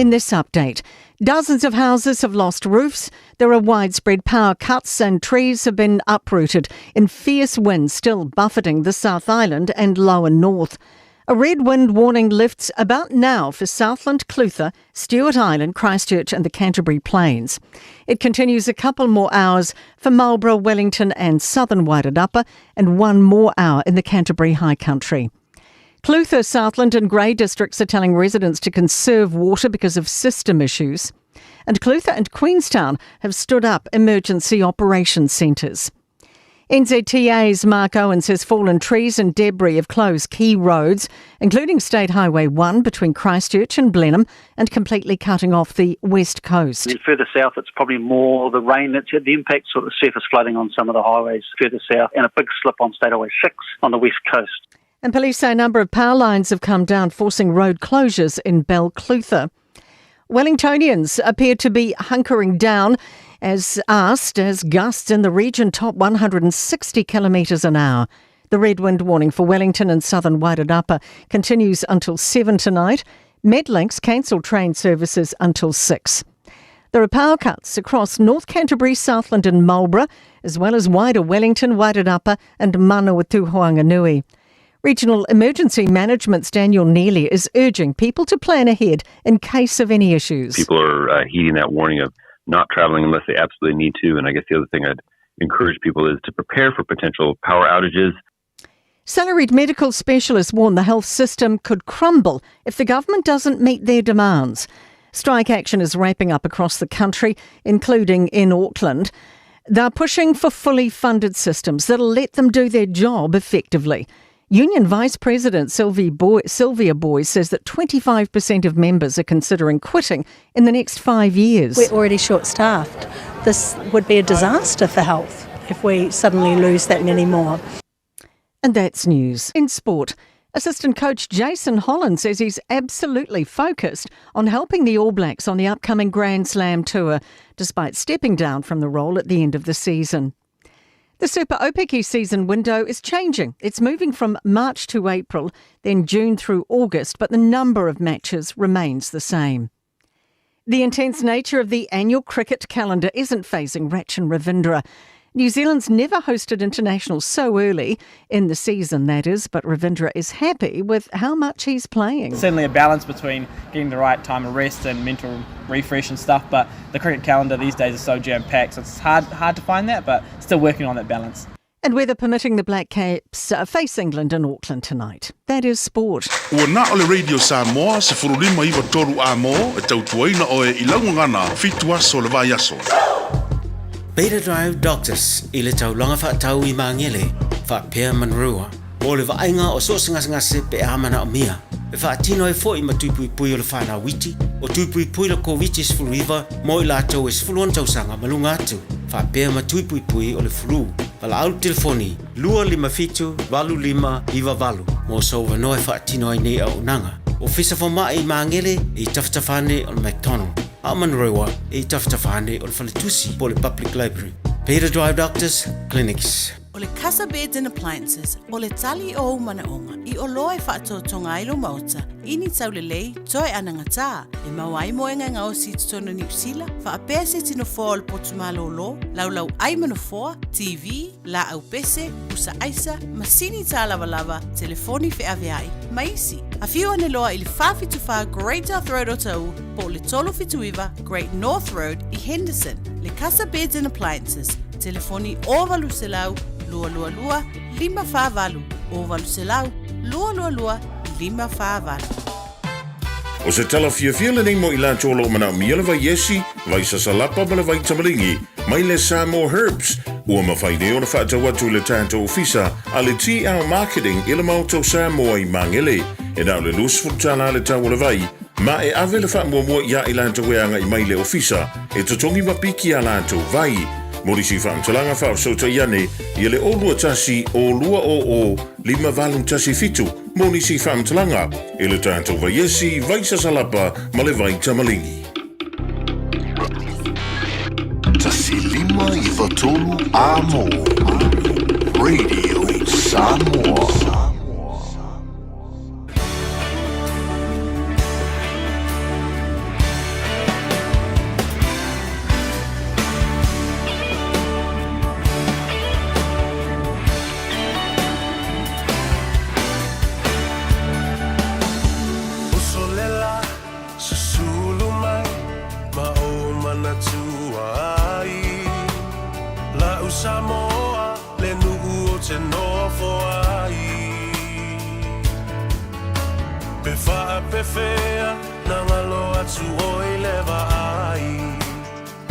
In this update, dozens of houses have lost roofs, there are widespread power cuts and trees have been uprooted in fierce winds still buffeting the South Island and lower north. A red wind warning lifts about now for Southland, Clutha, Stewart Island, Christchurch and the Canterbury Plains. It continues a couple more hours for Marlborough, Wellington and southern Wairarapa and 1 more hour in the Canterbury High Country. Clutha, Southland and Grey districts are telling residents to conserve water because of system issues. And Clutha and Queenstown have stood up emergency operations centres. NZTA's Mark Owen says fallen trees and debris have closed key roads, including State Highway 1 between Christchurch and Blenheim, and completely cutting off the west coast. And then further south, it's probably more the rain that's had the impact, sort of surface flooding on some of the highways further south, and a big slip on State Highway 6 on the west coast. And police say a number of power lines have come down, forcing road closures in Clutha. Wellingtonians appear to be hunkering down as gusts in the region top 160 kilometres an hour. The red wind warning for Wellington and southern Wairarapa continues until 7 tonight. Medlinks cancelled train services until 6. There are power cuts across North Canterbury, Southland and Marlborough, as well as wider Wellington, Wairarapa and Manawatu-Hoanganui. Regional Emergency Management's Daniel Neely is urging people to plan ahead in case of any issues. People are heeding that warning of not travelling unless they absolutely need to. And I guess the other thing I'd encourage people is to prepare for potential power outages. Salaried medical specialists warn the health system could crumble if the government doesn't meet their demands. Strike action is wrapping up across the country, including in Auckland. They're pushing for fully funded systems that'll let them do their job effectively. Union Vice President Sylvia Boyce says that 25% of members are considering quitting in the next 5 years. We're already short-staffed. This would be a disaster for health if we suddenly lose that many more. And that's news. In sport, assistant coach Jason Holland says he's absolutely focused on helping the All Blacks on the upcoming Grand Slam tour, despite stepping down from the role at the end of the season. The Super Opeki season window is changing. It's moving from March to April, then June through August, but the number of matches remains the same. The intense nature of the annual cricket calendar isn't phasing Rachin Ravindra. New Zealand's never hosted internationals so early in the season, that is, but Ravindra is happy with how much he's playing. Certainly a balance between getting the right time of rest and mental refresh and stuff, but the cricket calendar these days is so jam-packed, so it's hard to find that, but still working on that balance. And weather permitting, the Black Caps face England in Auckland tonight. That is sport. Ua na ole Radio Samoa, se furulima iwa toru a mo, e tautuaina o e ilaungangana, fitu aso le vai aso. Beta Drive Doctors, i le taulanga whaatau I mangele, whaapea manrua. O le vaenga o so ngase pe amana o mia. E whaatino e fo I matuipui o le whana witi, o tuipui la COVID is furiva, mo I lātou is fuluan tausanga malunga atu. Whaapea matuipui o le furu. Pala au telefoni, 255 25 25. Mo so wanoe whaatino ai nei au nanga. O fisa whama I mangele, I taftafane o le McDonald. Amanrewa, I taftafane o le Whaletusi po le Public Library. Beta Drive Doctors, Clinics. O le Casa Beds and Appliances, o le tali o manaonga, I o loe whaatotonga ilo mauta, ini tau le lei, toi anangata, e mawai moenga ngā o si tutono New Zealand, whaapea se tino fōa le potumalo lo, laulau ai manafoa, TV, la au pese, usa aisa, masini tā lava, telefoni whiaweai, maisi. A whiu ane loa I le whawhituwha Great North Road o tau, po le tolo whituiwa Great North Road I Henderson, le Casa Beds and Appliances, telefoni o valu se lau, lua lua lua, 555, o valu se lau, lua lua lua, 555. O se tala fia nei mo I la tolo mana mia le vai yesi, vai sasalapa ma le vai tamalingi, mai le Samoa Herbs, ua mawhaine o na whaatau atu le tātou ofisa, a le TL Marketing I le mautou Samoa I mangele, e nao le lusful tala le tau le vai, ma e ave le wha mua ia I lantou weanga I mai le ofisa, e totongi mapiki a lantou vai, Morisi whaamtalanga whaosauta iane, I le olua tasi o lua o 5 valum tasi fitu, Morisi whaamtalanga, I le tātou vai esi, vai sasalapa, ma le vai tamalingi. Tasi 5 I watolu a mo. Radio Samoa. whaapewhea na ngalo atu oi lewa ai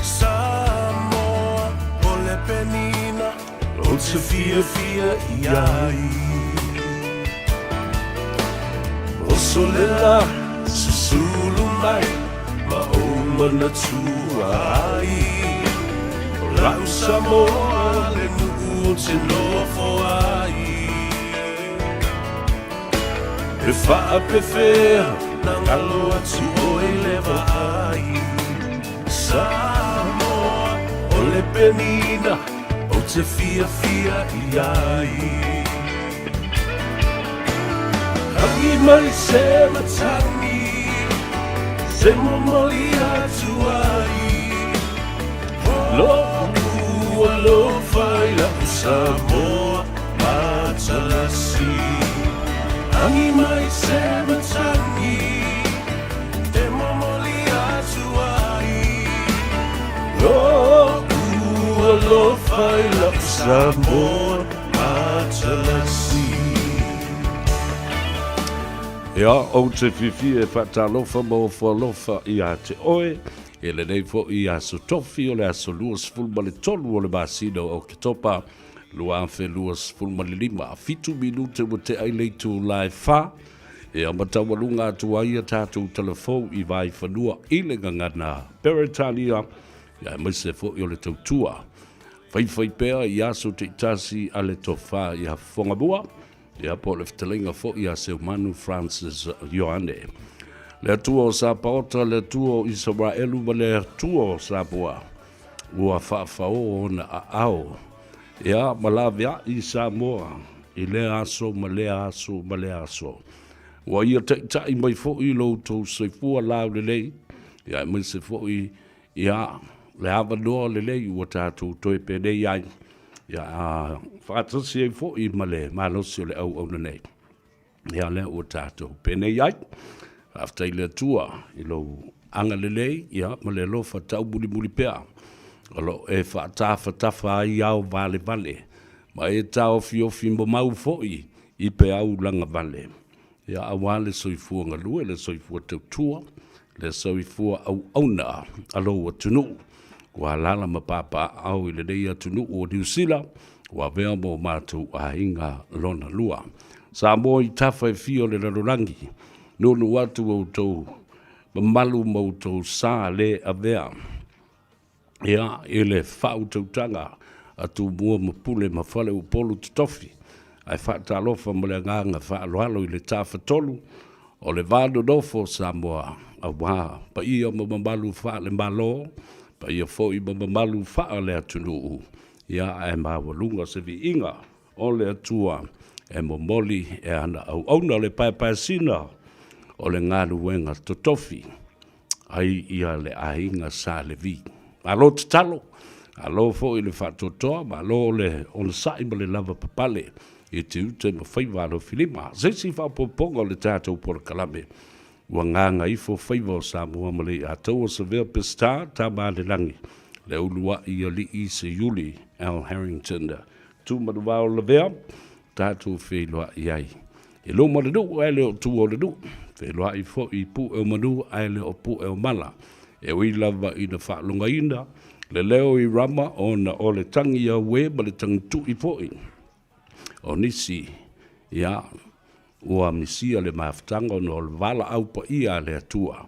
Samoa o le penina o te fia i ai O solela susulu mai ma o mana tua ai O lau Samoa le nuku o te nofo ai E whaapewhea na ngalo atu oi lewa ai Samoa o le penina o te fia i ai Hangi mai se matangi se momoli atu ai Lo fai la Samoa matalasi Hangi mai se matangi te momoli atu ai Lo fai la Samoa matalasi Ia, o te whiwhi e whatalofa mo whalofa i a te oe, e le nei fo i a so tofi o le aso luas fulma le tolu o le masino o ke topa, lua awhi luas fulma le lima, fitu minute mo te ailei tu lai wha, e a matawalunga atu aia tātou telefou i vai whanua i le ngangana Peritania, ia e maise fo i o le tautua. Whaiwhai pēr i aso te itasi a le tofa i a whongabua, ia po le fitalinga fo ia seu manu Francis Ioane. Le atua o Sapaota, le atua o Israelu, ma le atua o Samoa. Ua whaafao na a ao. Ia malavia i Samoa, i le aso, ma le aso, ma le aso. Ua ia tai mai fo i lo tau seifua lau le lei, ia mai se fo i ia le avanoa le lei ua tātou toi pene iai. Ia whaatasi e fo i male, malosi o le au nei. Ia le ua tātou pene iai, after i le tua, i lo anga le lei, ia male lo whatau muli pea. Alo e whaatafa ai au vale, ma e tau fiofi mo mau fo i pe au langa vale. Ia awale soifua ngalua, le soifua tautua, le soifua au auna, alo ua tunu. Kua lala ma papa au i le reia tunu o New Zealand, kua vea mo mātou a inga lona lua. Samoa i tafa e fio le rarorangi, nonu watu au tau, mamalu mau tau sā le a vea. Ia, e le whau tautanga, atu mua mapule ma whale u polu tutofi. Ai whaatalofa mo le nganga whaaloalo i le tafa tolu, o le vāno nofo Samoa, a wā, pa ia ma mamalu wha le malo, pa ia fo i mamalu wha le atunu. Ia e mawalunga se vi inga o le atua e momoli e ana au auna le paepasina o le ngāru wenga totofi. Ai ia le ainga sa le vi. Alo te talo, alo fo i le whatotoa, ma alo le on sai ma le lava papale i te ute ma Faiva alo filima. Zesi whapoponga o le tātou por kalame. Ua nganga ifo Faiva o Samoa ma le atou o Severe Pista ta le langi. Le ulua i ali i se Yuli Al Harrington. Tu manuwa o le vea, tātou whelua i ai. E lo manu ai le o tu o le nu. Whelua i fo i pu e manu ai le o pu e o mala. E ui lava i na whaalunga ina. Le leo i rama o na o le tangi a we ma le tangi tu i po i. O nisi, ia, ua misia le maftanga no le vala au pa ia le atua.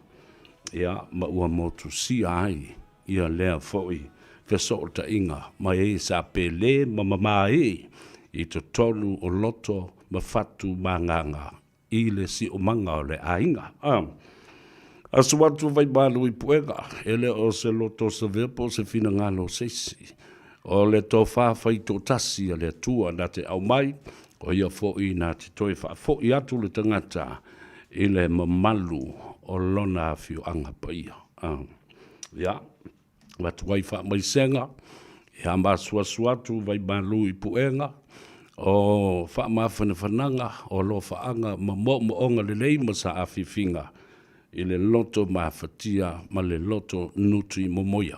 Ia, ma ua motu si ai, ia lea foi, feso o ta inga, ma e sa pele ma mama e, i to tolu o loto ma fatu ma nganga, i le si o manga o le a inga. Asu watu vai balu i puega, ele o se loto se vepo se fina ngalo sesi. O le tō whawhai tō tasi a le atua na te au mai, o ia fo'i na te toi fo'i atu le tangata i le mamalu o lona a whio anga pa ia. Ia, watu wai wha mai senga, i hamba suatu vai malu i puenga, o wha mawhana whananga, o lo whaanga ma mo onga le lei ma sa a whiwhinga, i le loto mawhatia ma le loto nutri momoia.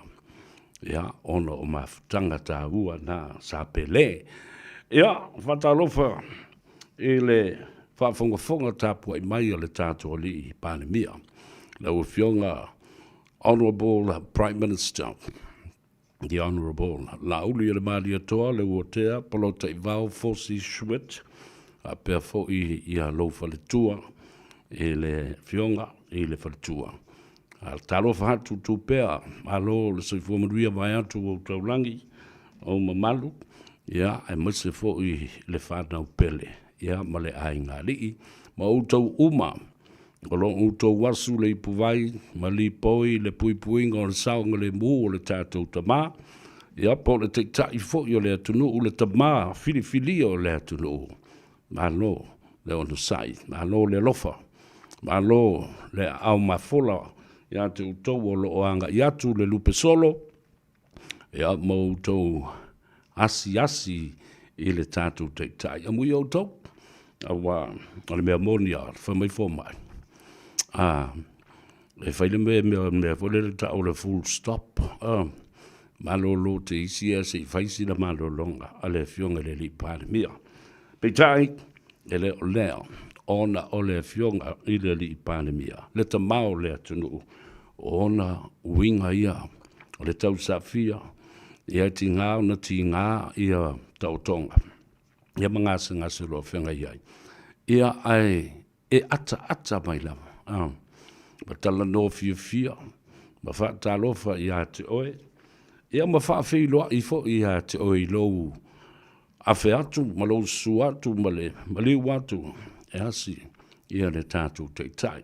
Ia, ono o mawhtanga tā ua na sa pele. Ia, whatalofa i le whaafonga tāpua I mai o le tātua li I pandemia. Na ua fionga Honourable Prime Minister, the Honourable Lauli le Malia Toa, le Wotea, Polota Ivao, Fosi Schmidt, a pea fo I a lo faletua, e le fionga, e le faletua. Al talo fahatu tu pea, alo le soifua manuia vai atu o taulangi, o mamalu, ia, e maise fo I le whanau pele, ia, ma le ainga lii, ma utau uma, o lo utou wasu le ipuvai, ma li poi le puipuinga o le saunga le mu o le tātou tamā, ia po le teitai fo I o le atunu o le tamā, fili o le atunu, ma lo le ono sai, ma lo le lofa, ma lo le au mafola, ia te utou o lo oanga iatu le lupe solo, ia mo utou asi I le tātou teitai, amui o tau, awa, ale mea monia, whamai fo mai. E whaile me whole le tau le full stop. Malo te isia se whaisi na malo longa. Ale fionga le li pandemia. Peitai, e le o leo. Ona o le fionga I le li pandemia. Le ta mao le atunu. Ona winga ia. O le tau safia. Ia ti ngā na ti ngā ia tau tonga. Ia mangasa ngase lo whenga iai. Ia ai e ata mai lama. Ma tala no fia, ma wha talofa I a te oe. Ia ma wha whiloa I fo I a te oe lou awhi atu, ma lou su atu, ma liu atu, e asi ia le tātou teitai.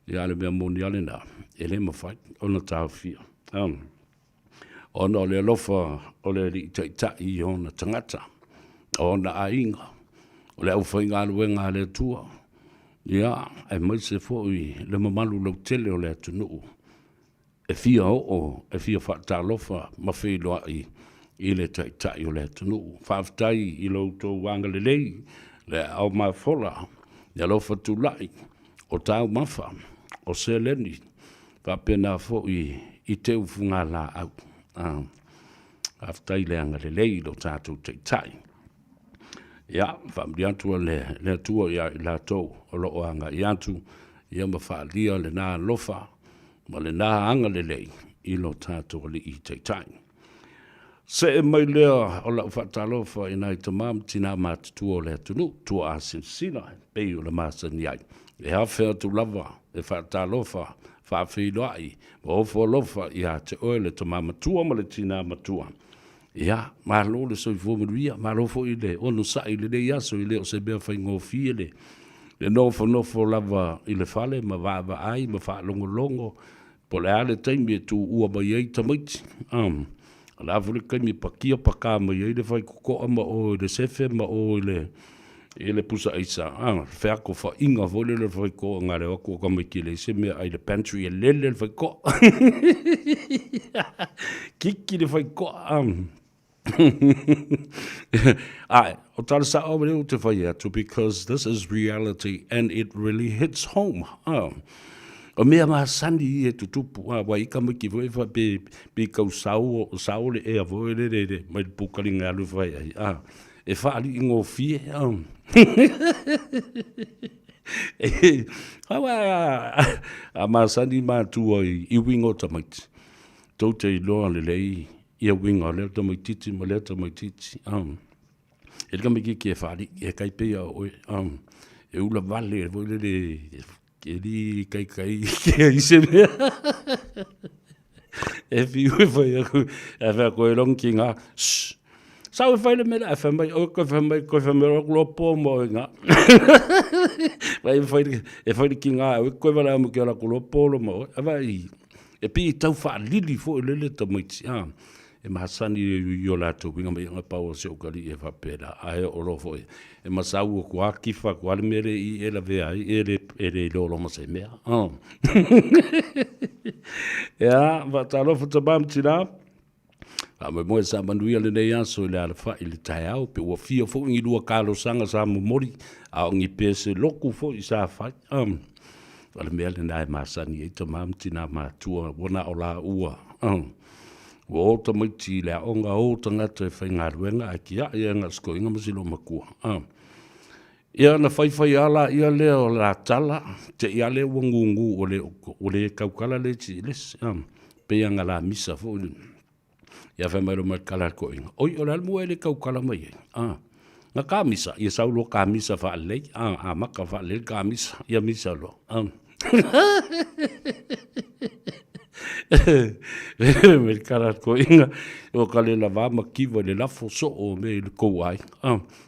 Ia le mea moni alena, e le ma whai, ona tāu fia. Ona o le lofa, o le li teitai I ona tangata, ona ainga, o le au whainga aluenga le tua, ia, e mai se foi le mamalu lau tele o le atunu. E fia e fia whaatalofa, ma whiloa I le taitai o le atunu. Whaaftai I lau tō wanga le lei, le au mai fola, le lofa tulai, o tau mafa, o se leni, whapena foi I te ufunga la au. Whaaftai le anga le lei, lo tātou taitai. Ia, whamri atu le atua ia I la tau o lo anga I atu, ia ma whaalia le nā lofa, ma le nā anga le lei, I lo tātou li I teitai. Se e mai lea o la whaatalofa I nai tamam tina mātutua o le atunu, tua a sinsina, pei o le māsa ni ai. E hawhea tu lava, e whaatalofa, whaawhiloai, ma ofo lofa I a te oe le tamamatua ma le tina matua. Ia, malo le soifua manuia, malo fo I le ono sa I le aso I le o se bea whaingofie le nofo lava I le fale, ma vava ai, ma whaalongolongo, po le ale taimi e tu ua mai ei tamaiti. La vule kaimi pakia paka mai ei le whaikokoa ma o le sefe, ma o le pusa aisa. Whiako wha inga vole le whaikoa ngare wako ka mai ki le se mea ai le pantry e lele le whaikoa. Kiki le whaikoa. O tala sa o reo te whai atu, because this is reality and it really hits home. O mea maa sani e tutupu, wa ika miki voe wha pe kau sao le ea voe le mai pukari ngā lu whai ai. E whaari ingo fie. Hawa, a maa sani maa tua I wingo tamaiti. Tau te iloa le lei, ia winga leo tamaititi, ma leo tamaititi. E rika miki ke whaari, e kai pea oe. E ula vale, e voe le ke li kai, ke ise mea. E fiu e whai aku, e whai koe long ki ngā, sao e whai le mera, e whamai, koe whamai rokulopo mo e ngā. E whai ki ngā, koe wala amu ki ala kulopo lo mo, e whai, e pi tau wha lili fo e lele tamaiti, e mahasani I o lato winga mai nga pao se o kari e whapera ae o rofo e masau o kua kifa kua le mere I e la vea I e le lolo ma se mea ea vatalo futabam tina a me moe sa manuia le nei aso le ala wha I le tae au pe ua fia fo I lua kalo sanga sa momori a o ngi pese loku fo I sa whai wale mea le nae mahasani e tamam tina matua wana o la ua o ta maiti le onga o tangata e whainga ruenga a kia e anga sko inga masilo makua. Ia na whai ala ia leo la tala, te ia leo wangungu o le kaukala le ti les, pe ia ngala misa fo. Ia whai mai roma kala ko inga. Oi, o le almua le kaukala mai. Nga ka misa, ia saulo ka misa wha alei, maka wha alei ka misa, ia misa lo. Me kala ko inga, o ka le lava makiwa le lafo so o me le kou ai.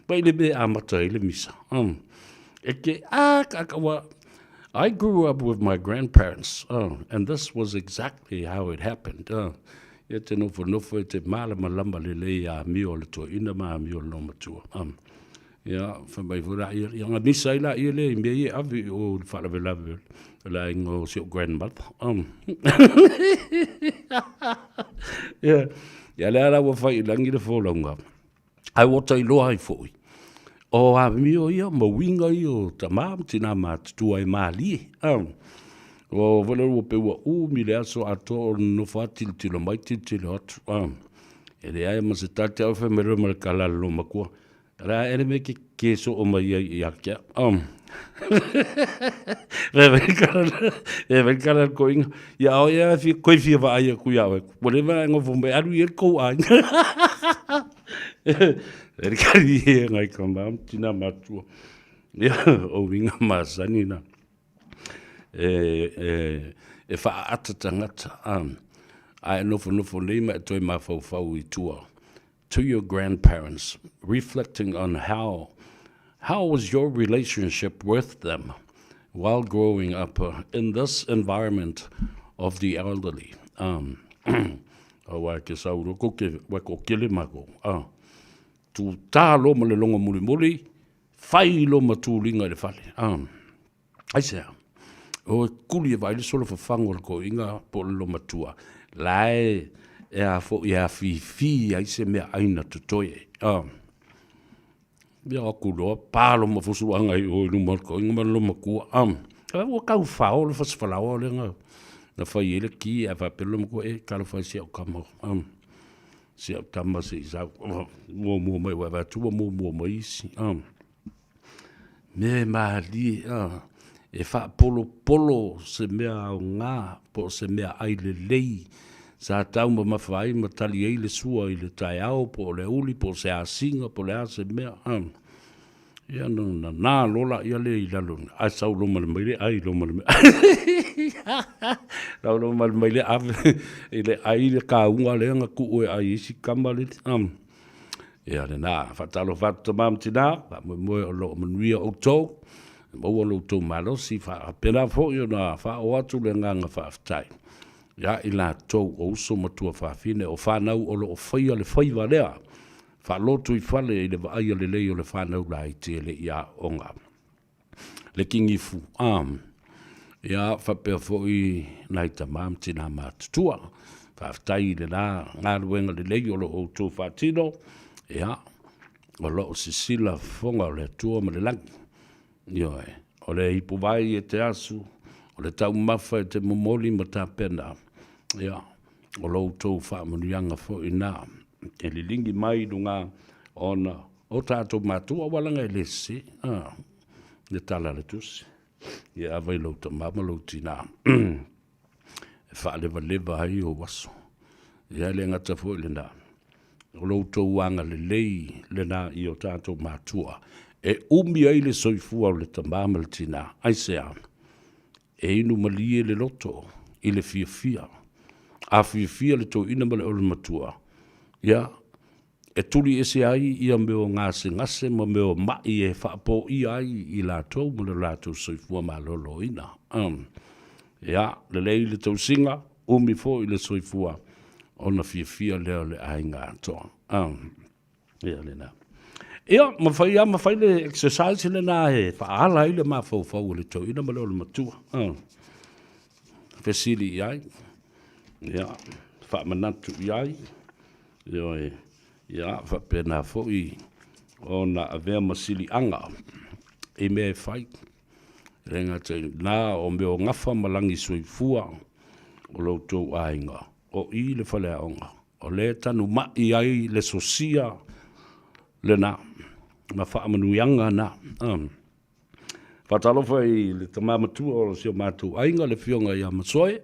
Pai le me amata le misa. Eke, kakawa, I grew up with my grandparents, and this was exactly how it happened. Ia te nofo te malama lamba le a mio le tua, ina maa mio le loma tua. Ia, whamai vura, ia ngā misa ila ia le, mea ia avi o whalawe lawe, la ingo si o grandmother. Ia le ala wa whai ilangi le wholaunga. Ai wata i loa ai fōi. O a mio ia, ma winga i o ta maam tina mātutua i mālie. O wale rua peua mi le aso ato o no whātil tilo mai tilo atu. E le aia ma se tate au whai mero ma le kalalo makua. Ra ere me ke so o mai i akia. Rewe kala ko inga. Ia o ia koe fia wa aia kui awe. Wale wa ngā fumbe aru i kou ai. Ere kari e ngai ka maam tina matua. Ia o winga masani na. E wha atatangata ai nofo leima e toi mawhau I tua to your grandparents, reflecting on how was your relationship with them while growing up in this environment of the elderly. Wa ke sauro ko ke wa ko kele mako. Tu ta lo mo le longa muli fai lo matulinga le fale. Ai se o kuli vai le solo fangol ko inga po lo matua lai e a fo ia fi ai se me aina tutoye bia ko lo palo mo fusu anga o lu mo ko inga lo makua o ka fa o fas fala o le nga na fa ile ki a fa pelo mo ko e ka fa si o kamo si o kamo si za mo mai wa tu mo mai si me ma li e fa polo se mea o ngā, po se mea ai le lei, sa tau ma whai, ma tali ei le sua I le tai au, po le uli, po se a singa, po le a se mea, ia no na nā lola ia le I lalo, ai sau loma le maile, ai loma le maile, sau loma le maile, ave, I le ai le ka unga le anga ku oe ai isi kama le, ia le nā, fatalo fatu mam tina, moe o lo manuia o tau, mo lo to malo si fa pena fo yo na fa o atu le nga fa tai ya ila to o so mo tu fa fine o fa na o lo fa le Faiva le fa lo tu I fale I le va le le le fa na la I le ya onga le kingi fu ya fa pe fo I na ta mam tina mat tua fa tai le na nga wenga le le lo o to fa tino ya o lo sisila fonga le tua ma le lang Yo o le ipu vai e te asu, o le tau mawha e te momoli ma tā pena. Ia, o lau tau wha manuianga fo I nā. E li lingi mai dunga ona, o tātou mātua walanga e lesi. Le tala le tusi. Ia awai lau ta mama lau tina. E wha lewa hai o waso. Ia le ngata fo I le nā. O lau tau wanga le lei le nā I o tātou mātua. E ai le soifua o le tamama le tina, ai sea. E inu malie le loto, I le fia. A fia le tau ina male o le matua. Ia, e tuli ese ai ia meo ngase ma meo mai e whaapo I ai I lātou, ma le lātou soifua ma lolo ina. Ia, le lei le tau singa, fo I le soifua, o na fia leo le ainga atoa. Ia le nā. Ia, ma fai le exercise le nā he, whaala I le mā fau le tau, ina maleo le matua. Fesili I ai. Ia, whaamanatu I ai. Ia, whapena fōi o na avea masili anga. E me fai. Renga te nā o meo ngafa malangi soifua o lau tau ainga. O I le whale aonga. O le tanu mai ai le sosia le nā. ma whaamanuianga na. Whatalofa I le tamamatua o sio mātou ainga le fionga ia masoe,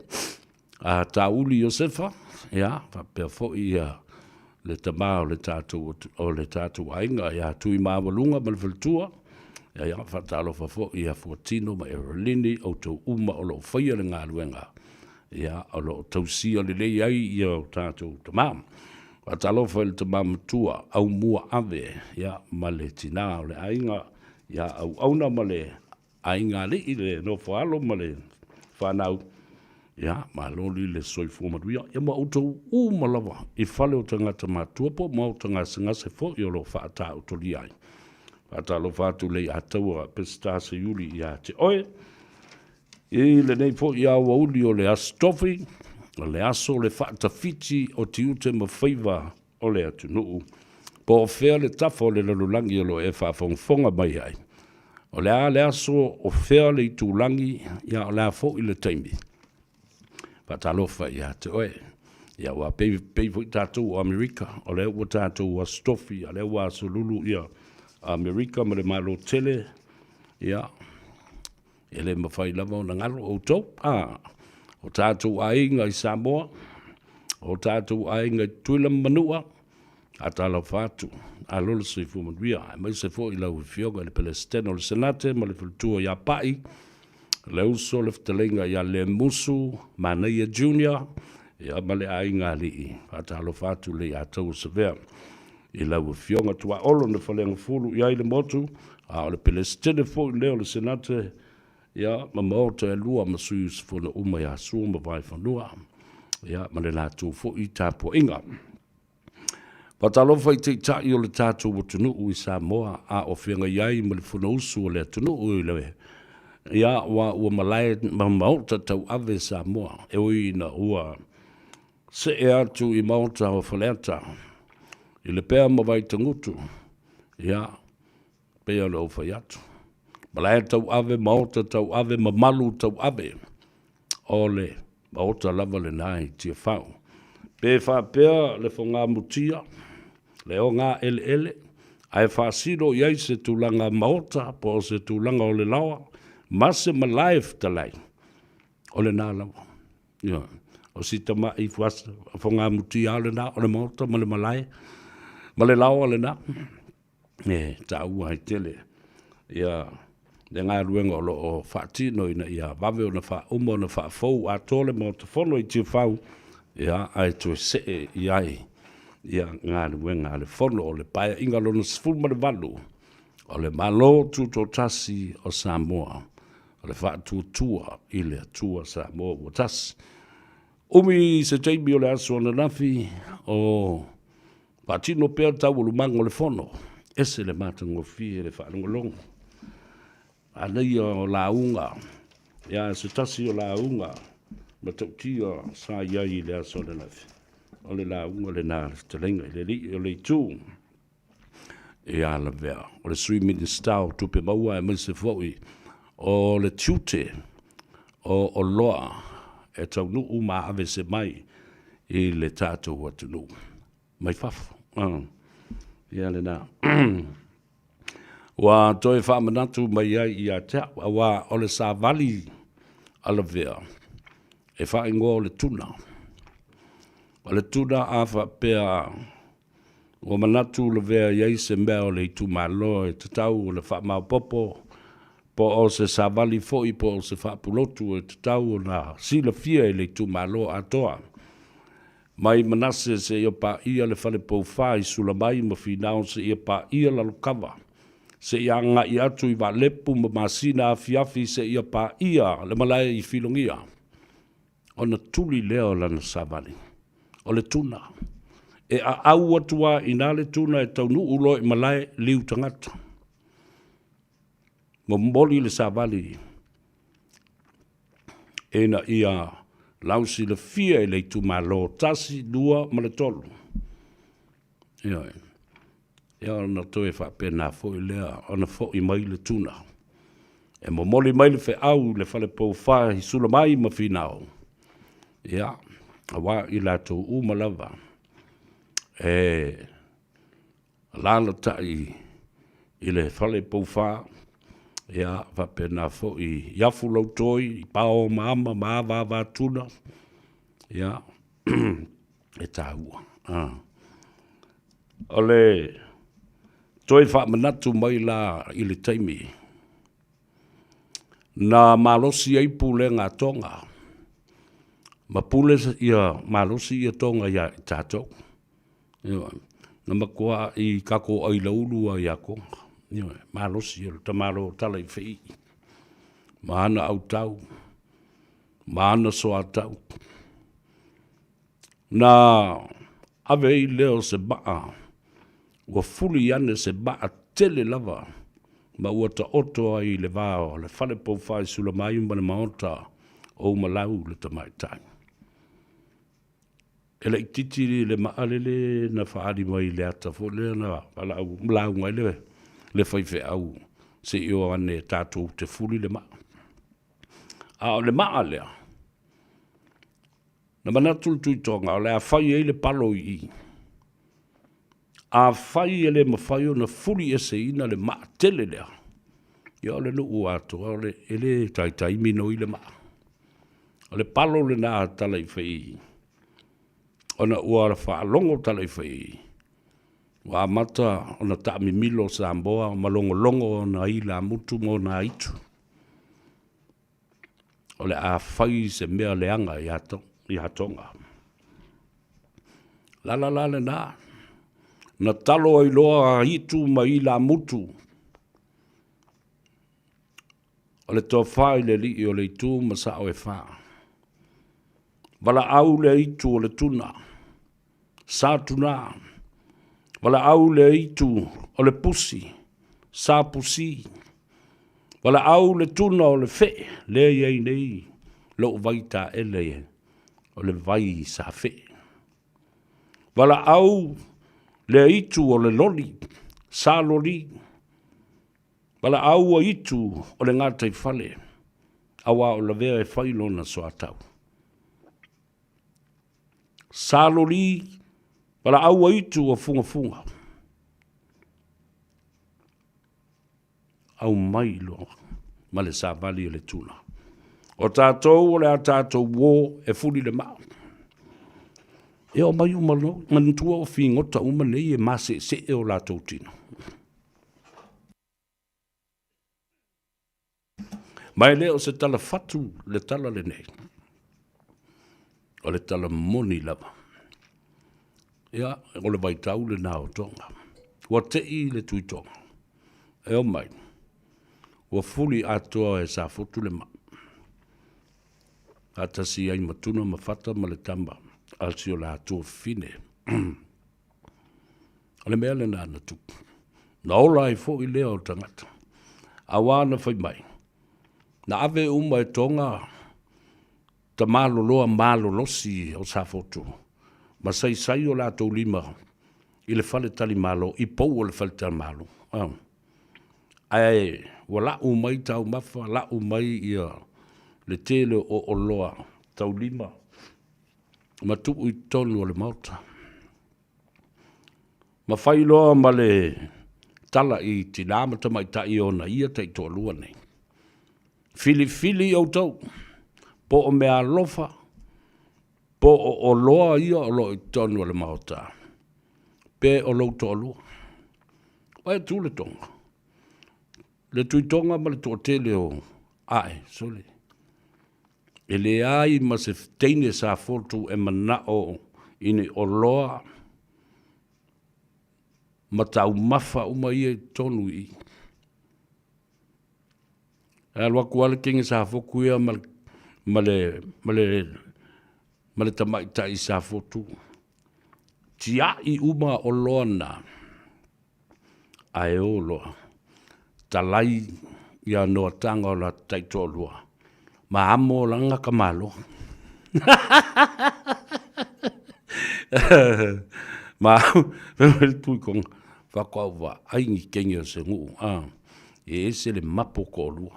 Tauli Josefa, ia, whapea fo ia le tamā o le tātou ainga, ia tui māwalunga ma le whaltua, ia whatalofa fo ia Fortino ma Erolini, o tau uma o lo whaia le ngā luenga, ia o lo tausia le lei ai ia o tātou tamā. Whatalofa le tamamatua au mua ave, ia ma le tina o le ainga, ia au auna ma le ainga le I le no whaalo ma le whanau. Ia, ma loli le soifu maruia. Ia ma utou umalawa I whale o tangata mātua po, ma o tangata ngase fo I o lo whaata o toli ai. Whaata lo whaatu lei ataua pesta se yuli ia te oe. I le nei fo ia wauli o le astofi, o le aso le whaata fiti o ti ute ma Faiva o le atu nuu. Po o whea le tafo le lalulangi o lo e whaafonga mai ai. O le a le aso o whea le I tūlangi, ia o le a fo I le taimi. Patalofa ia te oe. Ia wa pei fo I tātou o Amerika, o le ua tātou o stofi, a le ua solulu ia Amerika ma le malo tele, ia, ele mawhai lava o na ngalo o tau, o tātou a inga I Samoa, o tātou a inga I tuila manua, a tala whātu, a lola se fu manuia, a mai se fo I lau fioga le Palestina o le Senate, ma le fultua ia pai, le uso le ftalenga ia le musu, Manaia Junior, ia ma le ainga li, a tala whātu le a tau sevea, I lau fionga tua olo ne whalenga fulu, ia I le motu, a le Palestina fo I leo le Senate, ia ma maota e lua ma sui sifuna uma ia sua ma vai whanua, ia ma le lātou fo I tāpua inga. Patalofa I te tai o le tātou o tunuu I Samoa a o whianga iai ma le whanausu o le tunuu I lewe. Ia wa ua malai ma maota tau ave Samoa e oi na ua se e atu I maota o whaleata I le pēr ma vai tangutu. Ia pēr le o whai atu. Malai tau ave maota tau ave ma malu tau ave o le maota lava le nai tia whau. Pē whapea le whonga mutia le o ngā ele, ai whāsiro iai se tūlanga maota, po se tūlanga o le lawa, mase ma live talai, o le nā lawa. Ia, o si tama I whonga muti a le nā, o le maota, ma le malai, ma le lawa le nā. Ta ua hai tele. Ia, le ngā ruenga o lo o whaatino ina ia, wawe o na wha umo na wha fau, a tole maota whono I tia whau, ia, ai tue se iai. Ia ngā ruenga le whono o le paia inga lona sifulma le walu o le malo tuto tasi o Samoa o le whaatutua I le atua Samoa o tasi umi se teimi o le aso na nafi o patino pēr tau o lumango le whono ese le matango fie le whaanongolongo anei o launga ia se tasi o launga ma tautia sa iai le aso na nafi o le launga le nā talenga, le li o le tū. E ala vea, o le sui minista o tupe maua e mese fwoi, o le tiute, o loa, e tau nu uma ave se mai, I le tātou atu nu. Mai fafu. E ale nā. Wa toi whamanatu mai ai I a tea, wa o le sa vali ala vea, e wha ingoa o le tuna. O le tuna a whapea o manatu le vea iei se mea o le itu malo e tatau o le whamau popo po o se savali foi po o se whapulotu e tatau o na sila fia e le itu malo a toa. Mai manase se ia pa ia le whale pou whai sula mai ma finao se ia pa ia la lukawa. Se ia nga I atu I wa lepu ma masina a fiafi se ia pa ia le malai I filongia. O na tuli leo la na savali. O le tuna. E a au atua I nā le tuna e tau nuu ulo I malai liu tangata. Mo mboli le savali. E na ia lausi le fia I le tu malo tasi dua ma le tolu. Ia e. Ia na toe whapena fo I lea ona fo I mai le tuna. E mo moli mai le fe au le fale pou wha I sula mai ma finao. Ia. Awa I lato umalawa. E lala tai I le whale pouwha, ia whapena fo i iafu lau toi, i pao maama, maawa wātuna, ia, e tāhua. Ole, toi whamanatu mai la i le taimi. Na malosi ai pule ngā tonga. Ma pule ia malosi ia tonga ia i tātou. Na makua i kako ai laulu a iako. Malosi ia ta malo tala i whei. Maana au tau. Maana soa tau. Na ave i leo se baa. Ua fuli ane se baa tele lava. Ma ua ta oto ai le vāo, le whale pou whai sula mai umane maota o malau le tamaitai. E le ititi le maalele na whaari mai le ata fo le na malau ngai le whaife au se io ane tātou te fuli le maa. A o le maa lea. Na manatul tui tonga o le a whai ei le palo i. A whai ele mawhai o na fuli e se ina le maa tele lea. Ia ole no ua ato, ole ele tai mino i le maa. Ole palo le nā tala i whai. Ona ua la wha longo tala i whai. Wa mata ona taami milo Samoa, malongo longo na ila mutu mo na itu. Ole a whai se mea leanga i hatonga. La le nā. Na talo ai loa hitu ma i la mutu. O le tō whai le li o le itu ma sa o e wha. Wala au le itu o le tuna. Sa tuna. Wala au le itu o le pusi. Sa pusi. Wala au le tuna o le fe. Le iei nei. Lo vaita ele. O le vai sa fe. Wala au le itu o le loli, sa loli. Wala au o itu o le ngātai whale, awa o la vea e whailo na soa tau. Sa loli, wala au o itu o funga. Au mai lo, ma le sa vali o le tuna. O tātou o le a tātou wō e fuli le mao. E o mai umalo, mantua o whingota umanei e mase se e o lātou tino. Mai leo se tala fatu le tala le nei. O le tala moni lava. Ia, o le vaitau le nao tonga. Ua te i le tuitonga. E o mai. Ua fuli atoa e sa fotu le ma. Atasi ai matuna mafata ma le tamba. Alsio la tō fine. Ale mea le nāna tuku. Na ola i fo i lea o tangata. A wāna whai mai. Na ave uma e tonga. Ta malo loa malo losi o sa fotu. Ma sai o la tō lima. I le fale tali malo. I pou o le fale tali malo. Ai, wa la umai tau mafa. La umai ia. Le tele o loa. Tau lima. Ma tupu i tonu o le mauta. Ma whai loa ma le tala i tinama tamai tai o na ia tai toa lua nei. Fili au tau. Po o mea lofa. Po o loa ia o lo i tonu o le mauta. Pe o lo toa lua. Wai tu le tonga. Le tui tonga ma le toa tele o ai, soli. E le ai ma se teine sa fotu e manao ini o loa ma tau mafa uma ia tonu i. E alwa kuale kingi sa foku ia ma le tamaita i sa fotu. Tia i uma o loa na. Ai o loa. Talai ia noa tanga o la taito loa. Ma amo langa kamalo. Ma tui kong whakau wa aingi kengia se ngu. E ese le mapo kolu.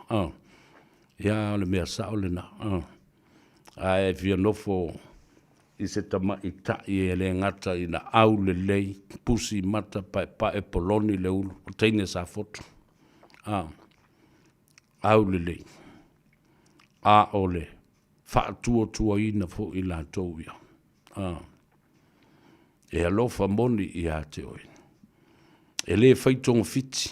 Ia le mea sao le na. Ai fia nofo I se tama I tai e le ngata I na au le lei, pusi mata pa e poloni le ulu, o teine sa foto. Au le lei. A ole, wha tua ina fo I la tau ia. E alofa moni I a te oi. E le whaitonga fiti.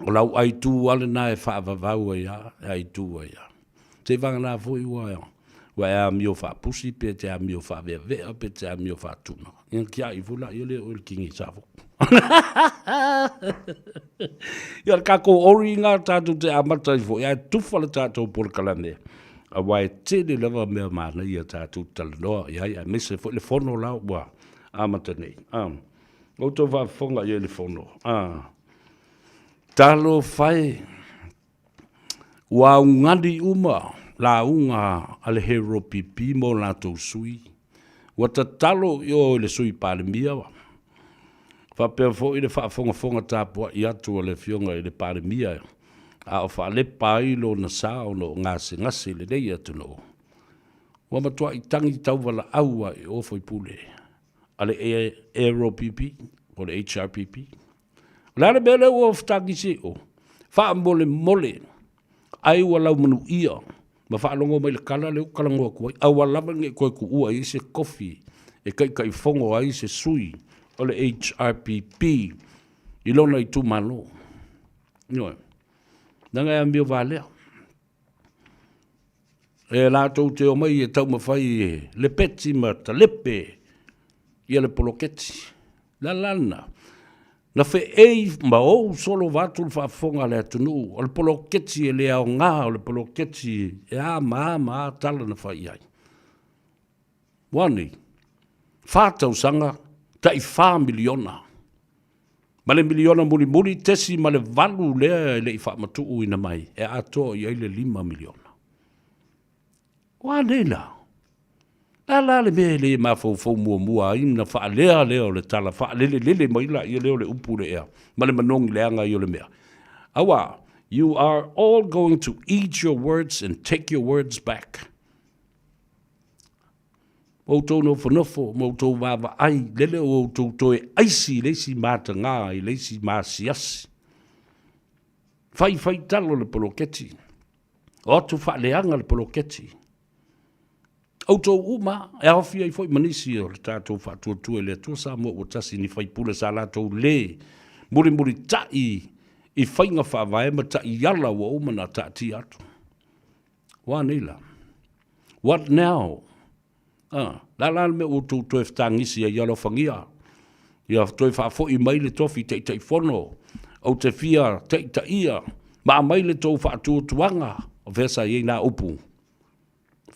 O lau ai tū ale na e whaavavau ia, ai tū ia. Te vanga nā fo I waia. Wa e a mio wha pusi, pe te a mio wha vea vea, pe te a mio wha tuna. Ia kia I fula, ia le oil kingi safo. Ia kako ori ngā tātou te amata I fo, ia tufa le tātou por kalame. A wai te le lewa mea mana ia tātou talanoa, ia mese fo le fono lau, wa amata nei. O tō wha fonga ia le fono. Talo whai, wa ungadi uma, la unga ale hero pipi mo la tau sui. Wa ta talo yo le sui palemia wa. Fa pe fo I le fa fonga tapua I atu le fionga I le palemia. A o fa le pai lo na sao no ngase le dei atu no. Wa matua I tangi tau wala aua I ofo I pule. Ale aero pipi, o le HRPP. La le bele o ftangi si o. Fa mole. Ai wa lau manu ia. Ma wha alongo mai le kala leo kalangoa kuai. A walawa nge koe ku ua I se kofi. E kai fongo ai se sui. O le HRPP. I lona I tu malo. Inoe. Nanga e ambio valea. E la tau te o mai e tau mawhai le peti ma ta lepe. Ia le poloketi. La lana. Na fe ei ma o solo vatu le whaafonga le atunu. O le poloketi e le ao ngā, o le poloketi e a maa tala na whai ai. Wani, whātau sanga, tai whā miliona. Ma le miliona muri tesi ma le valu lea le I whaamatuu ina mai. E ato I ai le 5 miliona. Wani la. La le me le ma fo mua ina fa lea o le tala fa le mai la I leo le upu le ea ma le manong leanga I le mea. Awa, you are all going to eat your words and take your words back. O tō no whanofo, mo tō wawa ai, lele o tō toe aisi leisi māta ngā I leisi māsiasi. Fai talo le poloketi. O tu fa leanga le poloketi. Auto uma, e hawhia I foi manisi o le tātou whātua le atua Samoa o tasi ni whai pule sa lātou le. Muri tai I whainga whāwae ma tai yala wa umana tāti atu. Wānila. What now? La me o tō toe whtangisi a yalo whangia. Ia toe whaafo I mai le tofi tei whono. Au te whia tei ia. Ma mai le tō whātua tuanga. O vesa I nā upu.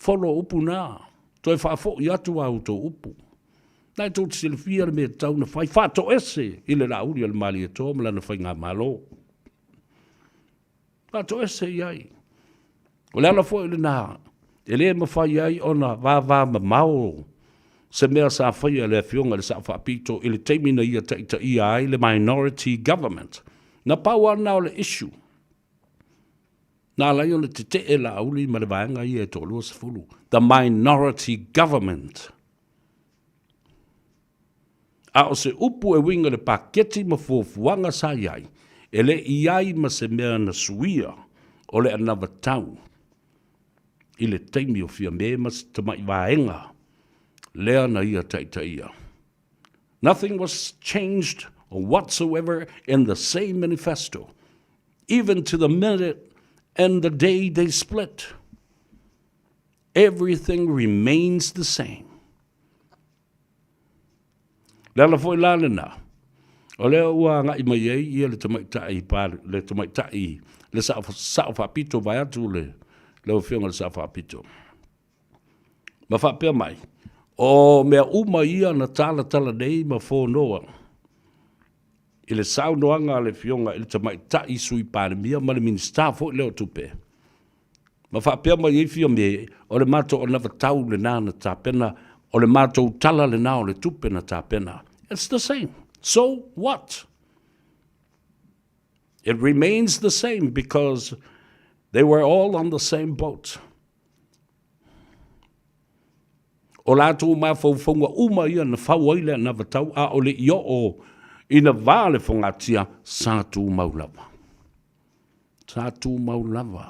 Whono upu nā. Toi whaafo I atu au tō upu. Nai tō te silifia le mea tau na whai whāto ese. I le rauri al mali e tō mala na whai ngā malo. Whāto ese iai. O le ala fo I le nā. E le ma whai iai o na wā ma mao. Se mea sa whai le fionga le sa whaapito. I le teimina ia taita ia ai le minority government. Na pau ana o le issue. Nā lai ona te te la auli ma le vaenga I e tō lua se fulu. The minority government. A o se upu e winga le paketi ma fuafuanga sa iai. E le iai ma se mea na suia o le anava tau. I le teimi o fia me ma se tamai vaenga. Lea na ia taita ia. Nothing was changed or whatsoever in the same manifesto. Even to the minute and the day they split, everything remains the same. Lala foi lalena. O leo ua ngai mai ei ia le tamaitai pāle, le tamaitai, le sao whapito vai atu le whionga le sao whapito. Ma whapea mai. O mea uma ia na tala nei ma whonoa. I le sao noanga le whionga i le tamaitai sui pāle mia ma le minister fo leo tupe. Ma whapea mai ei whio me o le mato o nawa tau le nāna tāpena o le mato tala le nā o le tupe na tāpena. It's the same. So what? It remains the same because they were all on the same boat. O lātou mā whauwhaunga uma ia na whauaile na vatau a ole i o ina vāle whangatia sātū maulawa. Sātū maulawa.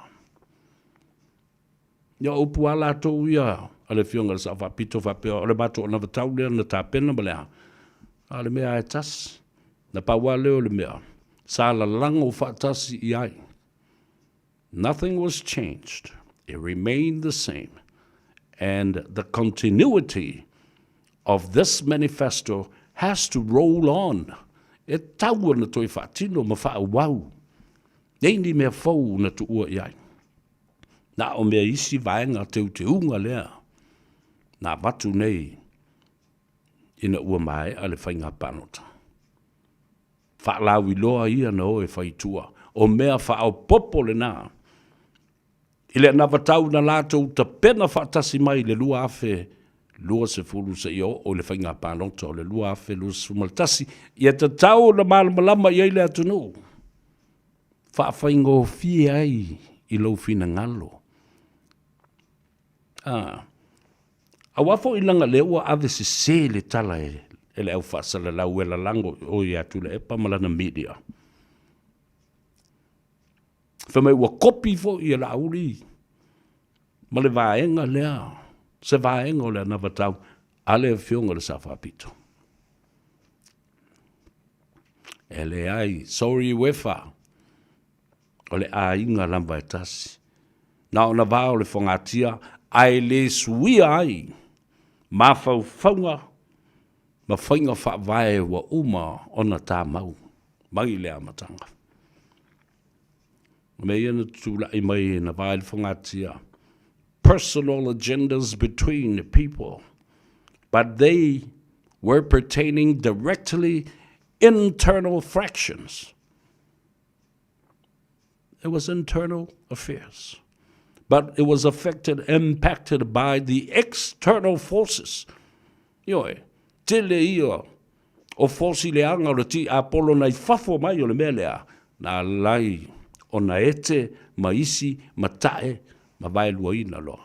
Ia upu a lātou ia ale whionga sa whapito whapeo ole bato na vatau lea na tāpena malea. Ale mea e tas. Na paua leo le mea. Sa la lango whaatasi i ai. Nothing was changed. It remained the same. And the continuity of this manifesto has to roll on. E taua na toi whaatino ma whaawau. Neini mea fau na tu ua iai. Na o mea isi vaenga te unga lea. Na watu nei ina ua mai ale whainga panota. Whaalawi loa ia na o e whaitua. O mea whaao popo le nā. Ile na vatau na lātou ta pena whaatasi mai le lua afe lua se fulu se io o le whainga panota o le lua afe lua se fumaltasi. Ia ta tau na malamalama ia ile atunu. Whaawhaingo fie ai i lau fina ngalo. A wafo i langa lewa ave se le tala e le au whaasala lau e la lango o i atu le e pamalana media. Whamai ua kopi fo i la auri. Ma le vaenga lea. Se vaenga o le anavatau. Ale e whionga le sa whapito. E le ai, sorry wefa. O le a inga lamba e tasi. Na o na vā o le whangatia. Ai le suia ai. Ma whauwhaunga. Ma whainga whaavae wa uma ona tā mau. Mai le amatanga. Me ina tula I mai na vai whangatia. Personal agendas between the people. But they were pertaining directly internal fractions. It was internal affairs. But it was impacted by the external forces. Ioe, te le ia o forsi le anga o le ti apolo nei fafo mai o le melea. Na lai o na ete, ma isi, ma tae, ma vai lua ina loa.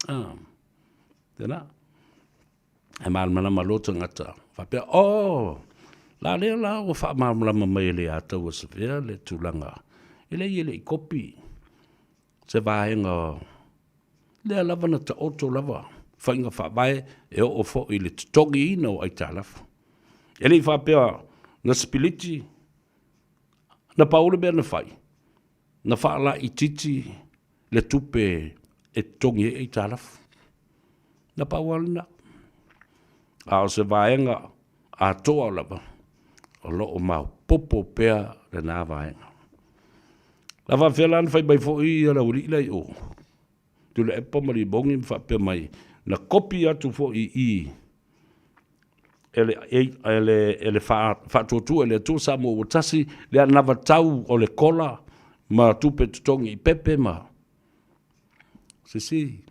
Tēnā. E mālmalama lota ngata. Whapea, la lea la o wha mālmalama mai le atau o sawea le tūlanga. Ele I kopi. Se vaenga lea lava na ta oto lava. Whainga whawae e o fo I le tutongi ina o aita lafa. Ele I whapea na spiliti. Na paule bea na whai. Na whaala I titi le tupe e tongi e talafu. Na paualina. A o se vaenga a toa lava. O loo mau popo pea le nā vaenga. Lava whialan whai mai fo I ala uri ilai o. Tule e pamari bongi mwhapea mai. Na kopi atu fo I. Ele whaatotu ele tu Samoa o tasi. Le anava tau o le kola. Ma tupe tutongi I pepe ma. Si.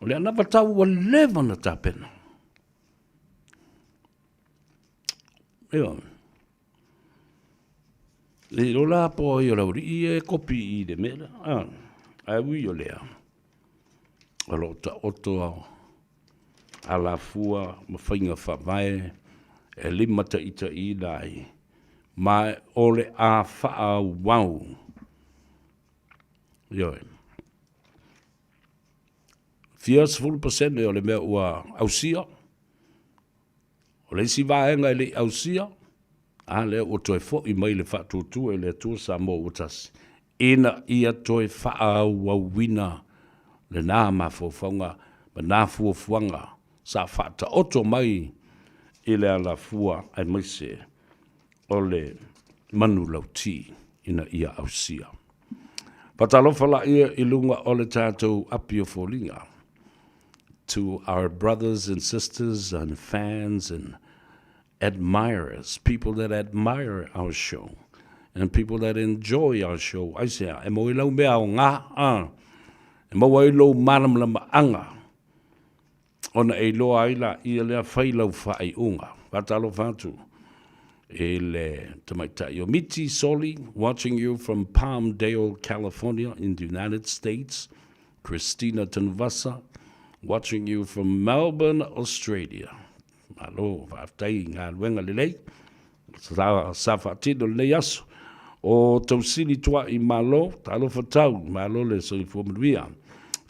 O le anava tau wa leva na tāpena. Eo. Le rola po I o lauri I e kopi I de mera. Ai ui o lea. O lo ta oto a la fua ma whainga whawae e limata ita I lai. Ma ole a wha wau. Ioe. 40% o le mea ua ausia. O le si vaenga I le ausia. A le o toi fo I mai le whaatutu e le tua Samoa utasi. Ina ia toi whaawawina le nā mawhauwhaunga ma nā fuafuanga sa whaata oto mai I le ala fua ai maise o le manu lauti ina ia ausia. Patalofa la ia I lunga o le tātou apio fōlinga. To our brothers and sisters and fans and admirers, people that admire our show and people that enjoy our show. I say, e mo I lau mea o ngā, e mo I lau malamlama anga. Ona e loa aila I lea whailau whai unga. Patalo whātu. E le tamaitai o Miti Soli, watching you from Palmdale, California in the United States. Christina Tunvasa, watching you from Melbourne, Australia. Malo, whaftai ngā luenga lelei. Sa whaatino lelei aso. O tausili tua I malo, talo whatau, malo le soifuamanuia.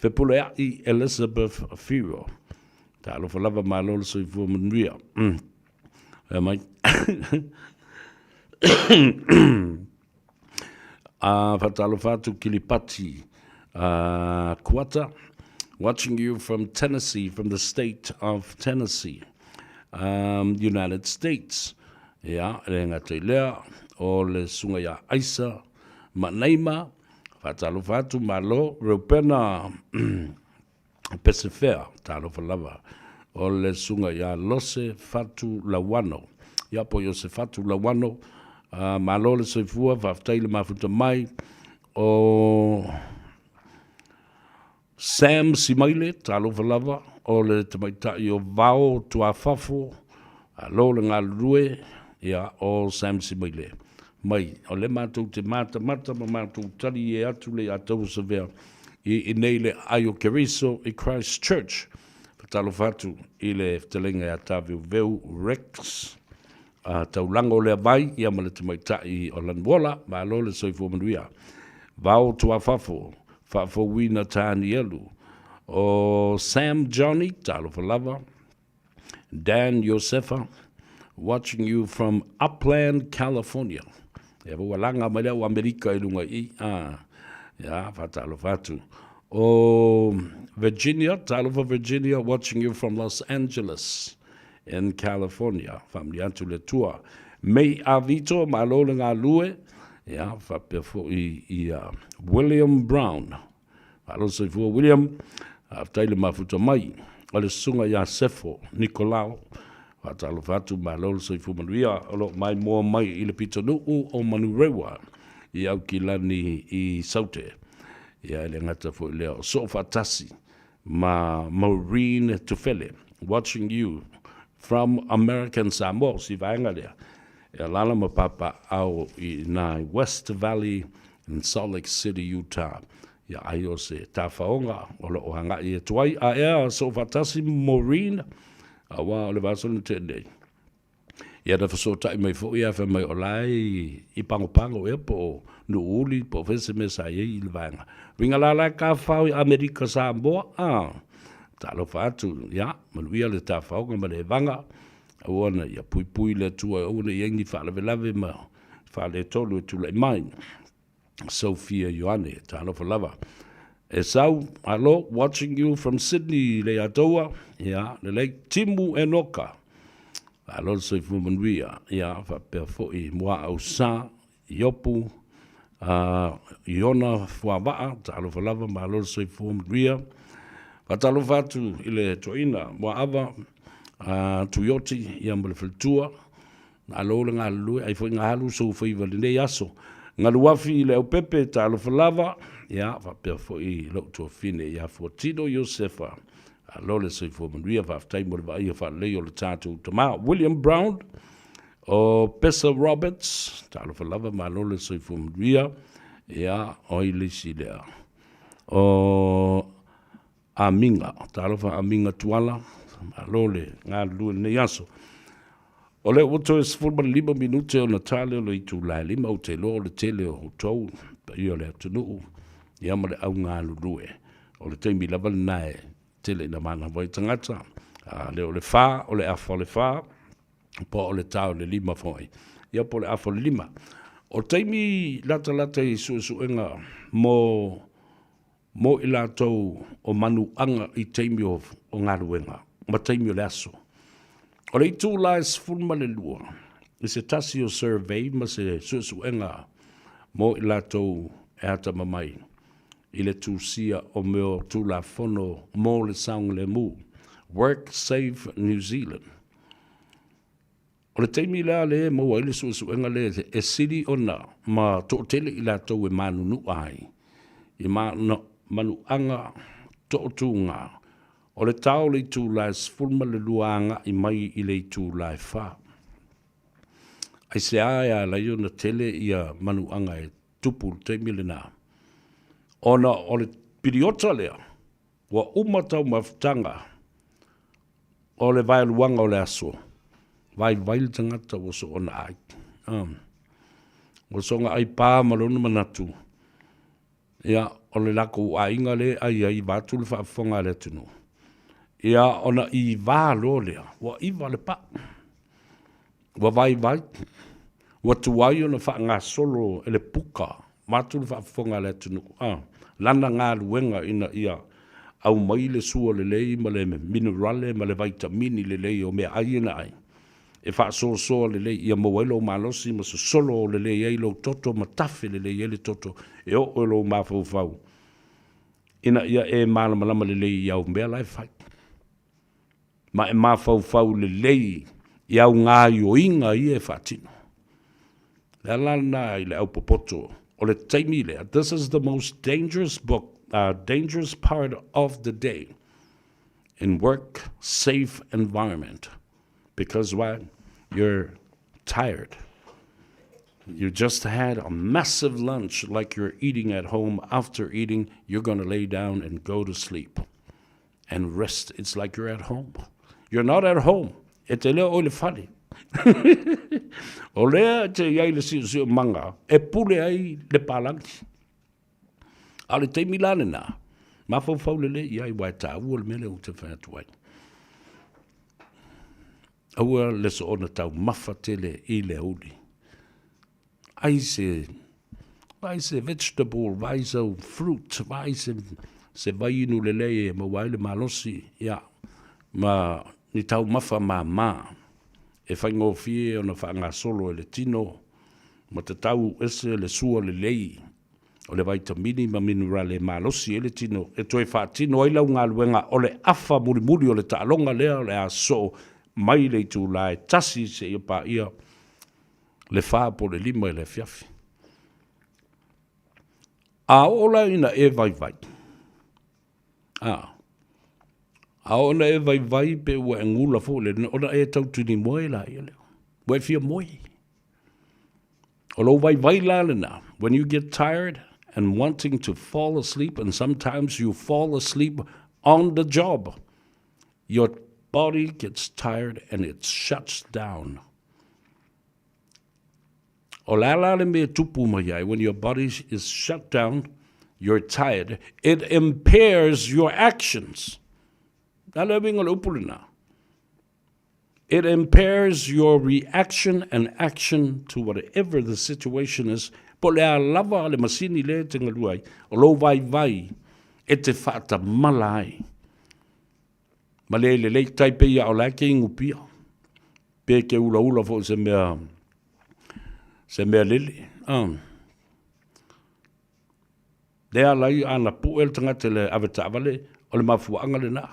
Whepule ai Elizabeth Firo. Talo whalava malo le soifuamanuia. Mai. Whatalo whatu Kilipati. Kuata, watching you from Tennessee, from the state of Tennessee, United States. Yeah, renga te lea, o le sunga ya Aisa, Maneima, whatalo whatu malo, reupena Pesifea, talo whalava, o le sunga ya Lose Fatu Lawano, ya po Yose Fatu Lawano, malo le soifua, whaftai le mafuta mai, o Sam Simaile, talo whalava, o le tamaitai o vao tuafafo, alo le ngā rue, ia o Sam Simaile. Mai, o le mātou te mata ma mātou tali e atu le atau savea I nei le aio keriso I Christchurch. Talo whatu I le ftelenga e atawio veu Rex, taulango le vai, ia ma le tamaitai o Lanwola, ma alo le soifo manuia. Vao tuafafo, Fa'afo wina tāni elu. O Sam Johnny, talo whalava. Dan Yosefa, watching you from Upland, California. E walanga mai leo Amerika I lunga I. Ya, whatalo whatu. O Virginia, talo for Virginia, watching you from Los Angeles in California. Family atu le tua. Mei Avito, malole ngā lue. Ja, whapefo I William Brown. Alo se fua William, aftaile mafuta mai. Ale sunga ya Sefo, Nicolau. Watalo fatu malolo se fua manuia. Alo mai mua mai I le pita nuu o manurewa. I au ki lani I saute. Ia ele ngata fo leo. So fatasi. Ma Maureen Tufele. Watching you from American Samoa. Si vaenga lea. E lala ma papa au I nai West Valley in Salt Lake City, Utah. Ia ai o se tāwhaonga o lo o hanga I tuai. A ea so fatasi Maureen. A wā o le vaso ni tēnei. Ia da fasota I mai fo ia wha mai o lai I pango e po nu uli po fese me sa I le vanga. Ringa lala ka whau I Amerika Samoa. Talo whatu. Ia, manuia le tāwhaonga ma le vanga. Awana ia pui le tua ona yengi whaalawelawe ma whaale tolu tu le mai. Sophia Ioane, talo whalawa. E sau, alo, watching you from Sydney, le atoa, ia, le lake Timu Enoka. Alo, soifu manuia, ia, whapea foi, mua au sa, iopu, iona fuawaa, talo whalawa, ma alo, soifu manuia. Watalo whatu, ile toina, mua awa, Tuyoti ia mo le fletua alo le ngā lue ai foi ngā halu so Faiva le nei aso ngā luafi I le au pepe talo falava ia whapea foi lo tua fine ia Fortino Josefa alo le soifo manuia whaftai mo le vai a whalei o le tātou tama William Brown o Pesa Roberts talo falava ma alo le soifo manuia ia oi le silea o Aminga talo fa Aminga tuala alole ngā lue nei aso. O le oto e sfulma 5 minute o Natale o le itu lai 5 o te lo o le tele o tau pa I o le atunuu ia ma le au ngā lulue. O le teimi lava nae tele na mana vai tangata. Le o le whā, o le afa o le whā, po o le tau le 5 foi. Ia po le afa o le 5. O teimi lata I suenga mo I lātou o manuanga I teimi o ngā luenga. Ma taimi o le aso. O le itu la sfulma le lua. I se tasi o survey ma se suenga mo I lātou e ata mamai. I le tūsia o meo tū la fono mo le saung le mu. Work Save New Zealand. O le taimi la le mo ai le suenga le e siri ona ma to tele I lātou e manunu ai. I manuanga to tūnga. O le tau le tū lai sfulma le luanga I mai I le tū lai wha. Ai se aia la iona tele ia manuanga e tupu te milena. Ona o le piriota lea, wa umatau mafutanga, o le vai luanga o le aso, vai le tangata o so ona ai. O so nga ai pā malonu manatu, ia o le lako a inga le ai vātu le whaafonga le tunu. Ia ona I vā lo lea, wa iwa le pa, wa vai, wa tuai ona wha ngā solo ele puka, mātu le whaafonga le tunu. Lana ngā luenga ina ia, au mai le sua le lei, ma le minerale, ma le vitamini le lei o mea ai ina ai. E wha so le lei, ia mawelo malosi, ma so solo le lei, ei lo toto, ma tafe le lei, ele toto, e o lo mafau. Ina ia e malamalama le lei, iau mea lai whai. Ma e mafau le lei, iau ngā ioinga I e whatino. Le alana I le au popoto, o le taimi lea, this is the most dangerous book, dangerous part of the day in work, safe environment. Because why? You're tired. You just had a massive lunch like you're eating at home. After eating, you're going to lay down and go to sleep and rest. It's like you're at home. You're not at home. E te leo o le whare. O lea te iai le si manga, e pule ai le palangi. A le teimi lane nā. Mafau le iai wai tā ua le mele o te whātuai. Aua le so ona tau mawhatele I le uli. Ai se vegetable, vai se fruit, vai se vainu le lei ma wai le malosi, ia. Ma ni tau mafa ma. E whaingo fie ona whaanga solo e le tino. Ma te tau ese le sua le lei. O le vitamini ma minerale malosi e le tino. E toi whaatino ai lau ngā luenga o le afa muri o le taalonga lea o le aso. Mai le tu lai tasi se ia pa ia le wha po le lima le fiafi. A ola ina e vai. A ona e vai pe ua ngula fo le ona e tau tuni moe la ia leo. Ua fia moe. O lo vai la le na. When you get tired and wanting to fall asleep, and sometimes you fall asleep on the job, your body gets tired and it shuts down. O la me tupu mai, when your body is shut down, you're tired, it impairs your actions. It impairs your reaction and action to whatever the situation is. Po lea lava le masini le te ngaluai, o lo vai, e te whaata malai. Ma le tai pe ia o la ke ingupia. Pe ke ula fo se mea lele. Lea lai ana pu el tangate le ave ta'avale, o le mafuanga le na.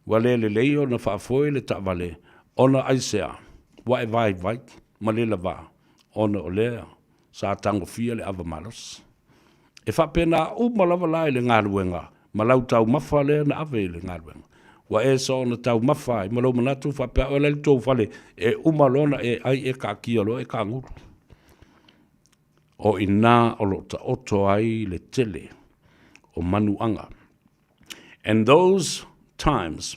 Wa le o na whaafoe le ta'avale, ona aisea, wa e vai, ma le lava, ona o lea, sa tango fia le ava malos. E whapena malava lai le ngā luenga, ma lau tau mafa le na ave le ngā luenga. Wa e so na tau mawhai, ma lo manatu whapea o lele tō whale, e umalona e ai e ka kia lo e ka nguru. O ina o lo ta oto ai le tele, o manuanga. And those times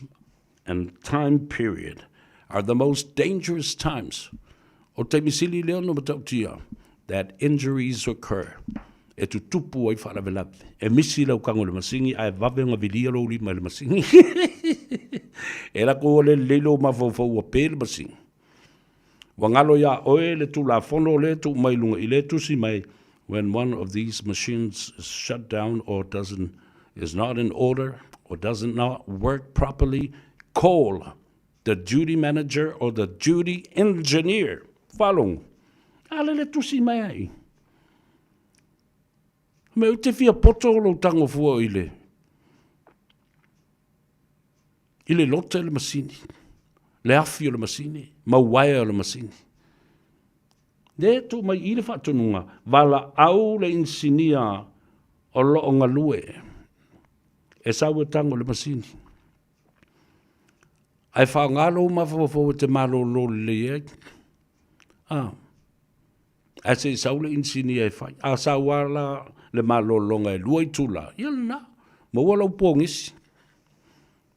and time period are the most dangerous times. O te misili leo no matautia, that injuries occur. E tu tupu ai wharavelawe. E misi lau kango le masingi, ai wawenga vilia lo lima le masingi. E lako le lelo mawawau a pēle masingi. Wangalo ya oe le tu la fono le tu mailunga I le tusi mai, when one of these machines is shut down or is not in order or does not work properly, call the duty manager or the duty engineer. Falong. Ale le tusi mai ai. Me o te fia poto lo tango fua ile. Ile lote le masini. Le afi o le masini. Mauaia o le masini. Le tu mai ile whatonunga. Wala au le insinia o lo o ngalue. E sau e tango le masini. Ai wha ngalo mawhawhau te malo lo le e. A se sau le insinia e whai. A sau wala le malo longa e luai tula. Ia na. Ma wala upongisi.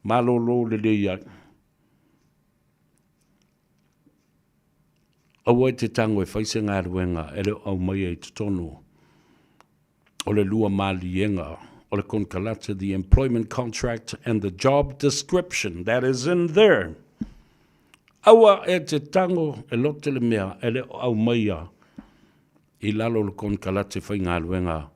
Malolo le ia. Awa te tango e whaise ngā ruenga, ere au mai e te tonu. O le lua malienga, o le konkalata, the employment contract and the job description that is in there. Awa e te tango e lote le mea, ere au mai a, I lalo le konkalata whai ngā ruenga.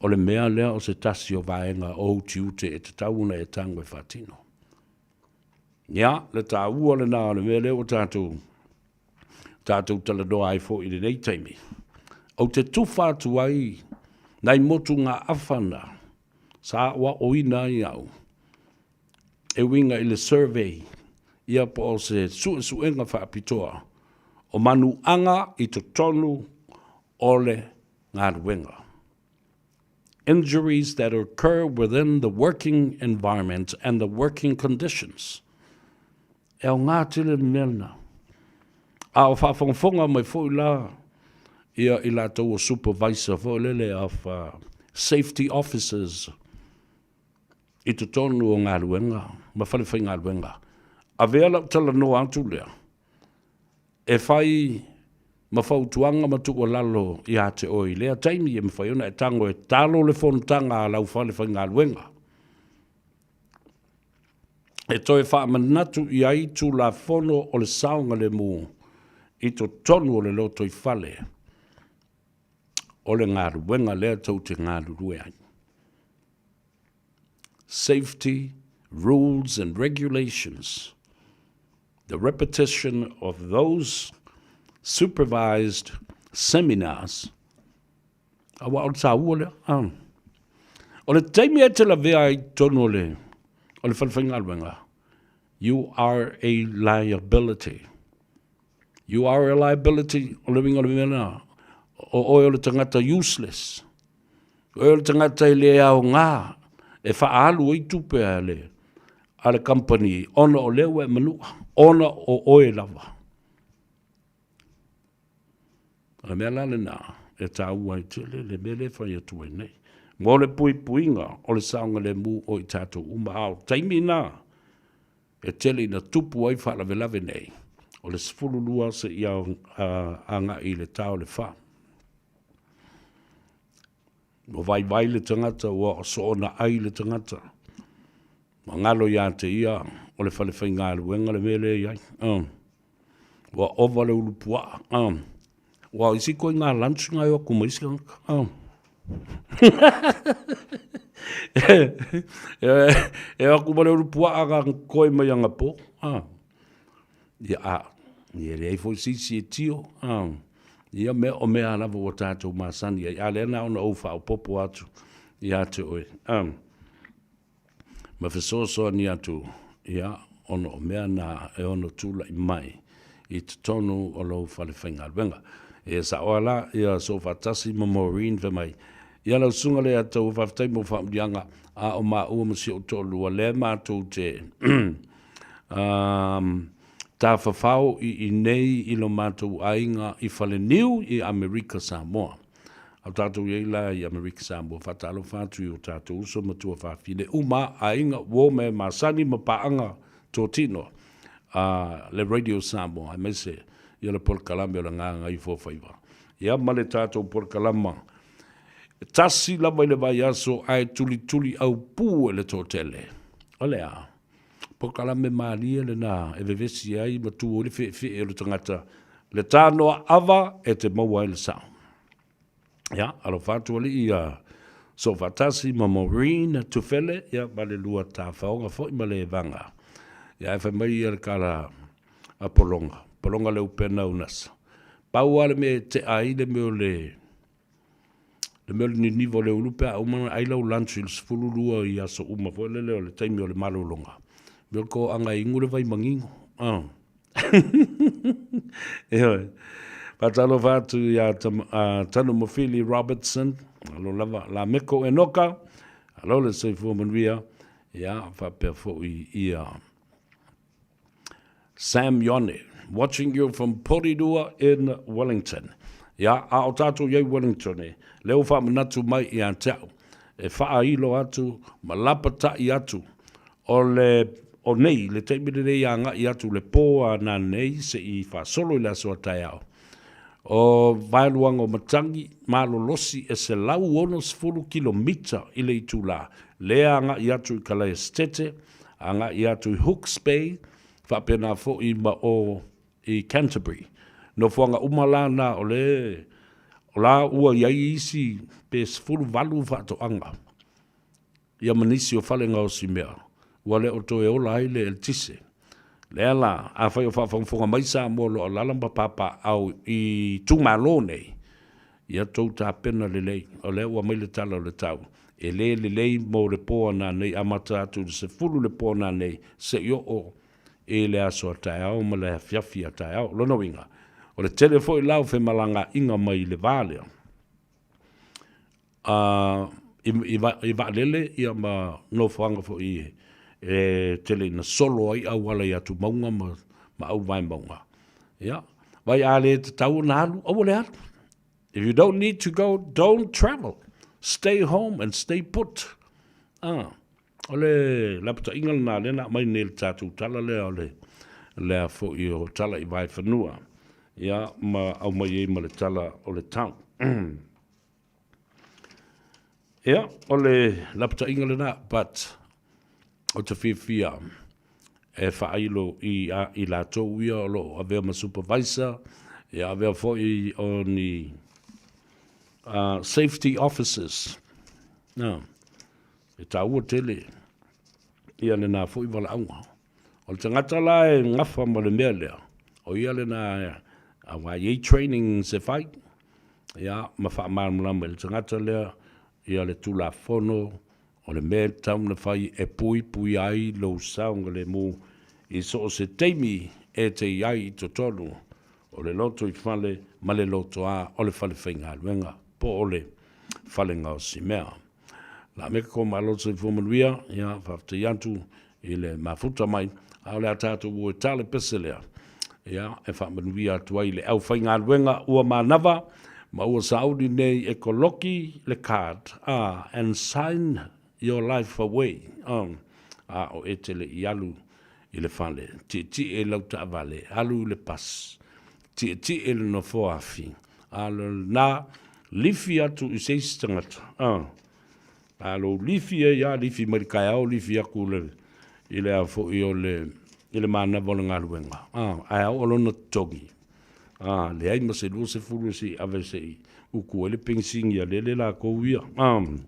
O le mea lea o se tasi o vaenga o tiute e te tauna e tango e whatino. Ia, le tā ua le nā le mea leo tātou. Tātou tala doa ai fo I le nei taimi. Au te tūwhātu ai, nei motu ngā awhana, sa wa oina I au. E winga I le survey, ia po o se suenga whaapitoa, o manu anga I to tonu o le ngā ruenga. Injuries that occur within the working environment and the working conditions. E o ngā tele mena. A o whawhonga mai fo I la, ia I la tau o supervisor fo lele of safety officers I te tonu o ngā ruenga, ma whalewhai ngā ruenga. A vea lau tala no atu lea. E whai ma whautuanga ma tu o lalo I a te oi. Lea taimi e mwhai ona e tango e talo le whontanga a lau whalewhai ngā ruenga. E toi wha manatu I ai tu la whono o le saunga le mū. I to tonu o le loto I whale. O le ngā ruenga lea tau te ngā ruenga. Safety, rules and regulations. The repetition of those supervised seminars. Awa o tā ua lea. O le taimi e te la vea I tonu o le whalewhai ngā ruenga. You are a liability. You are a liability o le winga o le mena. O oi o le tangata useless. O oi o le tangata I le au ngā. E whaalu I tupe a le company. Ona o leo e manua. Ona o oi lava. A mea lale nā. E tā ua I tele le mele whai atu e nei. Mo le pui puinga o le saunga le mu o I tātou uma au. Taimi nā. E tele na tupu ai whalave lave nei. O le sfululua se ia anga I le tau le wha. O vai le tangata, o so ona ai le tangata. Ma ngalo ia te ia, o le whalewhai ngā ruenga le mele iai. Wa ova le ulupua. Wa isi koe ngā lunch ngai o kumaisi anka. E aku ma le ulupua aga koe mai anga po. Ia rei fo sisi e tio. Ia mea o mea lava o tātou māsani. Ia lena ona au whao popo atu. Ia te oe. Ma whesoasoa ni atu. Ia ono o mea nā e ono tūla I mai. I te tonu o lau whalewhai ngā ruenga. E sa oala ia so whatasi ma Maureen whe mai. Ia lau sunga le atau whawhtai mo whaamdianga. A o mā ua masi o tōlua le mātou te... Tā whawhau I nei I lo mātou ainga I whale niu I Amerika Samoa. Au tātou ieila I Amerika Samoa. Whatalo whātui o tātou uso matua whawhine. Uma ainga wō me masani ma paanga tō tino. Le Radio Samoa. I mese I le polkalame o le nganga I fō Faiva. Ia male tātou polkalama. Tasi lama I le vai aso ai tuli au pū le tō tele. Ole a. Pokalame malia le nā, e vevesi ai ma tu o le whi e le tangata. Le tānoa awa e te maua le sao. Ia, alo whātua li I so whatasi ma Maureen tufele, ia, ma le lua tā whaonga fo I ma le vanga. Ia, e whai mai I le kala a polonga. Polonga le upena unasa. Pau ale me te ai le meo le meo ni nivo le ulupe a umana ai lau lanchu il sfulu lua I aso uma fo le leo le taimi o le malolonga. Meo ko anga ingu le vai mangingo. Patalo vatu ia tanu mawhili Robertson. Alo lava la meko e noka. Alo le seifu manuia. Ia whapea fo I Sam Yone. Watching you from Porirua in Wellington. Ia a o tātou iei Wellington e. Leo whamanatu mai I a tau. e whaailo atu, ma lapatai atu, o nei, le teimere nei anga i atu le poa na nei se i whaasolo i la soa tai au. O vailuanga o matangi, malo losi e se lau ono 10 kilomita i le itu la. Lea anga i atu i Kalai Stete, anga i atu i Hawke's Bay, whapena fo i ma o i Canterbury. No fuanga umalana o le, o la ua iai isi pe 10 valu whato anga. Ia manisi o whalenga o si mea. Wale o toe ola aile el tise. Lea la, a whai o whawhawhonga maisa mo lo o lalamba papa au i tūmalo nei. Ia tau tā pena le lei, o lea ua mai le tala o le tau. E le lei mo le poa nā nei, amata atu se fulu le poa nā nei, se io o e le aso a tae au, ma le fiafi a tae au, lono winga. O le telefo i lau fe malanga inga mai le vale. I va lele, ia ma no whanga fo i e tele na solo ai au wala i atu maunga ma au vai maunga. Yeah. Vai ale te tau na alu, au le alu. If you don't need to go, don't travel. Stay home and stay put. Ole lapta ingal na le na mai nel tatu tala le ole. Le fo i o tala i vai whanua. Yeah, ma au mai e ma le tala o le tau. Yeah, ole lapta ingal na, but o te whiwhia e whailo i la tau ia o lo a vea ma supervisor, e a vea fo i o ni safety officers. No. E ta ua tele ia le nā fo i wala aunga. O le tangata la e ngafa ma le mea lea. O ia le nā a wai training se whai. Ia ma wha marama le tangata lea ia le tula fono o le mea tau na whai e pui ai lo saunga le mu i so se teimi e te iai i to tonu o le loto i whale ma le loto a o le whale whainga luenga po o le whale ngau si mea. La meka ko ma loto i fumanuia ia whafte iantu i le mafuta mai a le atatu ua tale peselea ia e whamanuia atu ai le au whainga luenga ua manawa ma ua saudi nei e koloki le card and sign your life away. O etele i alu i le whale. Ti e lauta avale. Alu le pas. Ti e le no foafi. Alu na lifi atu i seisi tangata. Alu lifi e ia lifi marikai au lifi aku le i le afo i o le mana vola ngā luenga. Ai au olona togi. Le ai ma se lua se fulu si ave se i. Uku ele pingsing ya lele la ko ia.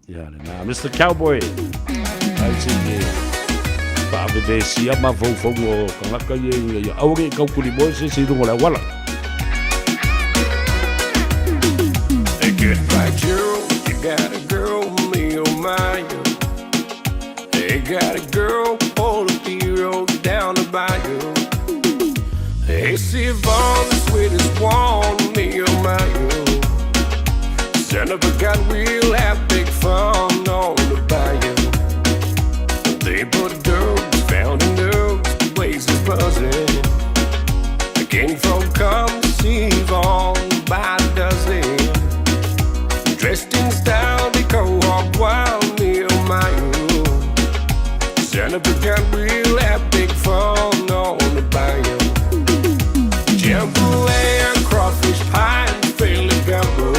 Ya le na Mr. Cowboy. Ai se ye. Pa ave de si ama fo o kanaka ye ya au ke ka kuli boy se si dungo la wala. Hey, good right girl, you got a girl, me oh my. Hey, got a girl, all the hero down the bayou. Hey, see if all the sweetest one, me oh my. Son of a gun, we'll have big fun on the bayou. They put girls found in those places buzzing. The king folk come to see all by the dozen. Dressed in style, they go walk wild near my room. Son of a gun, we'll have big fun on the bayou. Jambalaya, crawfish pie, and fairly gumbo.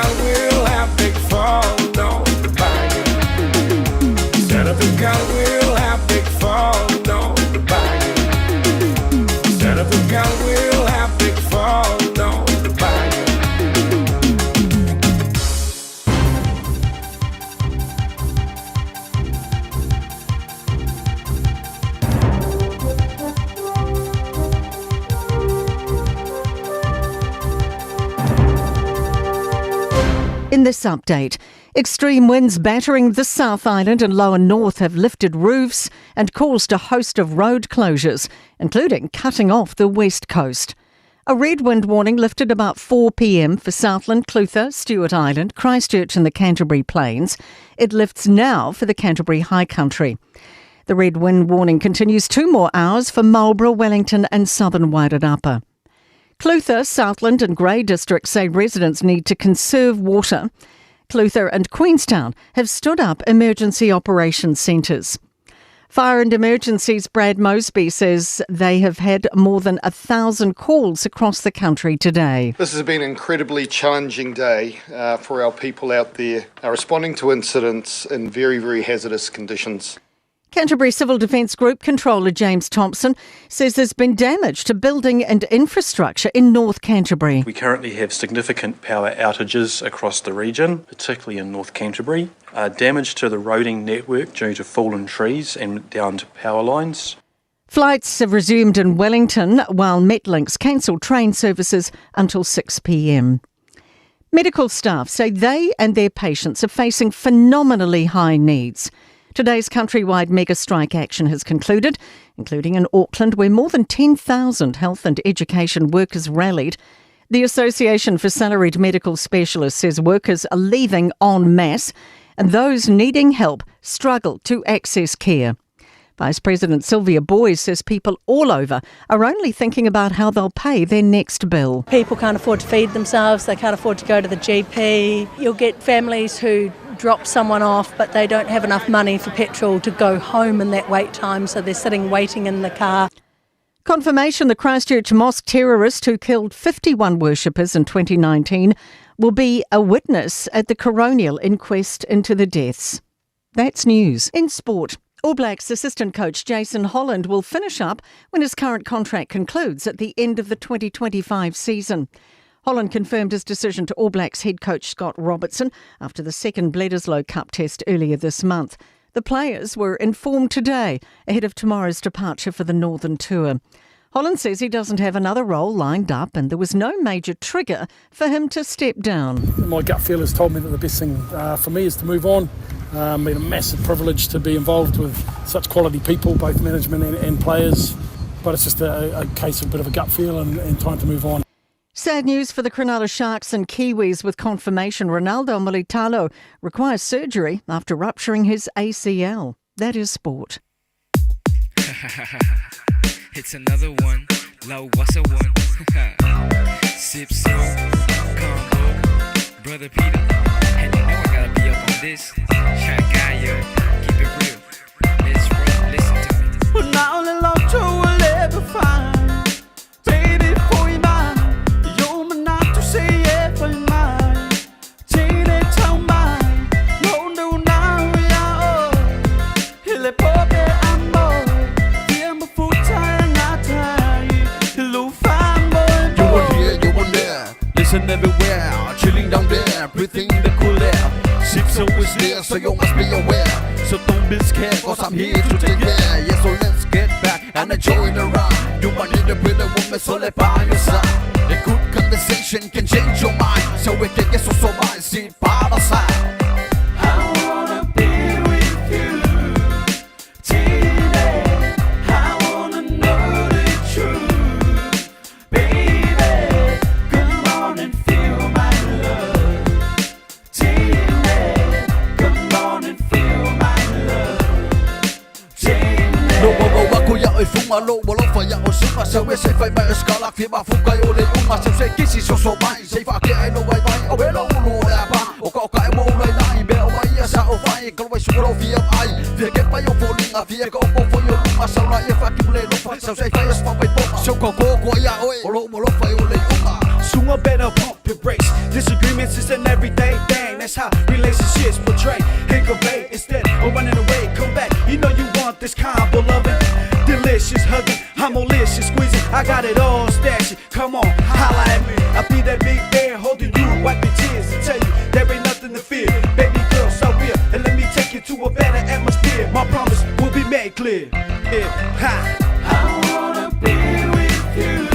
girl will have big fun on the bayou. Santa Fe girl will have big fun on the bayou. Santa Fe girl will have big fun on the bayou. In this update, extreme winds battering the South Island and lower north have lifted roofs and caused a host of road closures, including cutting off the west coast. A red wind warning lifted about 4 p.m. for Southland, Clutha, Stewart Island, Christchurch and the Canterbury Plains. It lifts now for the Canterbury High Country. The red wind warning continues 2 more hours for Marlborough, Wellington and southern Wairarapa. Clutha, Southland and Grey districts say residents need to conserve water. Clutha and Queenstown have stood up emergency operations centres. Fire and Emergencies Brad Mosby says they have had more than 1,000 calls across the country today. This has been an incredibly challenging day for our people out there responding to incidents in very, very hazardous conditions. Canterbury Civil Defence Group Controller James Thompson says there's been damage to building and infrastructure in North Canterbury. We currently have significant power outages across the region, particularly in North Canterbury. Damage to the roading network due to fallen trees and down to power lines. Flights have resumed in Wellington while Metlink's cancelled train services until 6 p.m. Medical staff say they and their patients are facing phenomenally high needs. Today's countrywide mega strike action has concluded, including in Auckland, where more than 10,000 health and education workers rallied. The Association for Salaried Medical Specialists says workers are leaving en masse and those needing help struggle to access care. Vice President Sylvia Boys says people all over are only thinking about how they'll pay their next bill. People can't afford to feed themselves, they can't afford to go to the GP. You'll get families who drop someone off but they don't have enough money for petrol to go home in that wait time, so they're sitting waiting in the car. Confirmation the Christchurch mosque terrorist who killed 51 worshippers in 2019 will be a witness at the coronial inquest into the deaths. That's news. In sport, All Blacks assistant coach Jason Holland will finish up when his current contract concludes at the end of the 2025 season. Holland confirmed his decision to All Blacks head coach Scott Robertson after the second Bledisloe Cup test earlier this month. The players were informed today ahead of tomorrow's departure for the Northern Tour. Holland says he doesn't have another role lined up and there was no major trigger for him to step down. My gut feel has told me that the best thing for me is to move on. It's been a massive privilege to be involved with such quality people, both management and players. But it's just a case of a bit of a gut feel and time to move on. Sad news for the Cronulla Sharks and Kiwis with confirmation Ronaldo Mulitalo requires surgery after rupturing his ACL. That is sport. It's another one. Low, what's a one? Sip, combo, brother Peter. And you know I gotta be up on this. Shagaya, keep it real. Let's roll, listen to me. Well, now only love you will ever find. Baby, for you mine. You're my not to say ever mine. Take it to mine. No, no, now we are all. Hele pope amor. Dear my foot time, not time. Hello, fanboy. You were here, you were there. Listen everywhere. Chilling down there, breathing the cool air. Ship's always there, so you must be aware. So don't be scared, cause I'm here to take care. Yeah, so let's get back and enjoy the ride. You might need a pretty woman, so let by your side. A good conversation can change your mind. So we can get so by, sit by the side. I wanna be with you, Tina. I wanna know the truth, baby. Come on and feel my love, Tina. Come on and feel my love, Tina. No, kuya oi fuma lo wolo fa ya o sima se we se fa ba escala fi ba fuka yo le uma se kisi so so mai se fa ke ai no vai vai o velo no la pa o ka ka mo lai lai be o vai ya sa o vai ko vai suro fi ai fi ke pa yo fo linga fi ko po fo yo uma sa la e fa ki le no fa se fa ya fa pa so ko ya oi o lo fa yo le uma Soon I better pump your brakes. Disagreements is an everyday That's how relationships portray and convey. Instead of running away, come back. You know you want this combo loving, delicious hugging. I'm malicious squeezing. I got it all stashed. Come on, holla at me. I'll be that big bear holding you, wipe your tears and tell you there ain't nothing to fear. Baby girl, so real, and let me take you to a better atmosphere. My promise will be made clear. Yeah, ha. I wanna be with you,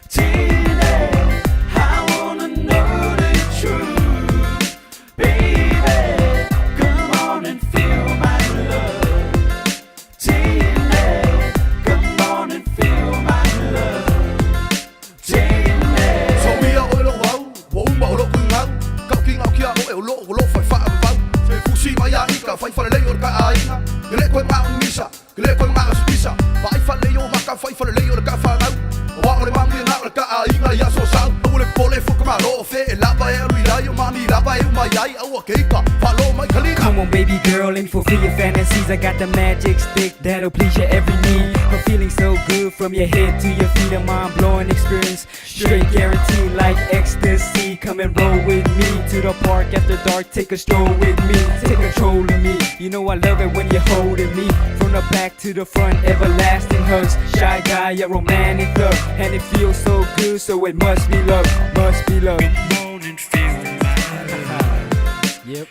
tonight. I wanna know the truth, baby. Come on and feel my love, tonight. Come on and feel my love, tonight. So we are all wow, wow mau lo kung ngau. Kau ki ngau kia o e lo fai fa vau. Se fusi mai ai ka fai fa le or ka ai. Gele ko ma misa, gele ko ma spisa. Vai fa le yo ma ka fai fa le or ka fa ngau. Wa o le ma mi na ka ai nga ya so sa. O le pole fu ka ma lo fe la ba e ri la yo ma mi la ba e mai ai au ke ka. Fa lo mai khali. Come on, baby girl, let me fulfill your fantasies. I got the magic stick that'll please your every need. I'm feeling so good from your head to your feet. A mind-blowing experience, straight guaranteed like ecstasy. Come and roll with me to the park after dark. Take a stroll with me, take control of me. You know I love it when you're holding me from the back to the front. Everlasting hugs, shy guy, a romantic thug, and it feels so good, so it must be love, must be love. Come on and feel my love. Yep.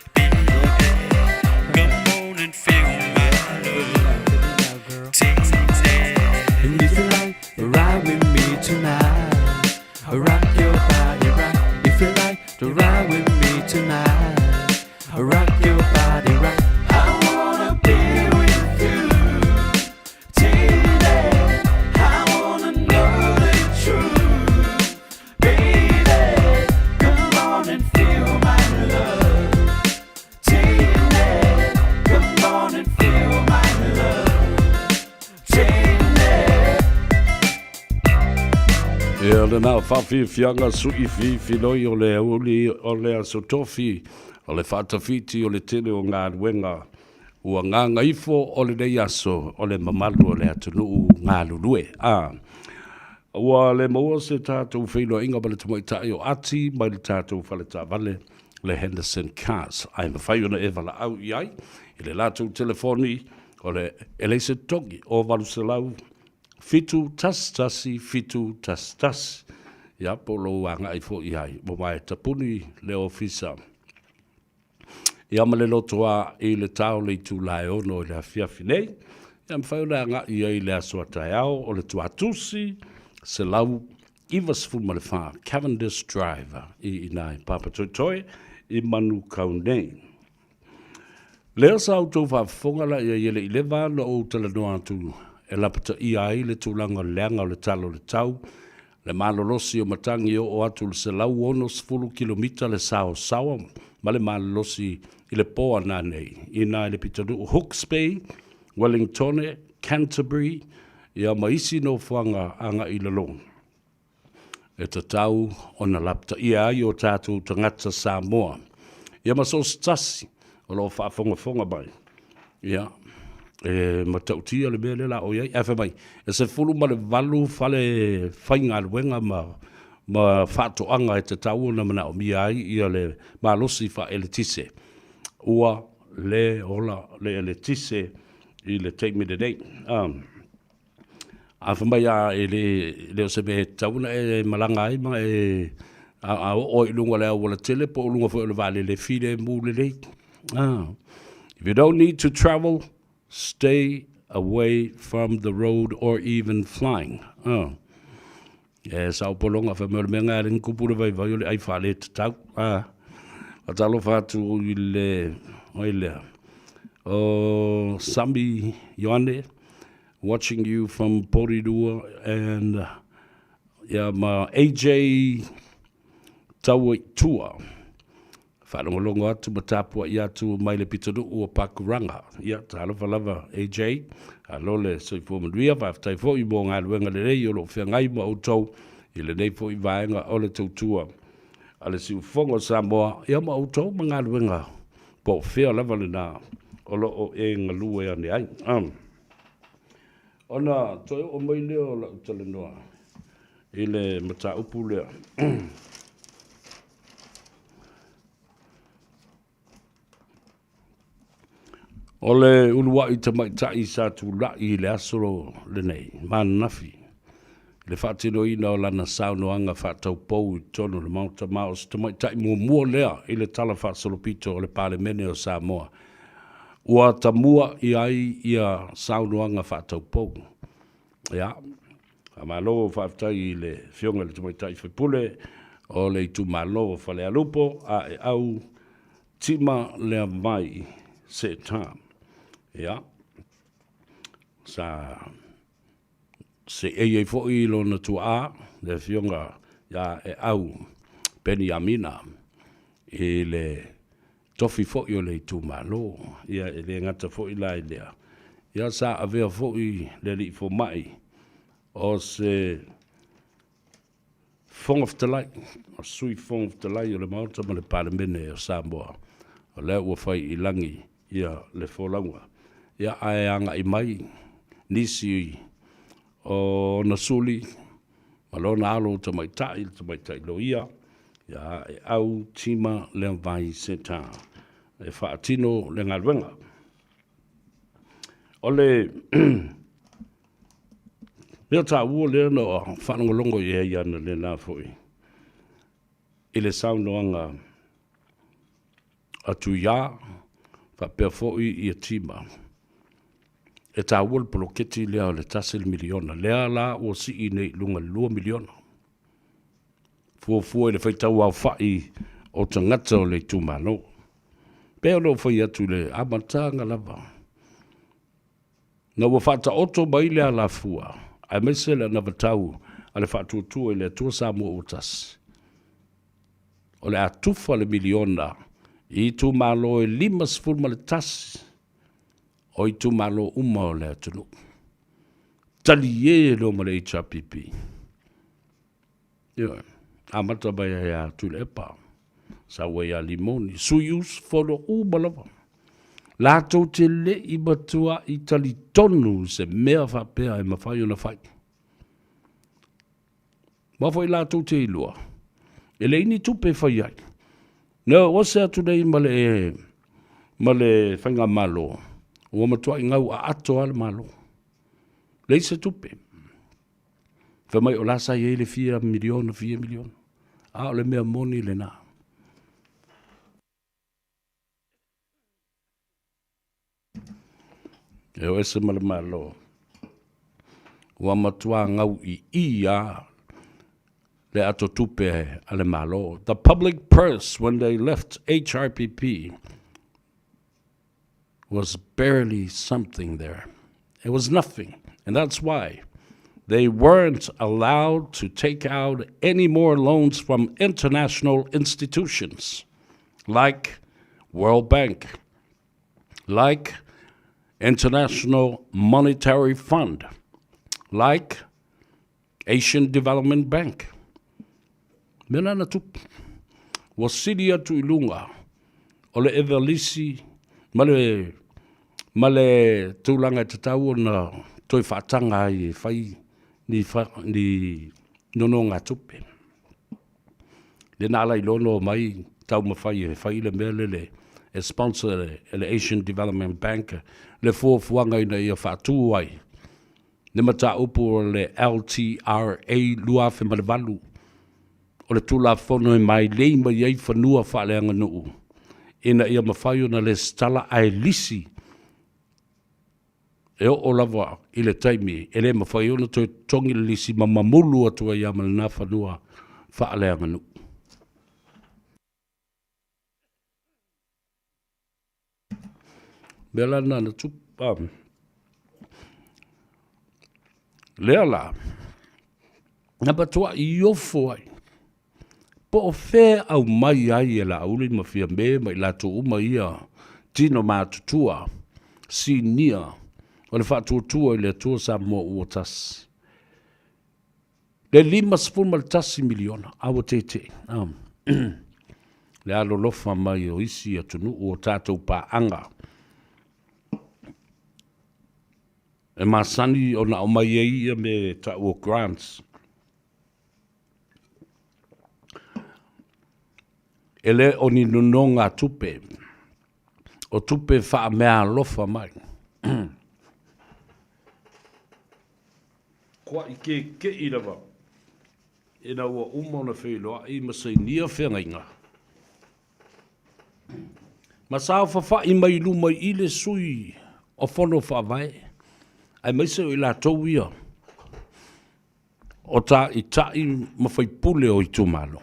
If you like, ride with me tonight. Rock your body right. If you like to ride with me tonight, rock your body right. I wanna be with you tonight. I wanna know the truth, baby. Come on and feel my love tonight. Come on and feel my love tonight. E ole nā whawhi whianga sui fi noi o le uli o le aso tofi o le whatawhiti o le tele o ngā ruenga ua ngā ngaifo o le nei aso o le mamalu o le atunu ngā lulue. Ua le maua se tātou whino inga ma le tumai tai o ati mai le tātou whale tā vale le Henderson Cars. Ai mawhai ona e wala au iai i le lātou telefoni o le Elise Togi o Valuselau. Fitu tas tasi, fitu tas tas. Ia polo anga i fo iai. Mo mai tapuni le ofisa. Ia ma le lotoa i le tau le tu lai ono i le afiafi nei. Ia mwhauna anga i ai le asua tai au o le tuatusi se lau Ivas Fuma le wha Cavendish Driver i nai Papa Toitoi i manu kaunei. Lea sa autou whafongala i ele i lewa no o tala noa atu. E lapata i ai le tūlanga leanga o le talo le tau, le malolosi o matangi o atu le se lau ono 10 kilomita le sao sawa, ma le malolosi i le poa nanei, i nā le pitanu o Hawke's Bay, Wellington, Canterbury, ia maisi no whanga anga i le long. E ta tau o na lapata i ai o tātou tangata Samoa. Ia masos tasi o lo whaafonga bai. Ia. E matautia le mele la o iai efe mai e se fulu ma le valu fale whainga luenga ma whatoanga e te tau na mana o mi ai ia le malosi wha ele tise ua le ola le ele tise i le take me the day a mai a le o se me tauna e malanga ai ma e a o ilunga le wala tele po lunga fo le vale le file mu le le if you don't need to travel, stay away from the road or even flying. Sao polonga fa me menga rin kupura vai vai ai fale tau. Atalo fatu ile Sambi Yonde watching you from Poridua and ma AJ Tawa Tua. Whanongolongo atu matapua i atu mai le pitanu ua Pakuranga. Ia, talo whalawa AJ, alole soifo manuia, whaftai fo i mō ngā luenga le rei, o lo whia ngai ma autou, i le nei fo i vaenga o le tautua. A le siu whongo Samoa, ia ma autou ma ngā luenga, po whia lawa le nā, o lo o e ngā lue ane ai. Ona, toi o mai leo la utale noa, i le mata upu lea. O le ulua I tamaitai sa tula'i le asolo le nei, manafi. Le whaatino ina o lana saunoanga whaatau pou I tono le mauta maos tamaitai mua lea I le tala whaasolopito o le palemene o Samoa. Ua tamua I ai ia saunoanga whaatau pou. Ia, a malo whaatai I le whionga le tamaitai whaipule o le itu malo whale alupo a e au tima lea mai se tam. Ia, sa se e fo I lona tua le whionga ia e au peni amina I le tofi fo I o le itu malo ia e le ngata fo I lai lea. Ia sa avea fo I le li fo mai o se fong of the light, o sui fong of the light o le mauta ma le palemene o Samoa. O lea ua fai I langi ia le folaunga. Ia ae anga I mai nisi o nasuli malona alo tamaitai lo ia ia e au tima le vai seta e whaatino le ngaruenga ole mea ta ua le no whanangolongo I ana le nā fwoi I le saunoanga atu ia whapea fwoi I a tima e tā ua le poloketi lea o le tasel miliona lea la o si I nei lunga 2 miliona fua le whaitau au whai o tangata o le tūmano pēo no whai atu le amatanga lava na ua whata oto mai lea la fua ai mesele na vatau a le whatuatua I le atua Samoa utas o le atufa le miliona I tūmano e 5 ma le tasi o I tūmalo uma o le atunu. Tali e lo ma le HRPP. Ia, amata bai a tūle epa. Sa wei a limoni. Suyus folo uma lava. Lātou te le I batua I tali tonu se mea whapea e mawhai o na whai. Mawhai lātou te ilua. E le ini tupe whai ai. No, wase atu nei ma le whainga malo. Ua matua I ngau a ato ale malo. Leisa tupe. Whamai o lasa I le 4 miliona. A o le mea moni le nā. E o ese male malo. Ua matua ngau I ia le ato tupe ale malo. The public purse when they left HRPP was barely something there. It was nothing. And that's why they weren't allowed to take out any more loans from international institutions like World Bank, like International Monetary Fund, like Asian Development Bank. Mena na tup. Wasilia tu ilunga. Ole evalisi male tūlanga te tau na toi whaatanga I whai ni nono ngā tupe. Le nālai lono mai tau mawhai le mea le sponsor le Asian Development Bank le fuafuanga ina ia whaatū ai. Le mata upu le LTRA lua whi malewalu. O le tūla whono mai lei mai ei whanua whaaleanga nuu. Ina ia mawhai na le stala ai lisi. E o lava I le taimi, e le mawhai ona toi tongi le lisi ma mamulu atua ia ma le nā whanua whaaleanga nuu. Bela nana tupa. Lea la. Napa tua I ofo ai. Po o whea au mai ai e la auli ma fia me mai la tu uma ia tino mātutua si nia o le whatuatua I le atua Samoa uotas. Le 5 miliona awa tete. Le alo lofa mai o isi atunu o tātou pa anga. E masani o na o mai e ia me ta o grants. Ele o ni nunonga tupe. o tupe wha mea lofa mai. Kua I ke I rawa. Ina ua umona whiloa I masai nia whenga inga. Ma sao whawhai mai lumai I le sui o whono whawai. Ai maise o I la tau ia. O ta I tai ma whaipule o I tumalo.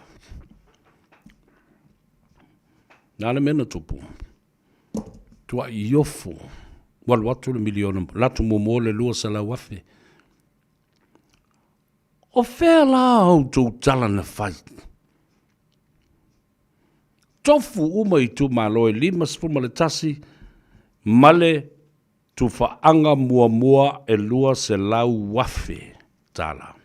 Nāna mena tupu. Tua I ofo. Walu watu le miliona. Latu momo le lua sala wafe. O whea la au tau tala na whai. Tofu uma I tumalo e lima spuma le tasi. Male tu whaanga mua e lua se lau wafe. Tala.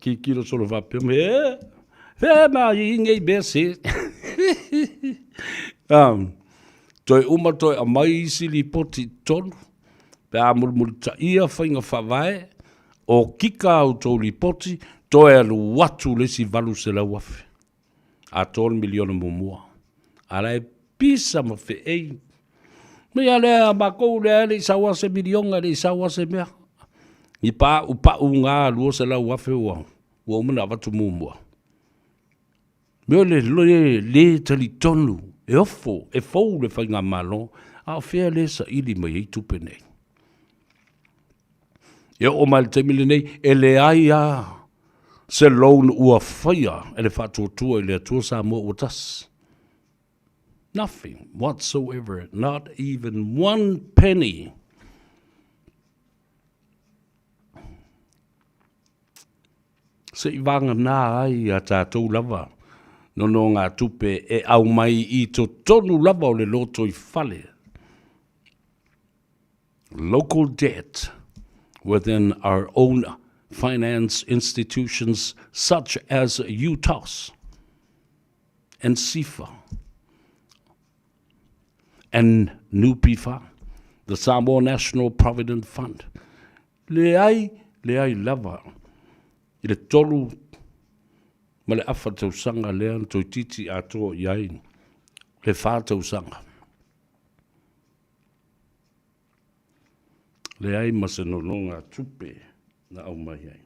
Ki kiro solo vapem. Ma I ngei bese. Toi uma toi a mai sili poti tonu. Pe a mulmul ta ia whainga whawai. O kika au tau li poti. Toi alu watu lesi valu se lau wafe. A tol miliona mumua. Arai pisa ma fe ei. Mea lea makou lea le isawa se milionga le isawa se mea. I pa ngā lua se lau wafe ua. Ua umana watu mumua. Mea le tali tonu. E ofo, e fau le whainga malo. A whea le sa ili mai ei tupe nei. E o mai te mili nei. E le ai a. Se loan ua whaia. E le whatuatua I le atua Samoa o tas. Nothing whatsoever. Not even one penny. Se I wanga nā ai a tātou lava. No ngā tupe e au mai I to tonu lava o le loto I whale. Local debt within our own finance institutions such as UTOS and SIFA and NUPIFA, the Samoa National Provident Fund. Le ai lava. I le tolu ma le afa tausanga lea toi titi ato iai le wha tausanga. Le ai ma se nononga tupe na au mai ai.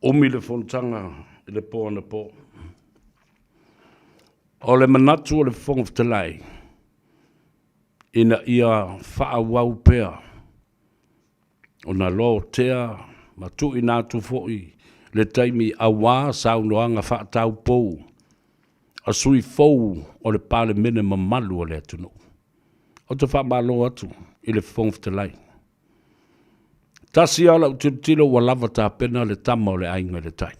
Omi le fontanga I le po na po. O le manatu o le fong of talai. Ina ia wha wau pea. O na lo tea, ma tu I nātu fo'i, le taimi a wā saunoanga wha tau pou, a sui fou o le pāle mene mamalu o le atunu. O te wha malo atu, I le whongf te lai. Tasi ala u tilo wa lava tā pena le tama o le ainga le tai.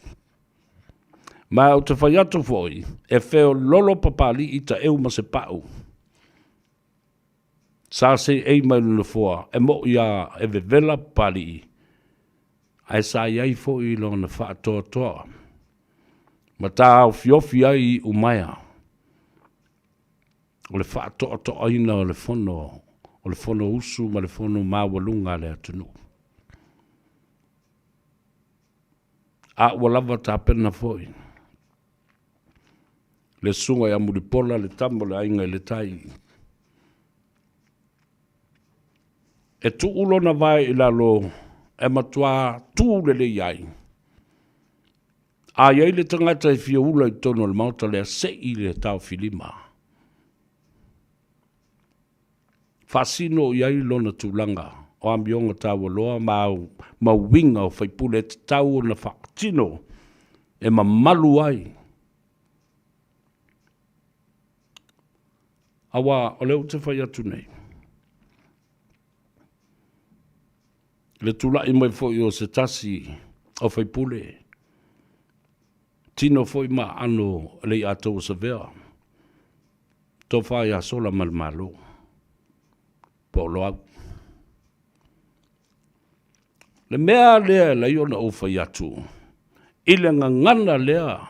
Ma o te whai atu fo'i, e wheo lolo papali I ta eu ma se pau. Sa se ei mai luna fua, e mo ia e vevela pali. Ai sa iai fo I lona wha toa toa. Ma tā au fiofi ai I umaya. O le wha toa toa ina o le fono usu ma le fono mawalunga le atunu. A walava tā pena foi. Le sunga ya muripola le tambo le ainga le tai. E tu ulo na vai I lalo e matua tu le iai. A iai le tangata I fia ula I tono le mauta le se I le tau filima. Fasino iai lona tūlanga o ambionga tau loa ma winga o whaipule te tau na whakatino e ma malu ai. Awa o leo te whai atu nei. Le tula I mai foi o se tasi o whaipule. Tino foi ma ano le atou sa vea. Tō whai a sola malmalo. Polo au. Le mea lea la iona o whai atu. Ile ngana lea.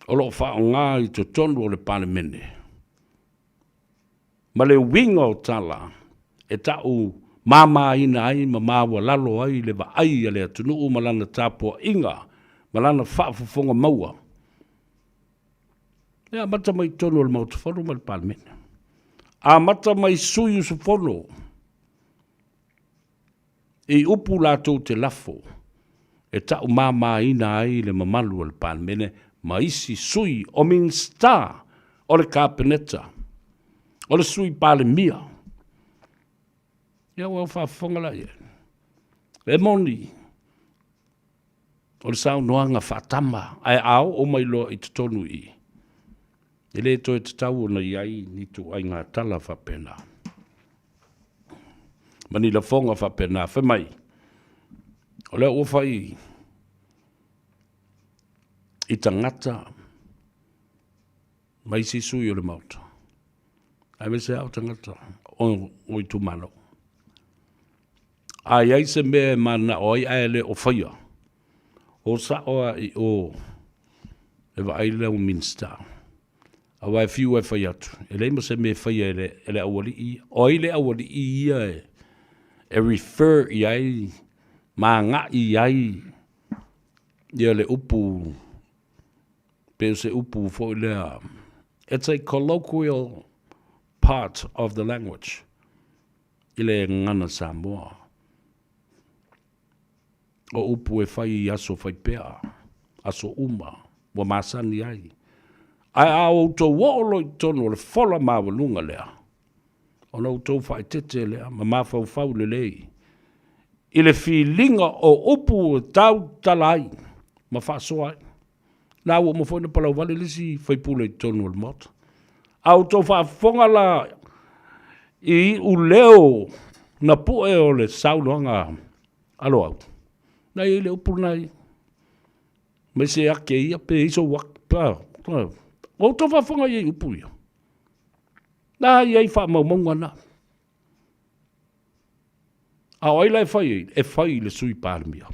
O lo wha o ngā I to tonu o le pāne mene. Ma le winga o tala. E tau mama ina ai ma mawa lalo ai le va ai le tunu malana tapo inga Malana whaafafonga maua. Ia mata mai tono le mautafono ma le palemene. A mata mai sui usufono. E upu lātou te lafo. E tau māma ina ai le mamalu le palemene. Ma isi sui o min star o le kapeneta. O le sui palemia. Ia wau whaafonga la ia. E moni. O le sao noanga whaatama. Ai au o mai loa i te tonu i. E le toi te tau na iai ni tu ai ngā tala whapena. Mani la fonga whapena, whamai. O lea uwhai i tangata mai si sui o le mauta. Ai me se au tangata o i tu mano. Ai ai se me mana o ai ai le o whaia. O sa oa i o e wa ai leo minsta. A wai fiu e whai atu. E leima se me whaia e le awali i. O i le awali i ia e refer i ai. Ma ngā i ai. Ia le upu. Peo se upu fo i lea. It's a colloquial part of the language. I le ngana Samoa. O upu e whai aso whai pea. Aso uma. Wa masani ai. Ai au to wolo i tono le fola mawalunga lea. O nau tau whai tete lea, ma mawhau le lei. I le whilinga o upu tau talai, ma whasoa ai. Nā ua ma whaina palau wale lisi, whai pula i tono le mota. Au tau whaafonga la i u leo na pue o le saunoanga alo au. Nai i le upu nai. Me se ake ia pe iso wak pa. O to whaafonga i upu ia. Nā iai wha maumonga na. A oi lai whai e whai le sui pārmia.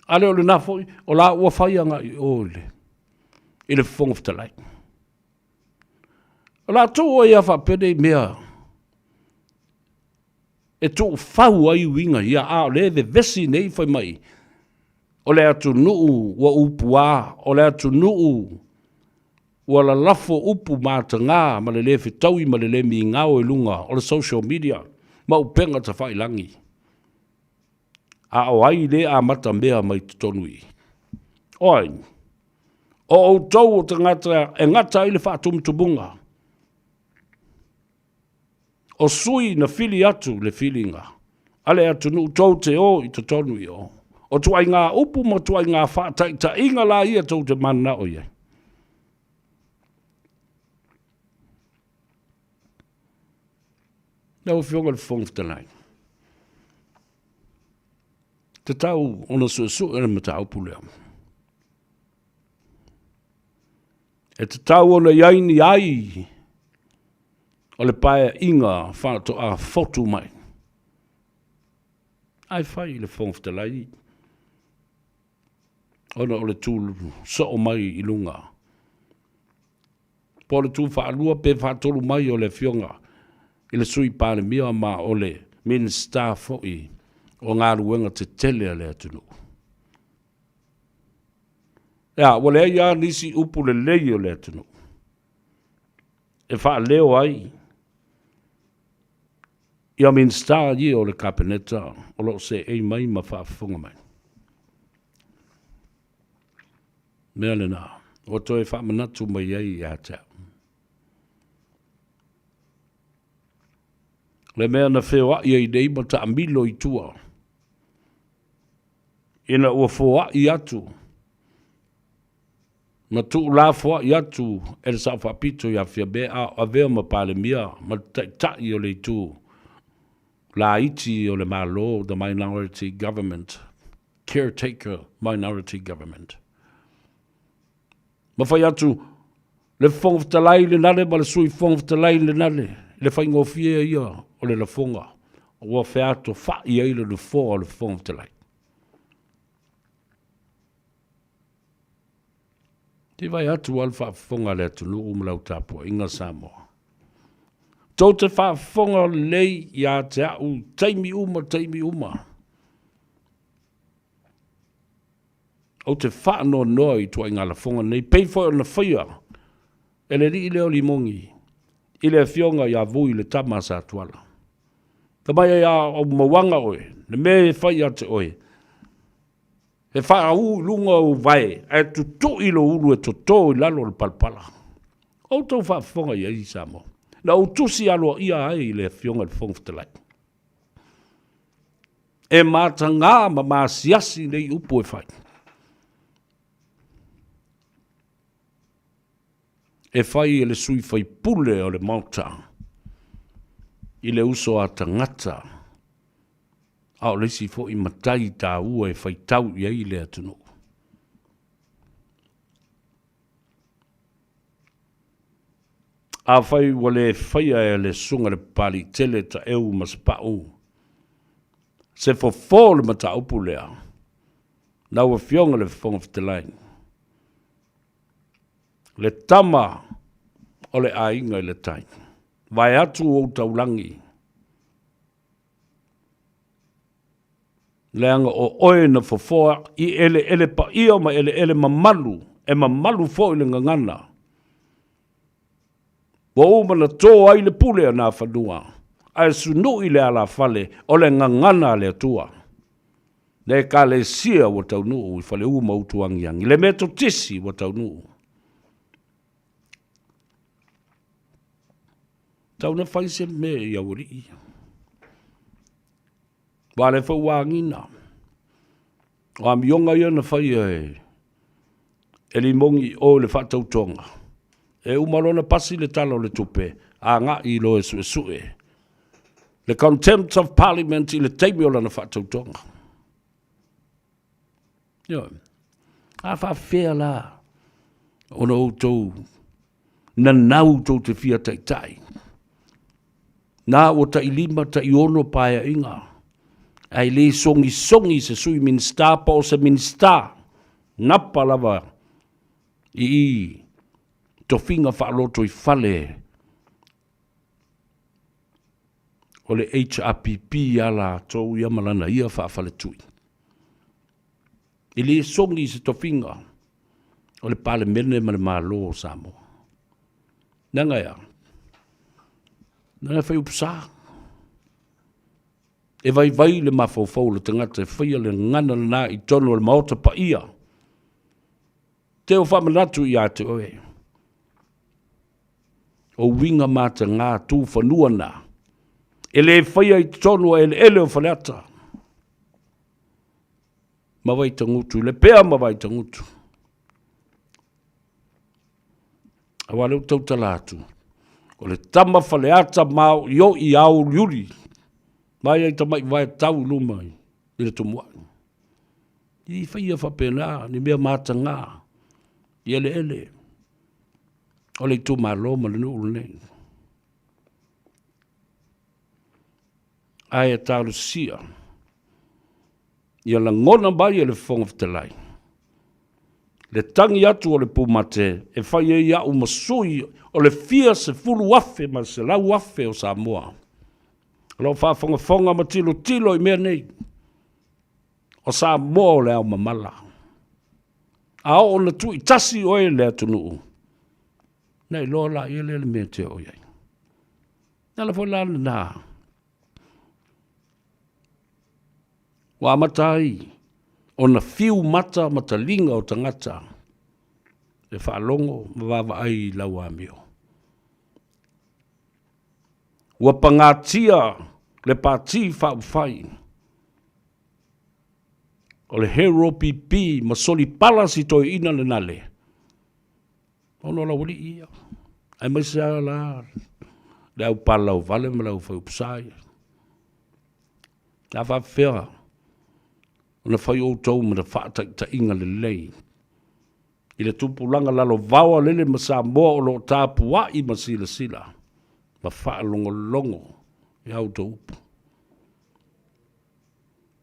Ale o le nafoi, o la ua whai anga i ole. I le whongoftalai. O la tō o ia whapede mea. E tō whau ai winga ia a o le vesi nei whai mai. O le atu nuu wa upua, o le atu nuu wa la lafo upu mātanga, ma le lewe taui, ma le le mi ngao e lunga, o le social media, ma upenga ta whai langi. A o ai le a mata mea mai tutonui. Oi, o tau o te ngata, e ngata i le whaatumtubunga. O sui na fili atu le filinga. Ale atu nuu tau te o i tutonui o. O tuai ngā upu ma tuai ngā whātai ta inga la ia tau te mana o ia. Nau whionga le whongwhtanai. Te tau ona suesu e ma tau pulea. E te tau ona iaini ai o le pae inga whāto a fotu mai. Ai whai le whongwhtanai. Ona o le tūlu so o mai i lunga. Po le tū whaalua pe whaatolu mai o le whionga. I le sui pāne mia ma o le minsta fo'i o ngā ruenga te tele a le atunu. Ia, wale ia nisi upu le lei o le atunu. E wha leo ai. Ia minsta i o le kapeneta o lo se ei mai ma wha funga mai. Mea le nā, o toi wha manatu mai ei i a tau. Le mea na whewha i ei nei ma ta amilo i tua. Ina ua whewha i atu. Ma tu la whewha i atu e le sa whapito i a whia bea a vea ma pale mia ma tai o le tu. La iti o le malo, the minority government, caretaker minority government. Ma whai atu, le whongwhtalai le nale, ma le sui whongwhtalai le nale, le whai ngofia ia o le lafonga, o wa wheato whai eile le fō o le whongwhtalai. Te vai atu al whaafonga le atu nuu umlau tāpua, inga Samoa. Tau te whaafonga lei i a te au, teimi uma. O te whaano noi tua inga la fonga nei. Pei fo o na whaia. E le ri leo limongi. I le fionga ia vui le tama sa tuala. Ka mai ia o mawanga oe. Le me whaia te oe. He wha u lunga o vai. E tu to ilo ulu e to to i lalo le palpala. O tau wha fonga ia i Samoa. Na o tusi alo ia ai le fionga le fonga te lai. E mata ngā ma maasiasi nei upo e whai. E whai e le sui whai pule o le mauta. I le uso a tangata. Ao lesi fo i matai tā ua e whai tau i ai le atunu. A whai wale whaia e le sunga le pali tele ta eu mas pa'u. Se fo le mata upu lea. Nau e fionga le whonga whitelain. Le tama o le ainga i le tai. Vai atu o taulangi. Leanga o oe na fofoa i ele pa ia ma ele mamalu. E mamalu fo i le ngangana. Wa umana tō ai le pule a nā whanua. Ai sunu i le ala fale o le ngangana le atua. Le ka le sia wa tau nuu i fale uma utuangiangi. Le meto tisi wa tau nuu. Tau na whaise me i awari i. Wa le whauangina. O amionga ia na whaia e li mongi o le whatautonga. E umarona pasi le talo le tupe. A ngā i lo e sue. Le contempt of parliament i le teimi o lana whatautonga. Yo. A whawhea la. Ona o tau. Na nau tau te fia tai tai. Nā o ta i lima ta i ono paia inga. Ai le songi se sui minsta pa o se minsta. Napa lava. I to finga whaaloto i fale. O le HRPP ala tau ia malana ia whaafale tui. I le songi se to finga. O le pale mene ma le malo Samoa. Nanga ia. Nanga whai upsa. E vai le mafofau le tangata e whaia le ngana na i tono le maota pa ia. Te o whamanatu i ate oe. O winga mata ngā tū whanua na. E le whaia i tono e le ele o whaleata. Mawai tangutu, le pea mawai tangutu. Awa leo tau talatu. O le tama whaleata mau yo i au liuri. Mai ai tamai vai tau lumai. I le tumuai. I whaia whapena, ni mea mata ngā. I ele. O le tu malo ma le nuu nei. Ai e tālu sia. Ia la ngona mai e le whonga whatelai. Le tangi atu o le pumate e whai e iau masui o le fia se fulu afe ma se lau afe o Samoa. Lo whawhonga ma tilo i mea nei. O Samoa o le au mamala. A o na tui tasi o e le atunuu. Nei loa la i le mea te o iai. Nala fo la na. Wa matai. O na fiu mata matalinga o tangata. E whaalongo mawawa ai lau amio. Wa pangatia le pati whauwhai. O le hero pipi ma soli palasi toi ina le nale. Ono la wali ia. Ai mai sa la. Le au pala o vale ma lau whaupsai. La whawhea. Ona whai o tau ma na whaatak inga le lei. I le tupulanga lalo vawa lele ma Samoa o lo tāpua i ma sila. Ma whaalongo. I au tau upu.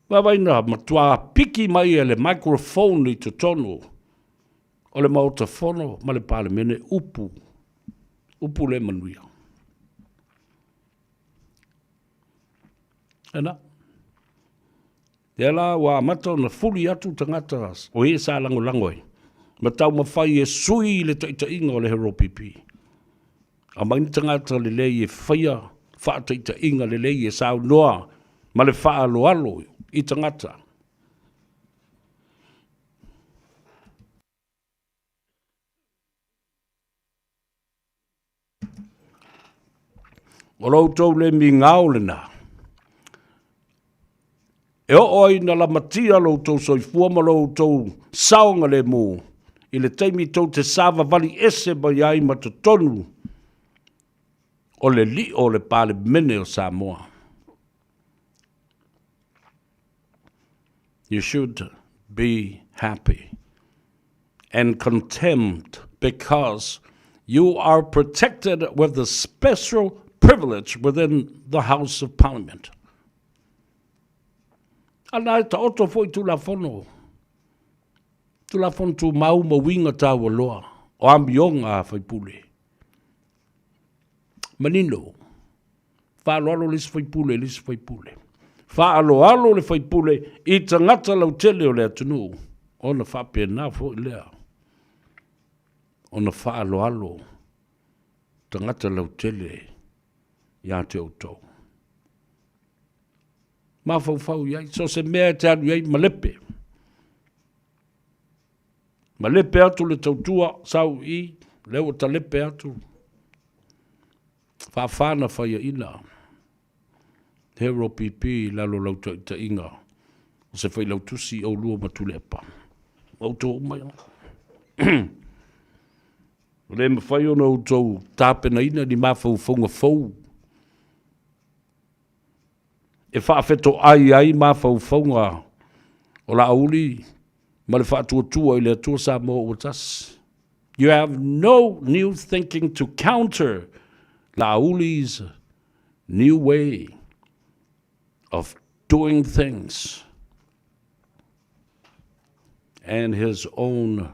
Wawaina ma tua piki mai e le microphone i te tono. O le mauta fono ma le pale mene upu. Upu le manuia. Ena. Te la wa mata na fuli atu tangata o e sa lango langoi. Ma tau mawhai e sui le taitainga o le hero pipi. A maini tangata le lei e whaia wha taitainga le lei e sao noa ma le wha alo alo I tangata. O loutou le mi ngau le na. E o oi na la matia loutou soifua ma loutou saonga le mo. I le teimi tau te sava vali ese ba iai ma te tonu. O le li o le pale mene o Samoa. You should be happy and content because you are protected with a special privilege within the House of Parliament. Ana ta oto foi tu la fono. Tu la fono tu mau ma winga tau loa. O ambionga fai pule. Manino. Fa alo lis fai pule, lis fai pule. Fa alo le fai pule. I tangata lau tele o le atunu. Ona fa pena fo lea. Ona fa alo. Tangata lau tele. Ia te autou. Ma fau iai, so se mea te anu iai malepe. Malepe atu le tautua, sau I, leo ta lepe atu. Whawhana whaia ina. Hero pipi, lalo lau ta inga. O se whai lau tusi au lua matulepa. Autou mai. Le ma whai ona autou tāpena ina ni ma fau fau. E whaafeto ai ma faufaunga o la auli ma le whaatuatua I le atua Samoa o tas. You have no new thinking to counter la auli's new way of doing things and his own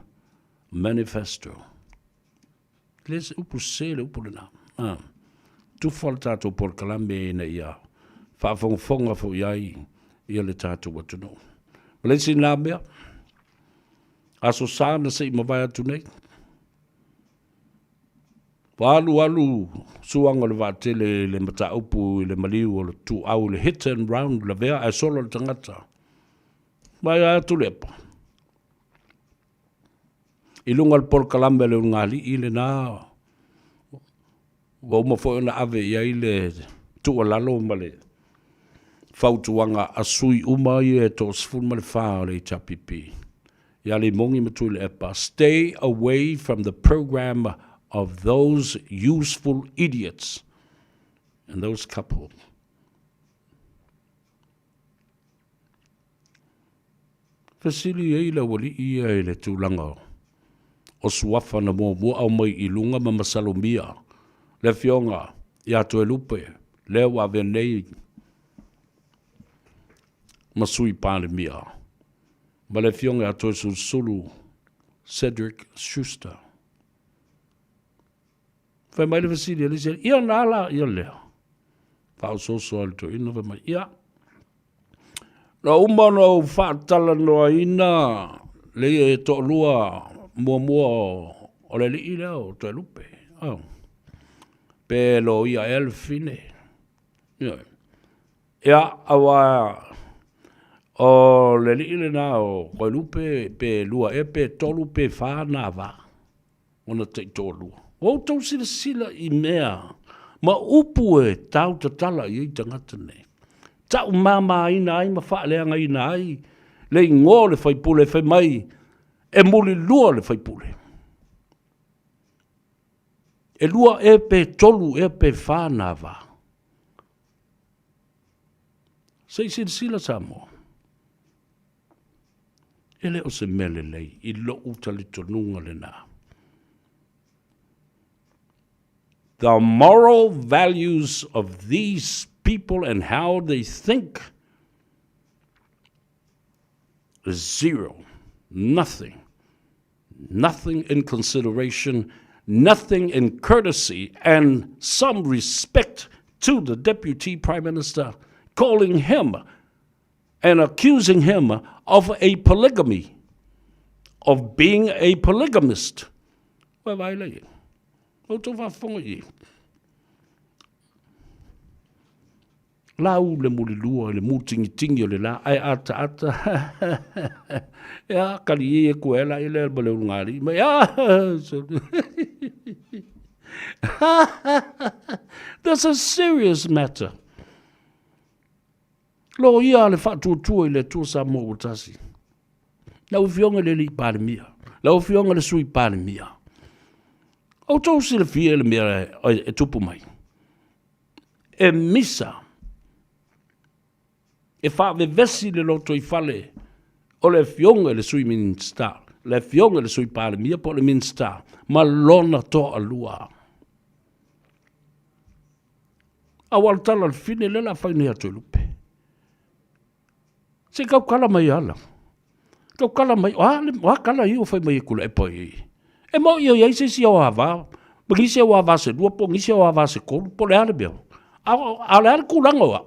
manifesto. Les upu se le upu lena. Tu faltato por kalame na ia. Whaafonga fo iai ia le tātou atu no. Malesi nā mea, aso sāna se I mawai atu nei. Alu suanga le vātele le mata upu I le maliu o le tu au le hit and round la vea ai solo le tangata. Mai atu lepa. I lunga le por kalambe le ungali I le nā. Wauma fo na ave iai le tu alalo male. Fautuanga asui umai e tos fulma le whao le tapipi. Ia le mongi matu le epa. Stay away from the program of those useful idiots and those couple. Fasili e la wali ia e le tūlanga. O suafa na mua au mai I lunga ma masalomia. Le fionga, ia to e lupe. Le wa venei. Masui pāle mia. Ma le fionga ato e sulu Cedric Schuster. Whai mai le vasili ali se, ia nala, ia lea. Whao soso ali to ina, whai mai, ia. Na umana o whaatala noa ina, le e to lua mua o le li leo, to e lupe. Pe lo ia elfine. Ia, awa... O le li na o koe lupe pe lua e pe tolu pe whana wa. Ona te tolu. O tau sila I mea. Ma upu e tau tatala I tangata ne. Tau mama ina ai ma whaaleanga ina ai. Le ngō le whaipule whai mai. E muli lua le whaipule. E lua e pe tolu e pe whana wa. Sei sila Samoa. Ele o se mele lei, I lo utalito nunga le nā. The moral values of these people and how they think is zero. Nothing. Nothing in consideration, nothing in courtesy, and some respect to the Deputy Prime Minister, calling him and accusing him of a polygamy, of being a polygamist. Well, I like it. Lau le muli lua, le mutingi tingi o le la, ai ata. Ea, kali e kuela, ele alba le ungari. Ma That's a serious matter. Lo ia le fatu tua le tu Samoa utasi. Lau fionga le li pale mia. Lau fionga le sui pale mia. O tau si le fia le mea e tupu mai. E misa. E fa ve vesi le loto I fale. O le fionga le sui minsta. Le fionga le sui pale mia po le minsta. Ma lona to alua. Awal tala le fine le la faine atu lupe. Se kau kala mai ala. Kau kala mai. Wa kala I o fai mai kula e poi. E mo I o iai se si o hava. Ngisi o hava se lua po ngisi o hava se kolu. Po le ale beo. Ale ale kulanga wa.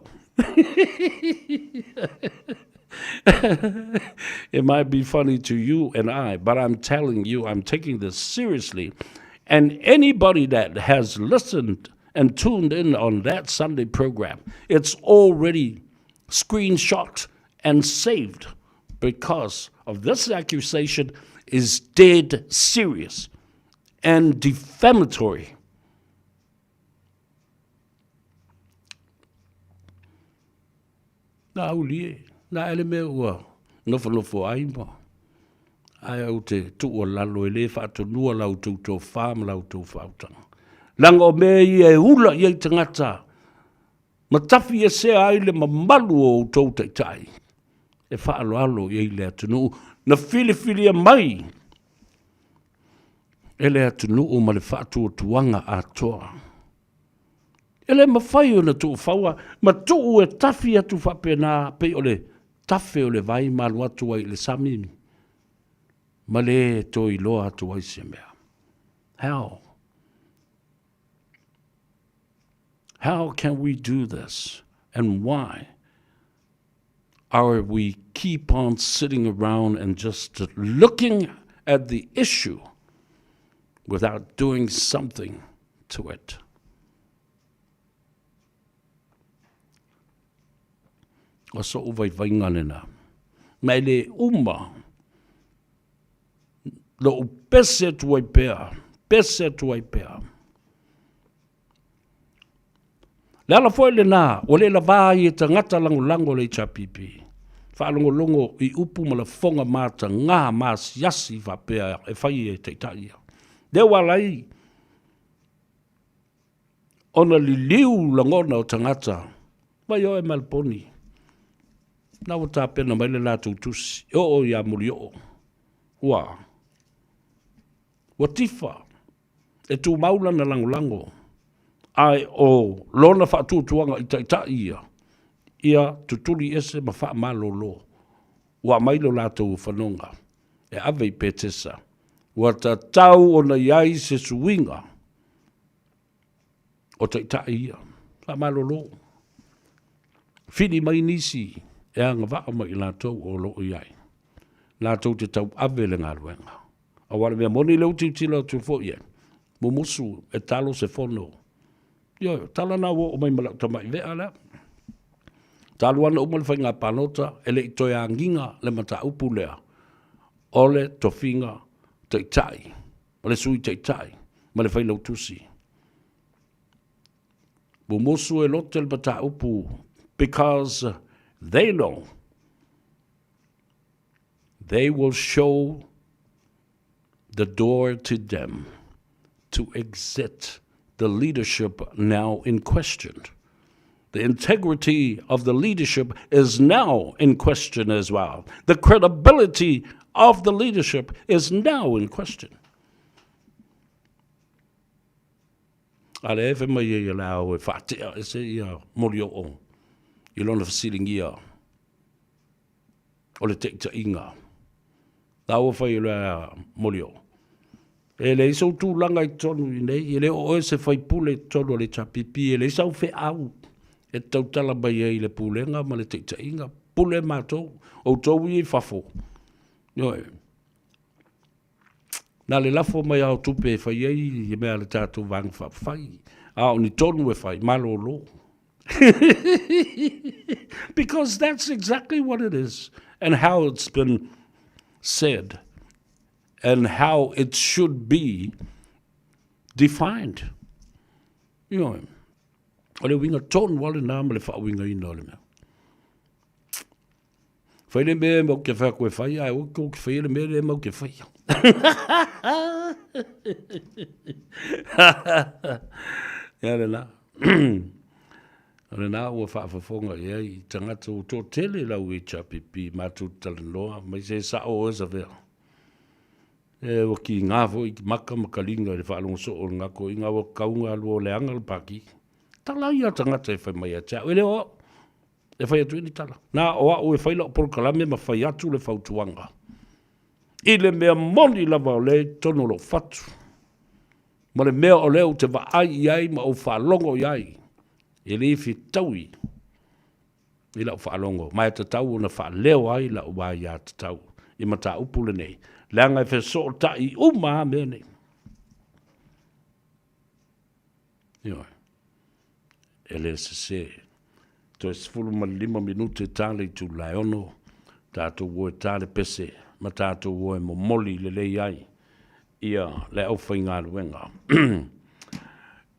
It might be funny to you and I, but I'm telling you, I'm taking this seriously. And anybody that has listened and tuned in on that Sunday program, it's already screenshot and saved because of this accusation is dead serious and defamatory. Na ulie, na ele me ua, nofo ai mo. Ai au te tu o lalo ele whaato nua lau tau tau whaam lau tau whautanga. Lango me I e ula I te ngata. Ma tafi e se ai le mamalu o tau tai. E whaalo alo I le atunu. Na fili mai. E le atunu o ma le whaatu o tuanga a toa. Ele mawhai o na tu whaua, ma tu e tafi atu whape nā pe o le tafe o le vai malu atu ai le samimi. Ma le to I loa atu ai se mea. How? How can we do this? And why are we keep on sitting around and just looking at the issue without doing something to it? O so uvai vainganena. Mai le uma. Lo pese tuai pea. Pese tuai pea. Le ala foi le nā, o le la vai e ta ngata lango le chapipi. Whaalongo I upu ma la fonga mata ngā mas yasi va pea e whai e te taia. Le walai. Ona li liu langona o tangata. Vai o e malponi. Na o tā pena mai le lātou tusi. O ia muri o. Ua. Wa tifa. E tū maula na lango. Ai o lona whaatutuanga I taita ia. Ia tuturi ese ma wha malolo. Ua mailo lātou whanonga. E awei petesa. Ua ta tau o na iai se suinga. O taita ia. Wha malolo. Fini mai nisi. E anga waka mai lātou o loo iai. Lātou te tau awe le ngā ruenga. A wale mea moni leo tila tu fo ia. Mumusu e talo se fono. Yo, tala na wo o mai malak tamai vea la. Talo ana umal whai ngā panota, ele I toi a nginga le mata upu lea. Ole to finga te tai. Ole sui te tai. Ma le whai lau tusi. Mumusu e lote le mata upu. Because they know they will show the door to them to exit the leadership now in question. The integrity of the leadership is now in question as well. The credibility of the leadership is now in question. Ale e whi mai e lao e whaatea e se ia mori o. I lona whasiringia o le teita inga. Tau whai lea mori o. E le isau tū langa I tonu I nei, e le o se whai pule tonu le chapipi, e le isau whi au. E tau tala mai e le pūlenga ma le teita inga, pule mātou, o tau i whafo. Ioi. Nā le lafo mai au tupe whai ei, i mea le tātou vang whai. Au ni tonu e whai, malo lo. Because that's exactly what it is, and how it's been said, and how it should be defined. You know, ole winga tonu wale nāma le wha winga ina ole mea. Whai le mea mau ke wha koe whai, ai o ke whai le mea le mau ke whai. Ia le nā. Ole nā ua whaafafonga ia i tangata o tō tele lau i chapipi mātou talanoa, mai se sa o eza vea. E o ki ngāfo i maka makalinga le whaalongo so o ngako i ngā o kaunga alu o leanga le paki. Tala ia tangata e whai mai a tia. Ele o, e whai atu ni tala. Nā oa o e whai lau por kalame ma whai atu le whautuanga. I le mea moni lava o le tono lo fatu. Ma le mea o leo te wa ai iai ma o whaalongo iai. E le fi taui i lau whaalongo. Mai ta tau na whaaleo ai lau wai a ta tau. I mata upule nei. Leanga e wheso o ta i uma me nei. Ioi. E le se. To e sifuru ma 5 minute tale tu lai ono. Tātou woe tale pese. Ma tātou woe mo moli le lei ai. Ia le au whainga luenga.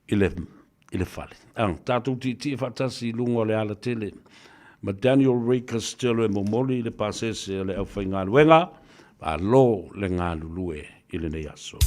I le fale. Tātou ti whatasi lungo le ala tele. Ma Daniel Ray Costello e momoli le pasese le au whainga luenga. Pa lo le ngā lulue i le nei aso.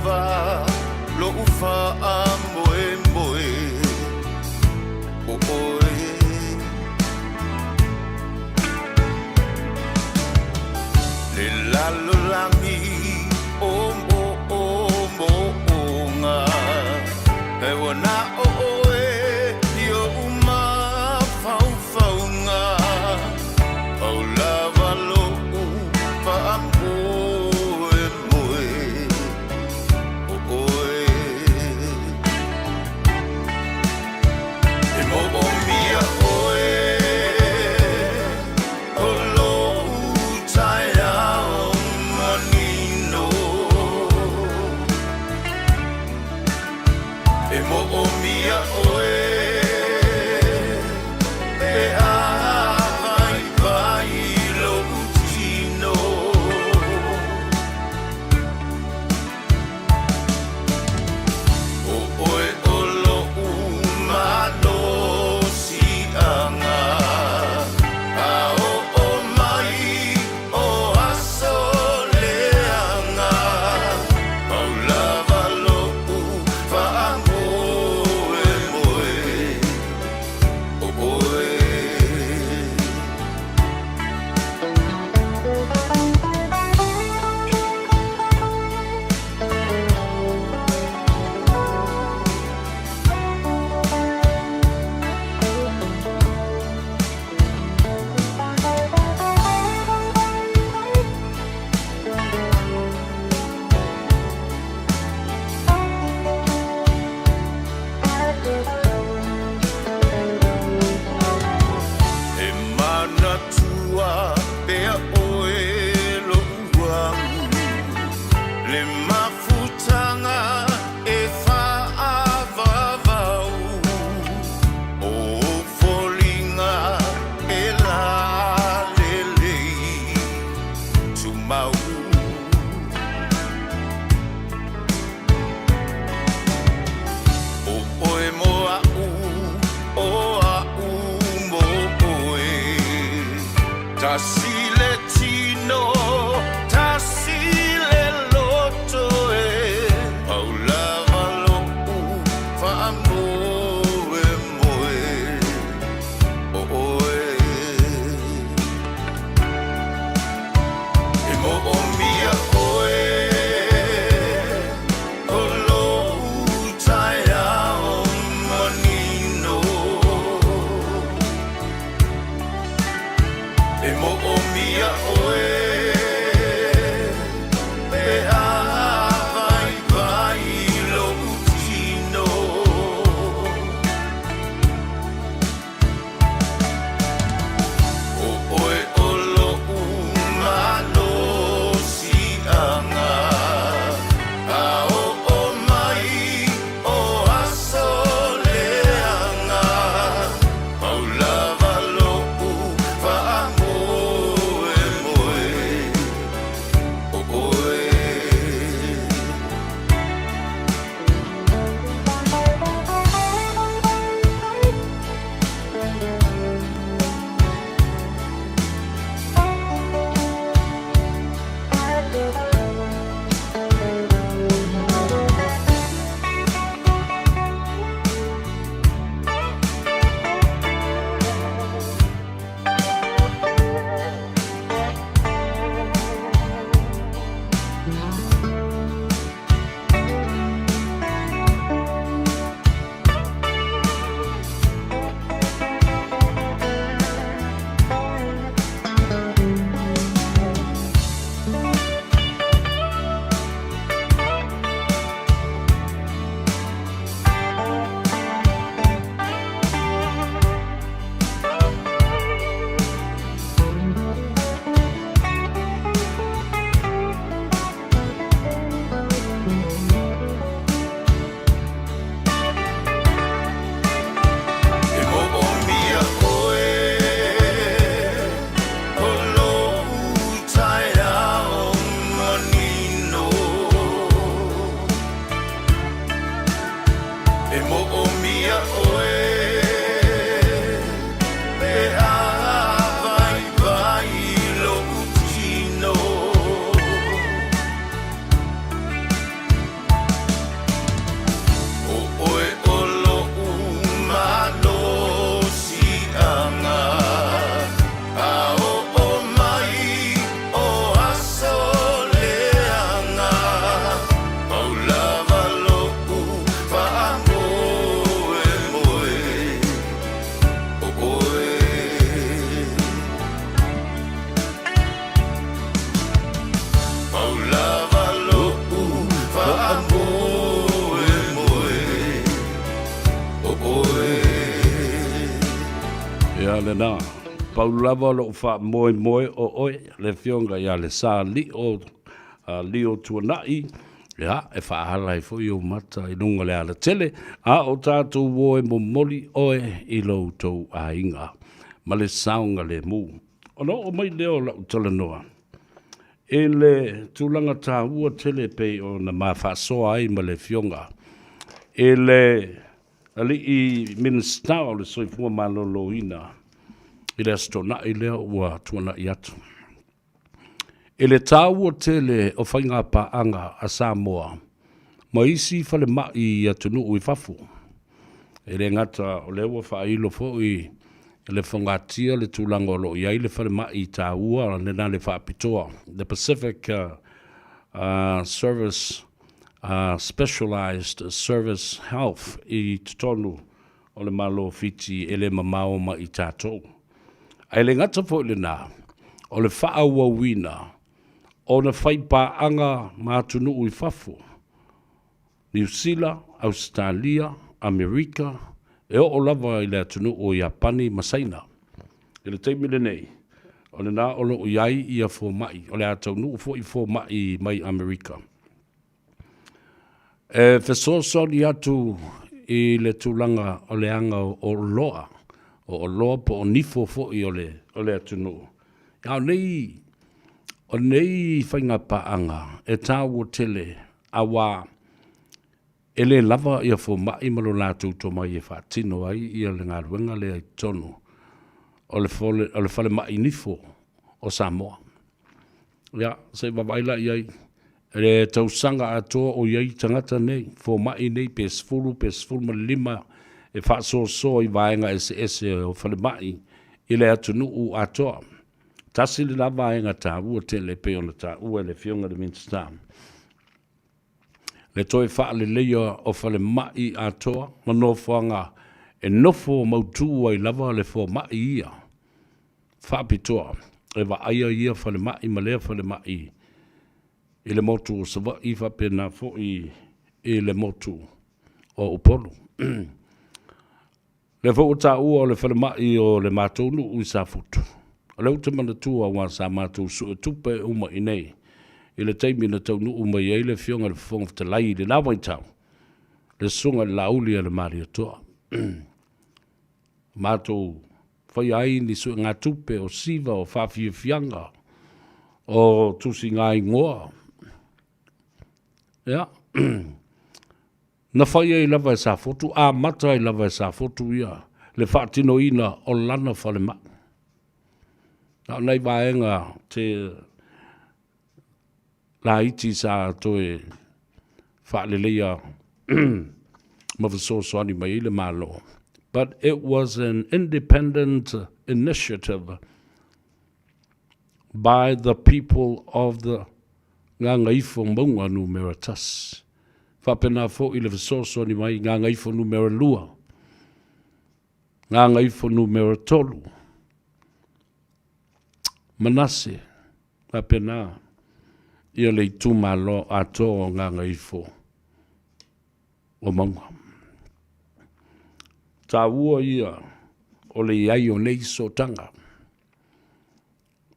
lava lo ufa moe moe o oe le lalo langi o mo o nga e wana o oe yo uma fau fau nga o lava lo ufa moe moe o oe e mo o mia oe o lo utai au manino e mo o mia oe e a vai vai lo utino o oe o lo umano si anga a o mai o aso le anga au lava lo ufa moe moe o oe e mana tua pea oe lo uamu le mafutanga e whaavavau o folinga e la lelei tumau o oe moa o a mo oe tasile tino tasile loto e au lava lo ufa moe moe o oe e mo o mia oe o lo utai au manino e mo o mia oe e a vai vai lo utino o oe o lo umano si anga a o mai o aso le anga au lava lo ufa moe le nā. Paulava lo wha moe moe o oe, le fionga ia le sā li o tuanai, ia, e wha halai fo i o mata i lunga le ala tele, a o tātou woe mo moli oe i lo tau a inga, ma le saunga le mū. Ono o mai leo la utala noa. E le tūlanga tā ua tele pei o na mawhasoa ai ma le fionga. E le ali i minsta o le soifua malolo ina. I le astona i leo ua tuana i atu. E le tā ua tele o whainga paanga a Samoa. Ma isi fale mai i atunu ui fafu. E le ngata o le ua whailo fo i le whangatia le tūlanga o lo iai le whare mai tā ua le nā le whaapitoa. The Pacific Service Specialized Service Health i tutonu o le malo fiti e le mamao ma i tātou. Ai le ngata fo le nā o le whaaua wina o na whaipaanga mātunu ui fafu. New Zealand, Australia, Amerika, e o lava i le atunu o Japani masaina. I le teimile nei, o le nā olo o iai i a fō mai, o le atau nu fō i fō mai mai Amerika. E fesoso ni atu i le tūlanga o le anga o loa, o loa po o nifo fō i o le atunu. Ia o nei whainga paanga, e tāua tele, a wā, e le lava ia fo mai malo lātou to mai e whaatino ai ia le ngā ruenga le ai tonu o le whale mai nifo o Samoa. Ia, se wawaila iai, le tausanga atoa o iai tangata nei, fo mai nei pesfulu ma lima e whaasoso i vaenga ese o whale mai i le atunu u atoa. Tasi le la vaenga tā ua tele peona tā ua le fionga le minsta. Le toi wha le leia o whale mai atoa, ma no whanga e nofo mautua i lava le fo mai ia. Whapitoa, e wa aia ia whale mai, ma lea whale mai. I le motu o sawa i whapena fo i le motu o upolu. Le fo ta ua o le whale mai o le mātounu ui sa futu. O le utamana tua wa sa mātou su tupe uma i nei. I le taimi na tau nuu mai ei le fionga le whonga te lai le nawai tau. Le sunga le lauli le maria toa. Mātou whai ai ni su ngā tupe o siva o whawhia fianga o tusi ngā ingoa. Ia. Na whai ei lava e sa fotu, a mata ei lava e sa fotu ia. Le whaatino ina o lana whale ma. Nei vaenga te la iti sa toe whaalelea mawhasoso ani mai le malo. But it was an independent initiative by the people of the Gagaifo maunga numero tas. Whapena fo i le whasoso ani mai Gagaifo numero lua. Gagaifo numero tolu. Manase, whapena ia le tūmalo ato o Gagaifo o maunga. Tā ua ia o le iai o nei so tanga.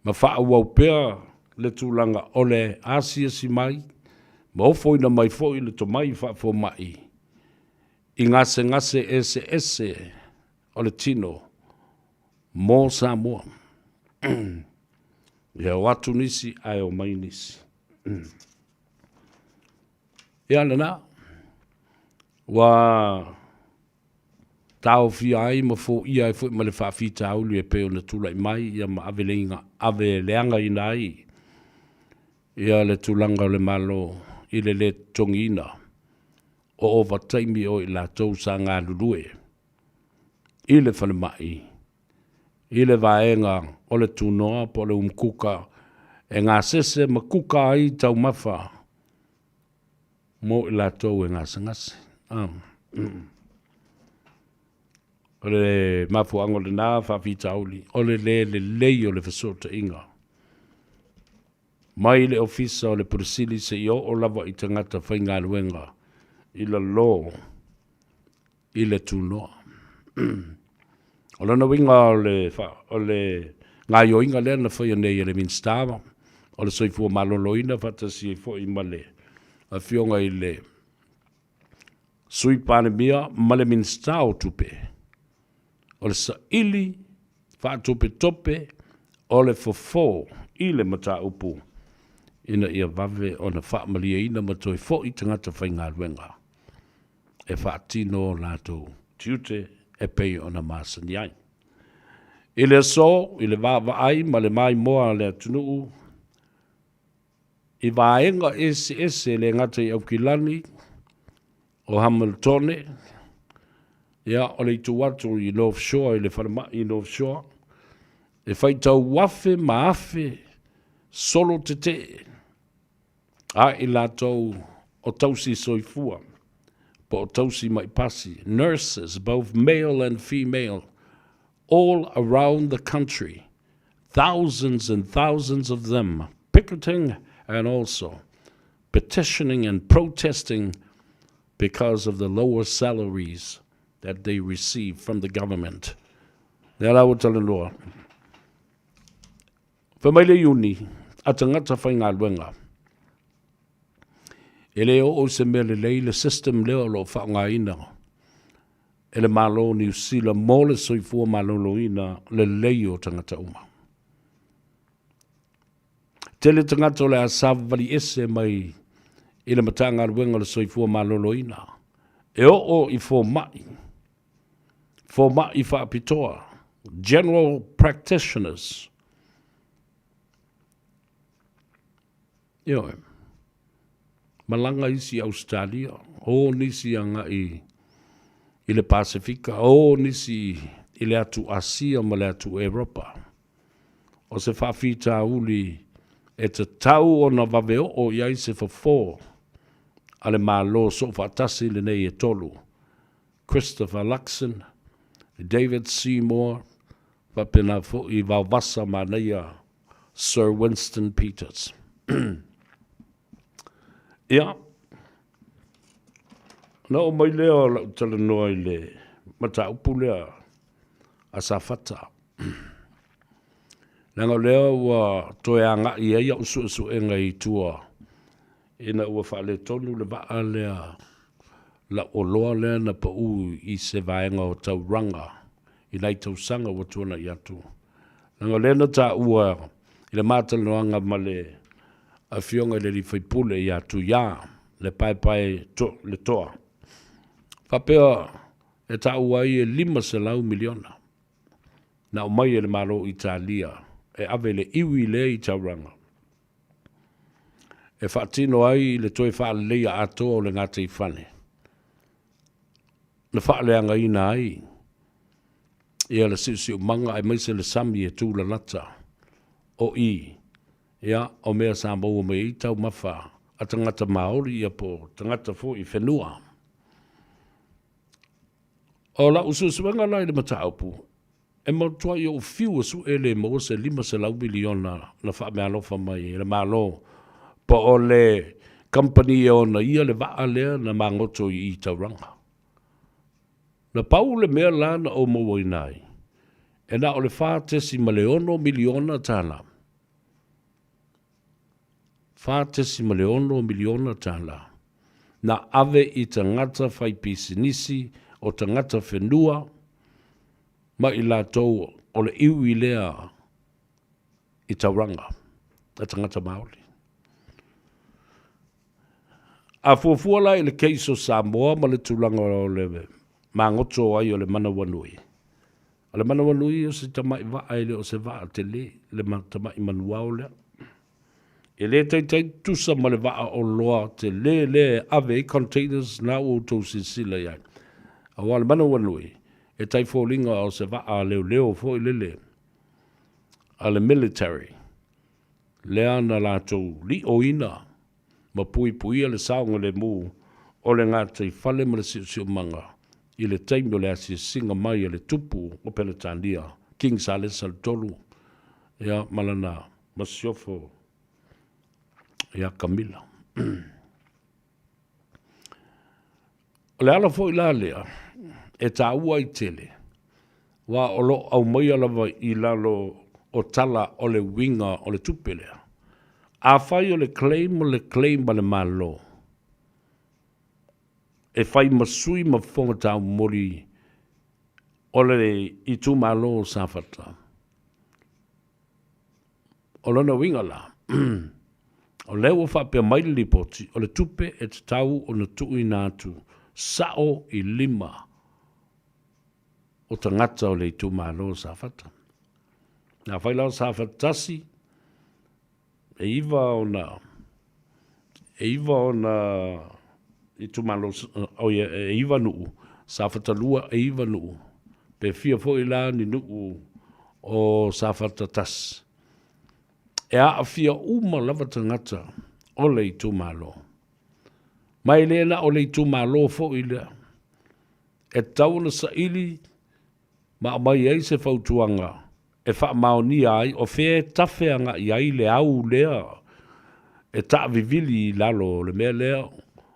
Ma wha wau pēr le tūlanga o le Asia si mai, ma ofo ina mai fo i le to mai wha fo mai. I ngase ese o le tino mō Samoa. Ia watu nisi ai o mai nisi. Ia nana, wa tau fi ai ma fo ia e fo ma le whaafi tau li e peo na tula i mai, ia ma ave leanga i nai. Ia le tulanga le malo, i le tongina, o overtime o i la tau sa ngā lulue. I le whale mai, i le vaenga o le tunoa po le umkuka, e ngā sese ma kuka ai tau mawha, mo i la tau e ngā sangase. O le mafu ango le nā whawhi tauli, o le lei o le whasota inga. Mai le ofisa o le purisili se i o lava i tangata whainga luenga, i la lo, i le tunoa. O lana winga o le ngā ioinga lea na whaia nei e le minstawa. O le soifua maloloina whatasi e fo I male. A fionga I le sui pane mia male minstawa tupe. O le sa ili whaatupe tope o le fofo I le mata upu. Ina ia vave o na whaamalia ina matoi fo I tangata whainga luenga. E whaatino lato tiute e pei o na masani ai. I le so, I le vava ai, ma le mai moa le atunuu. I vaenga ese le ngata I aukilani o Hamiltone. Ia, o le itu watu I North Shore, I le whanama I North Shore. E whaitau wafe maafe solo te te. A I latou o tausi soifua. Po o tausi mai pasi. Nurses, both male and female, all around the country. Thousands and thousands of them picketing and also petitioning and protesting because of the lower salaries that they receive from the government. Nera o tala loa. Whamaile iuni, a tangata whainga luenga. E leo o se mele le system leo lo whaonga ina. E le malo ni usila mo le soifua malolo ina le leo tangata uma. Tele tangata o le asavali ese mai I le matanga luenga le soifua malolo ina. E o I fo mai. Fo mai whaapitoa. General practitioners. Ioe. Malanga isi Australia, o nisi anga I le Pasifika, o nisi I le atu Asia ma le atu Europa. O se whawhita uli e te tau o na waweo o iai se whafo a le malo so whatasi le nei e tolu. Christopher Luxon, David Seymour, wapena fo I wawasa manea Sir Winston Peters. Ia, na o mai leo lau tala noa I le mata upu lea a sa whata. Nanga leo wa toe anga I eia usu enga I tua. Ina ua whaale tonu le waa lea la o loa lea na pa u I se vaenga o tau ranga. I nei tau sanga wa tuana I atu. Nanga lea na ta ua I le mātala noanga ma le a fionga le li whaipule I atu ia, le pai le toa. Whapea e ta uai e 5 miliona. Na o mai e le malo Italia, e ave le iwi le I tauranga. E whaatino ai le toi whaalea atoa o le ngata I whane. Na whaaleanga ina ai, ia le siu manga ai maise le sami e tūla lata o I. Ia, o mea Samoa me I tau mawha a tangata Māori ia po tangata fo I whenua. O la ususuanga lai le mataupu, e mautua I o fiu su ele mo se 5 miliona na wha mea lofa mai le malo po o le company e ona ia le waa lea na mangoto I tauranga. Na pau le mea lana o mo nai, e na o le whātesi ma le 1 miliona tāna. Whātesi ma le 1 miliona tāna. Na ave I tangata whai pisinisi o tangata whenua, ma I lātou o le iwi lea I tauranga, a tangata Māori. A fuafua I le keiso Samoa ma le tūlanga o le mangoto ai o le manawanui. O le manawanui o se tamai vaai le o se vaa te le tamai manuao lea. E le tei tusa ma le waa o loa te le ave I containers na o tau sisila iai. A wale manawanui e tai fōlinga o se vaa leo fo I lele. A le military. Lea na lātou li o ina. Ma pui le saonga le mū o le ngātai whale ma le siu manga I le taimo le asi singa mai le tupu o Peletania, King Salesa le tolu, ia malana masiofo ia Camilla. O le ala fo I la lea, e tā ua I tele, Wa olo au mai lava I lalo o tala o le winga o le tupele. A fai o le claim ba le malo. E fai masui ma fonga tau mori o le I tu malo sa fata. O lona winga la. O leo fa pe mai li poti o le tupe e te tau o na tui nātu. Sao I 5 o tangata o le tu malo sa fata. Na fai lau sa fatasi e iwa ona I tu malo o e iwa nuu sa fatalua e iwa nuu pe fia fo I la ni nuu o sa fatatas e a fia uma lava tangata o le tu malo mai le na o le tu malo fo I le e tau na sa ili ma mai ei se fautuanga e wha maoni ai o whea tawheanga I ai le au lea e ta vivili lalo le mea lea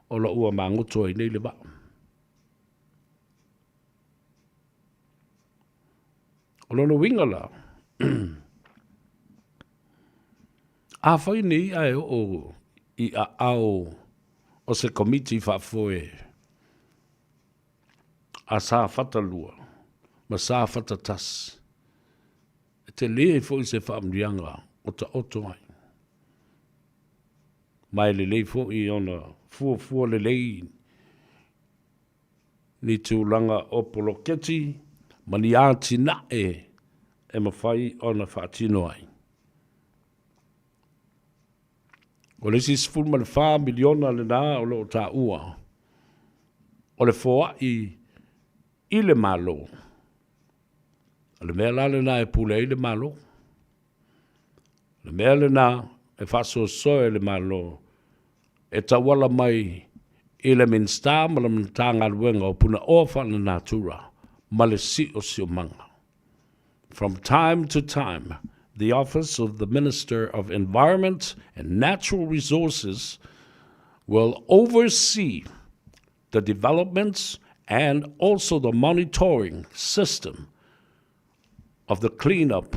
o la ua mangoto I nei le ba. O lono winga la. A whai nei ai o I a au o se komiti whafoe a sa fatalua ma sa fatatas. Te lea fo I se whaamrianga o ta oto ai. Mai le lei fo I ona fua le lei ni tūlanga o poloketi ma ni āti na e mawhai ona whaatino ai. O le sis fulma le wha miliona le nā o lo ta ua. O le foa I le malo. Le mea la le na e pule le malo. Le mea le na e faso soe le malo. E tawala mai I le minsta ma le mtanga luenga o puna ofa na natura. Ma le si o si o manga. From time to time, the Office of the Minister of Environment and Natural Resources will oversee the developments and also the monitoring system of the cleanup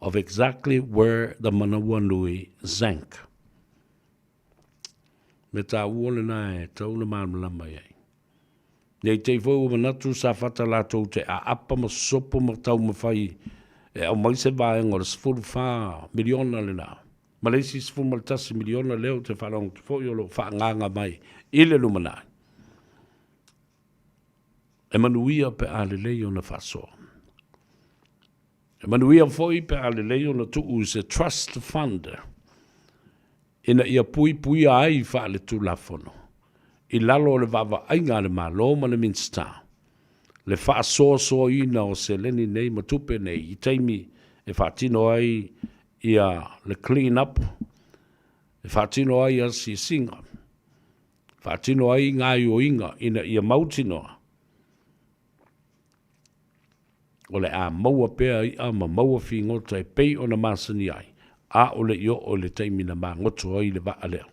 of exactly where the Manawanui zank. Me tā uole nā e tau na māmalama iei. Nei te fau manatu sa fata lātou te a apa ma sopo ma tau ma whai e au mai se vāenga o le 4 miliona le nā. Malesi 4 miliona leo te whanong te fo iolo whaanganga mai I le lumanai. E manuia pe a le lei o na whasoa. E manuia foi pe a le lei o na tuu se trust fund. Ina ia pui ai wha le tu lafono. I lalo le vava ainga le malo ma le minsta. Le wha so ina o se leni nei matupe nei I taimi e wha tino ai ia le clean up. E wha tino ai a si singa. Wha tino ai ngā o inga ina ia mautinoa. O le a maua pea I a ma maua fi ngota e pei o na masani ai. A o le io o le taimina ma ngoto ai le vaa leo.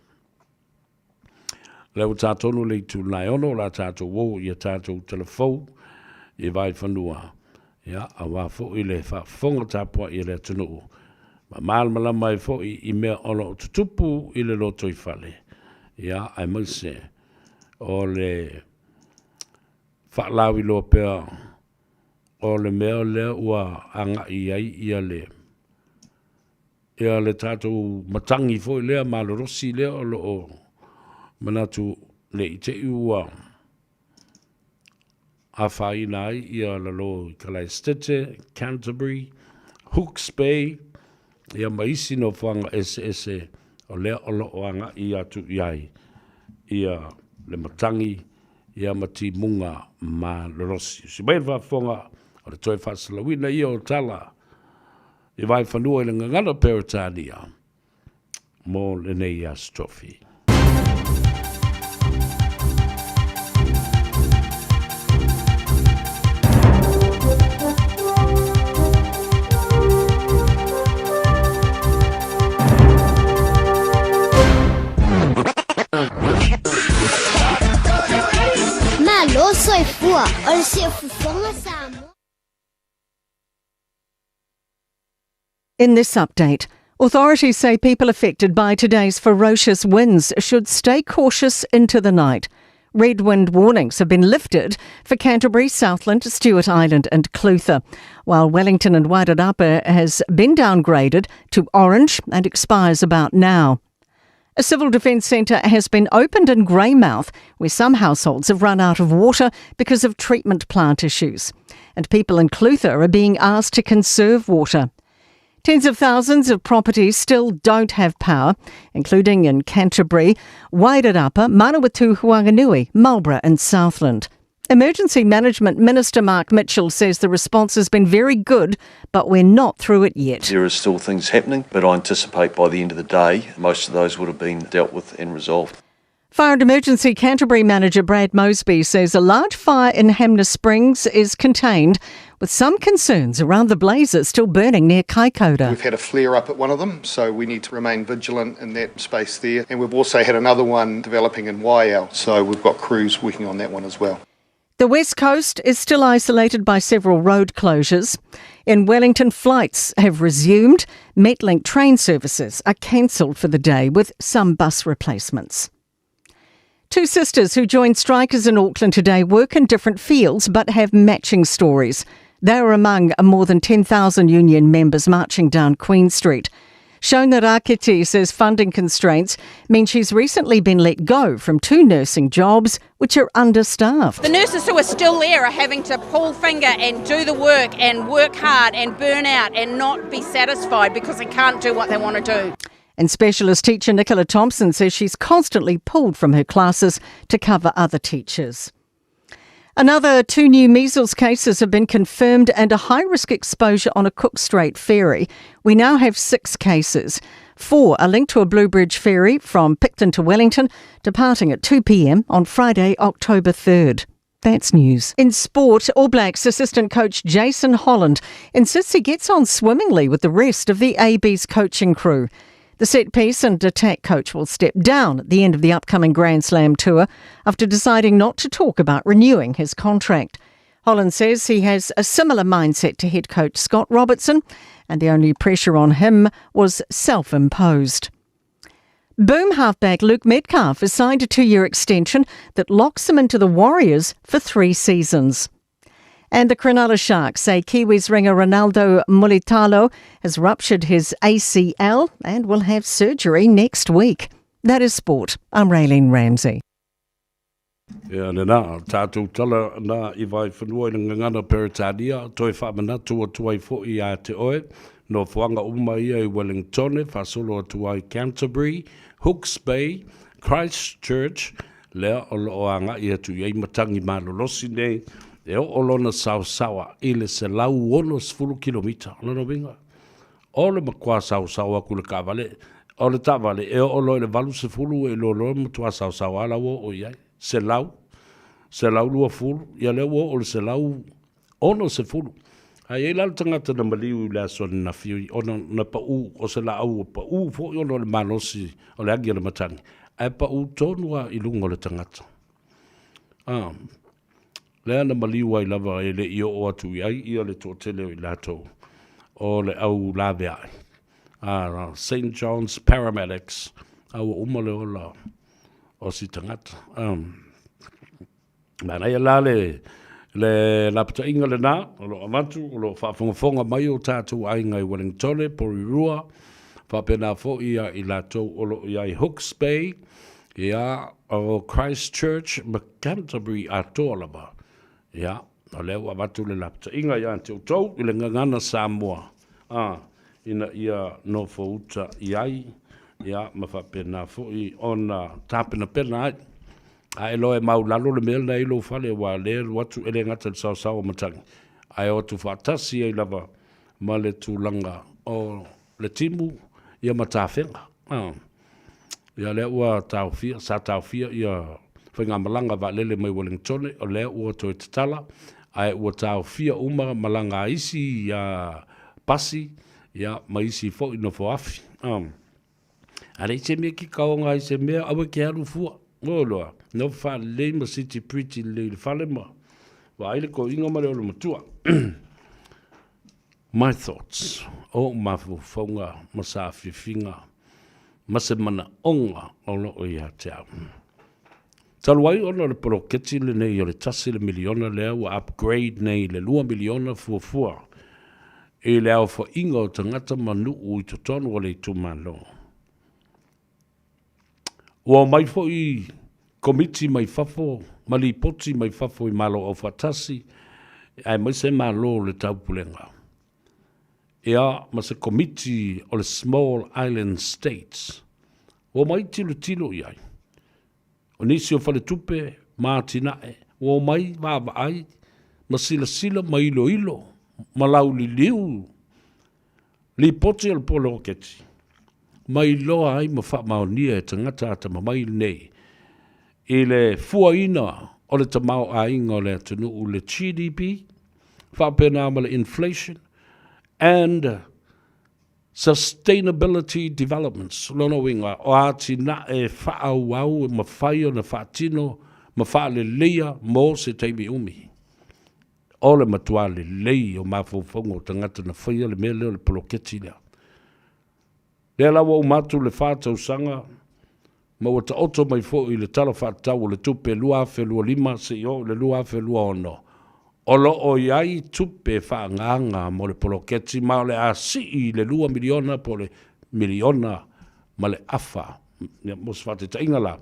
Leo tātonu le tu nai ono la tātou wou ia tātou telefou I vai whanua. Ia, a wā fo I le whafonga tāpua I le tunu. Ma mālmala mai fo I mea ono o tutupu I le loto I whale. Ia, ai maise o le whaalawi lo pea o le mea lea ua anga I ai ia le. Ia le tātou matangi fo I lea malorosi lea o lo o manatu le I te ua a whaina ai ia la lo Kalaistete, Canterbury, Hawke's Bay, ia maisi no whanga ese o lea o lo o anga I atu iai. Ia le matangi, ia mati munga malorosi. Si mai whafonga o le toi whasalawina ia o tala I vai whanua I le ngangana peritania mō le nei astrofi. Malo soy fua, o se fufonga Samoa. In this update, authorities say people affected by today's ferocious winds should stay cautious into the night. Red wind warnings have been lifted for Canterbury, Southland, Stewart Island and Clutha, while Wellington and Wairarapa has been downgraded to orange and expires about now. A civil defence centre has been opened in Greymouth, where some households have run out of water because of treatment plant issues. And people in Clutha are being asked to conserve water. Tens of thousands of properties still don't have power, including in Canterbury, Wairarapa, Manawatu, Huanganui, Marlborough and Southland. Emergency Management Minister Mark Mitchell says the response has been very good, but we're not through it yet. There are still things happening, but I anticipate by the end of the day, most of those would have been dealt with and resolved. Fire and Emergency Canterbury manager Brad Mosby says a large fire in Hamner Springs is contained, with some concerns around the blazes still burning near Kaikoura. We've had a flare up at one of them, so we need to remain vigilant in that space there. And we've also had another one developing in Waiau, so we've got crews working on that one as well. The West Coast is still isolated by several road closures. In Wellington, flights have resumed. Metlink train services are cancelled for the day with some bus replacements. Two sisters who joined strikers in Auckland today work in different fields but have matching stories. They are among more than 10,000 union members marching down Queen Street. Shona Raketi says funding constraints mean she's recently been let go from 2 nursing jobs which are understaffed. The nurses who are still there are having to pull finger and do the work and work hard and burn out and not be satisfied because they can't do what they want to do. And specialist teacher Nicola Thompson says she's constantly pulled from her classes to cover other teachers. Another 2 new measles cases have been confirmed and a high-risk exposure on a Cook Strait ferry. We now have 6 cases. 4 are linked to a Blue Bridge ferry from Picton to Wellington, departing at 2 p.m. on Friday, October 3rd. That's news. In sport, All Blacks assistant coach Jason Holland insists he gets on swimmingly with the rest of the AB's coaching crew. The set-piece and attack coach will step down at the end of the upcoming Grand Slam tour after deciding not to talk about renewing his contract. Holland says he has a similar mindset to head coach Scott Robertson, and the only pressure on him was self-imposed. Boom halfback Luke Metcalf has signed a 2-year extension that locks him into the Warriors for 3 seasons. And the Cronulla Sharks say Kiwis ringer Ronaldo Mulitalo has ruptured his ACL and will have surgery next week. That is sport. I'm Raylene Ramsey. Ia nena, tātou tala nā I vai whanua I ngangana Peritania, toi whamanatu o tuai fo'i a te oe, no whanga uma ia I Wellington, whasolo o tuai Canterbury, Hawke's Bay, Christchurch, lea o loo anga ia tu iei matangi malolosi nei, e o olona sausawa I le se lau ono 10 kilomita, ono winga. O le makua sausawa kule kawale, o le tawale, e o olo le valu 10 e lo lo mutua sausawa ala wo o iai. Se lau lua fulu, ia leo o le se lau ono 10. Ai e lau tangata na maliu I le asoni na fiu, ono na pau o se lau o pau, fo I ono le manosi o le agi le matangi. Ai pau tonua I lungo le tangata. Lea na maliu ai lava e le I o atu iai, ia le tōtele o I lato o le au lawe ai. St. John's Paramedics, au umale o la o si tangata. Mana ia la le lapta inga le nā, o lo amatu, o lo whaafonga mai o tātou ainga I Wellington, Porirua, whapena fo ia I lato o lo ia I Hawke's Bay, ia o Christchurch, ma Canterbury a tōlama. Ia, o leo amatu le lapta inga ia te utau, I le ngangana Samoa. Ina ia no fauta iai, ia ma whapena fo I ona tāpena pena ai. Ai loe mau lalo le mea nei lo fale wa le watu ele ngata sao sao matangi. Ai o tu whatasi ai lava ma le tūlanga o le timu ia matawhenga. Ia le ua tauwhia, sa tauwhia ia whainga malanga wa lele mai Wellington o le ua toi tatala. Ai ua tauwhia uma malanga isi ia pasi ia maisi fo ino fo afi. Are se mea ki kaonga I se mea awe ke haru fua. Oloa, no fa le ma city pretty le fale ma. Wa ile ko inga ma le o matua. My thoughts. O mafufonga, masafifinga, masemana onga, olo o ia te au. Taluai ona le poroketi le nei o le tasi le miliona lea wa upgrade nei le 2 miliona fuafua. E le au fa inga o tangata manu ui totonu o le tumalo. Ua mai fo i komiti mai fafo, mali poti mai fafo i malo o fatasi, ai mai se malo le taupulenga. Ea ma se komiti o le Small Island States. Ua mai tilo iai. O nisi o fale tupe, maa tinae, ua mai vava ai, ma sila ma ilo, ma lau li liu. Li poti al polo o keti. Ma iloa ai ma wha maonia e tangata ata ma mai nei. I le fuaina o le tamau a inga o le atunu u le GDP, wha pena ma le inflation, and sustainability developments. Lono winga, o ati na e wha au ma whai o na wha tino, ma wha le leia mo se teimi umi. O le matua le lei o mawhauwhongo tangata na whaia le mea leo le poloketi lea. Lea lawa o matu le whātau sanga, ma wata oto mai fo i le tala whātau o le tupe lua fe lua lima se i o le lua fe lua ono. Olo o iai tupe whaanganga mo le poloketi ma le a si i le 2 miliona po le miliona ma le afa. Mo se whate tainga la.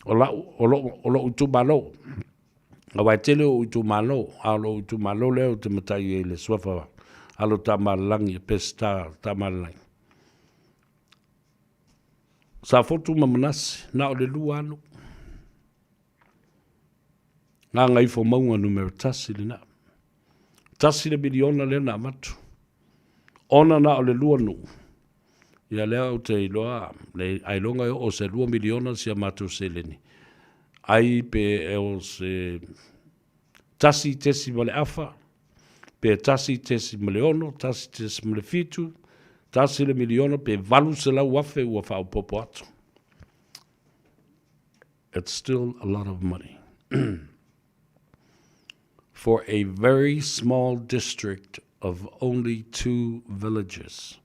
O lo utu malo. A wai tele o utu malo. A lo utu malo leo te matai e le swafa. A lo tamalangi e pesta tamalangi. Sa fotu mamanasi na o le lua anu. Ngā Gagaifo maunga numero tasi le na. Tasi le miliona le na matu. Ona na o le lua nu. Ia lea o te iloa, le ailonga o se 2 miliona si a matu se leni. Ai pe e o se tasi tesi ma le afa, pe tasi tesi ma le ono, tasi tesi ma le fitu, tasi le miliona pe valu se lau wafe ua whao popo atu. It's still a lot of money. For a very small district of only 2 villages.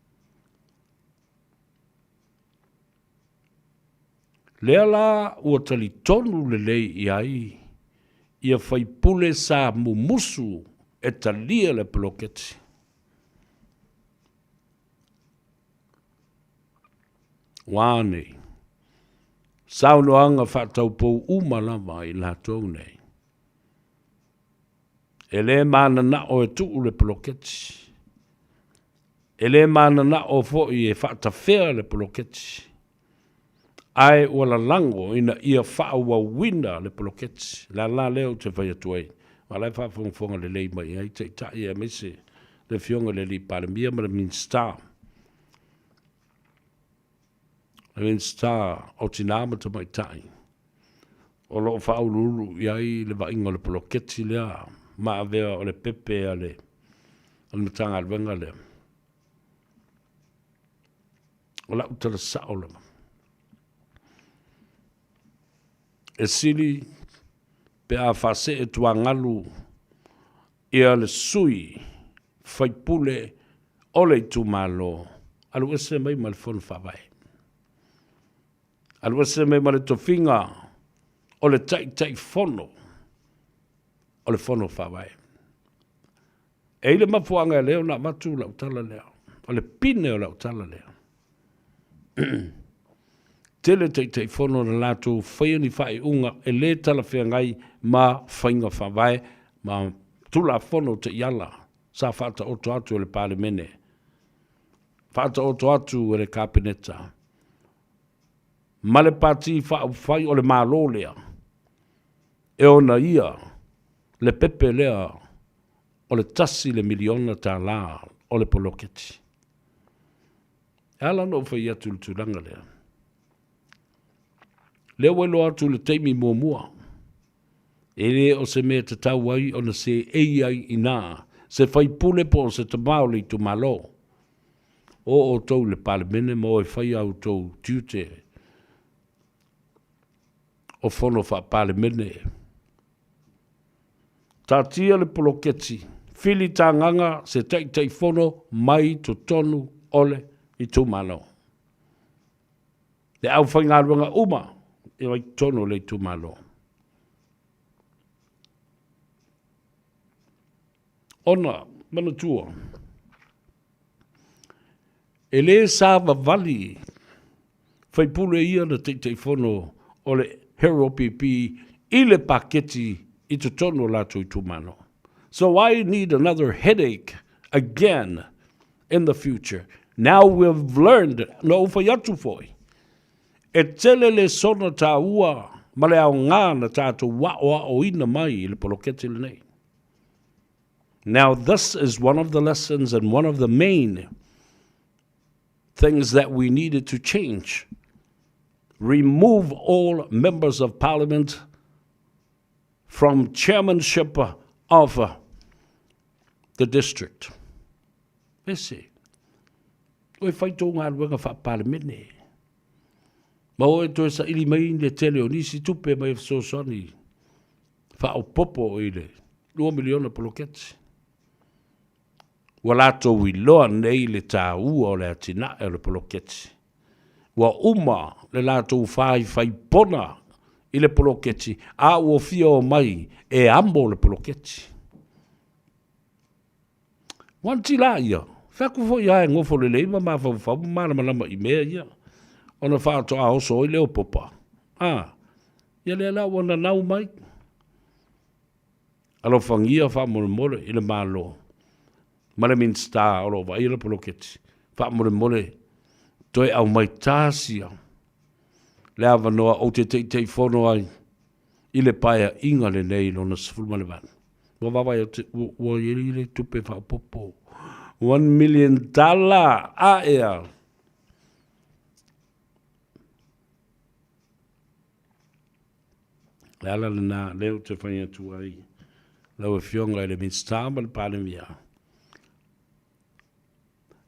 Lea la ua tali tonu le lei iai, ia whaipule sa mumusu e talia le poloketi. Wānei, saunoanga whatau pou umalama i lātou nei. E le mana na o e tuu le poloketi. E le mana na o foi e whaatawhea le poloketi. Ai wala lango ina ia whaua wina le poloketi. La leo te whai atuai. Walai whaafonga le lei mai. Ai te itai e mese le fionga le li paramia ma le min star. Le min star o tinama te mai tai. O lo whaululu iai le vainga le poloketi lea. Ma avea o le pepe a le matanga alwenga le. O la utara sao le. E sili pe a whase e tua ngalu ia le sui whaipule o le tu malo. Alu ese mai ma le whonu whawai. Alu ese mai ma le tofinga o le tai whono. O le whono whawai. E ile mafuanga e leo na matu lau tala leo. O le pine o lau tala leo. Tele te whono na lātou whaiani whai unga e le tala whiangai ma whainga whawai ma tula whono te iala sa whata oto atu e le pāle mene. Whata oto atu e le kāpeneta. Ma le pāti whai o le mālo lea. E ona ia le pepe lea o le tasi le miliona tā la o le poloketi. E ala no whai atu le tūranga lea. Leo welo atu le teimi mua. E le o se mea te tau ai o na se ai ina. Se whai pule po se te maoli tu malo. O tou le palemene mo e whai au tou tiute. O whono wha palemene. Tā tia le poloketi. Fili tanganga se tei fono mai to tonu ole I tūmalo. Le au whainga runga uma I wai tonu le tūmalo. Ona, manatua. E le sa vavali whaipule ia na tei fono o le hero pipi I le paketi I to tonu lato I tūmalo. So I need another headache again in the future. Now we've learned no whaiatu foi. E tele le sona tā ua ma le au ngā na tātou wawa o ina mai le poloketi le nei. Now this is one of the lessons and one of the main things that we needed to change. Remove all members of parliament from chairmanship of the district. Ese. Oi whai tō ngā ruanga wha parlimene. Ma oe toi sa ili mai le tele o nisi tupe mai fsosoni. Wha o popo o ile. 2 miliona poloketi. Wa lato wi loa nei le tā ua o le atina e le poloketi. Wa uma le lato whai pona I le poloketi. A ua fia o mai e ambo le poloketi. Wanti la ia. Whaku fo ia e ngofo le leima ma whau mana malama I mea ia. Ona whaato a oso I leo popa. Ia lea la wana nau mai. Alo whangia wha more I le malo. Mare min star alo wa I le poloketi. Wha more toi au mai tāsia. Lea wanoa o te tei whono ai. I le paia inga le nei lona sifulma le vana. Wa wawai o iri le tupe wha popo. $1 million a ea. Lala le nā leo te whaia tu ai. Lau e fionga le min stāma le pālemia.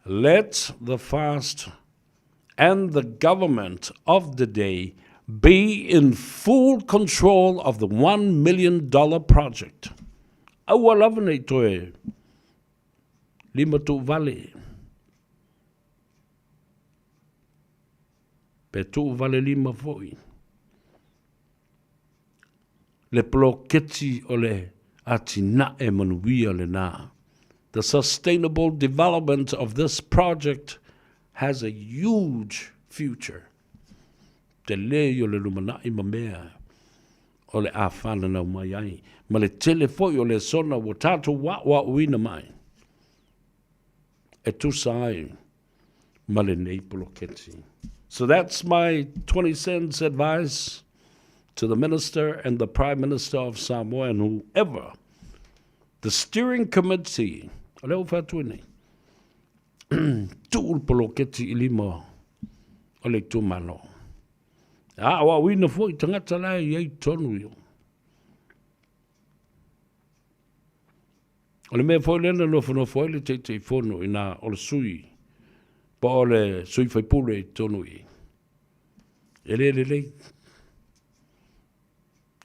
Let the fast and the government of the day be in full control of the $1 million project. Aua lava nei toe. Lima tu vale. Pe tu vale lima foi. Le ploketi o le atina e manuia le nā. The sustainable development of this project has a huge future. Te leo le lumanai ma mea. O le awhana nau mai ai. Ma le tele foi o le sona o tātou wa uina mai. E tu sai ma le nei poloketi. So that's my 20 cents advice to the minister and the prime minister of Samoa and whoever. The steering committee. Leo whātua nei. Tūl poloketi I lima o le tūmano. Wa wina foi tangata lai I tonu yo. O le mea foi lena no whanau foi le te whono I nā o le sui. Pa o le sui whaipule I tonu I. E le.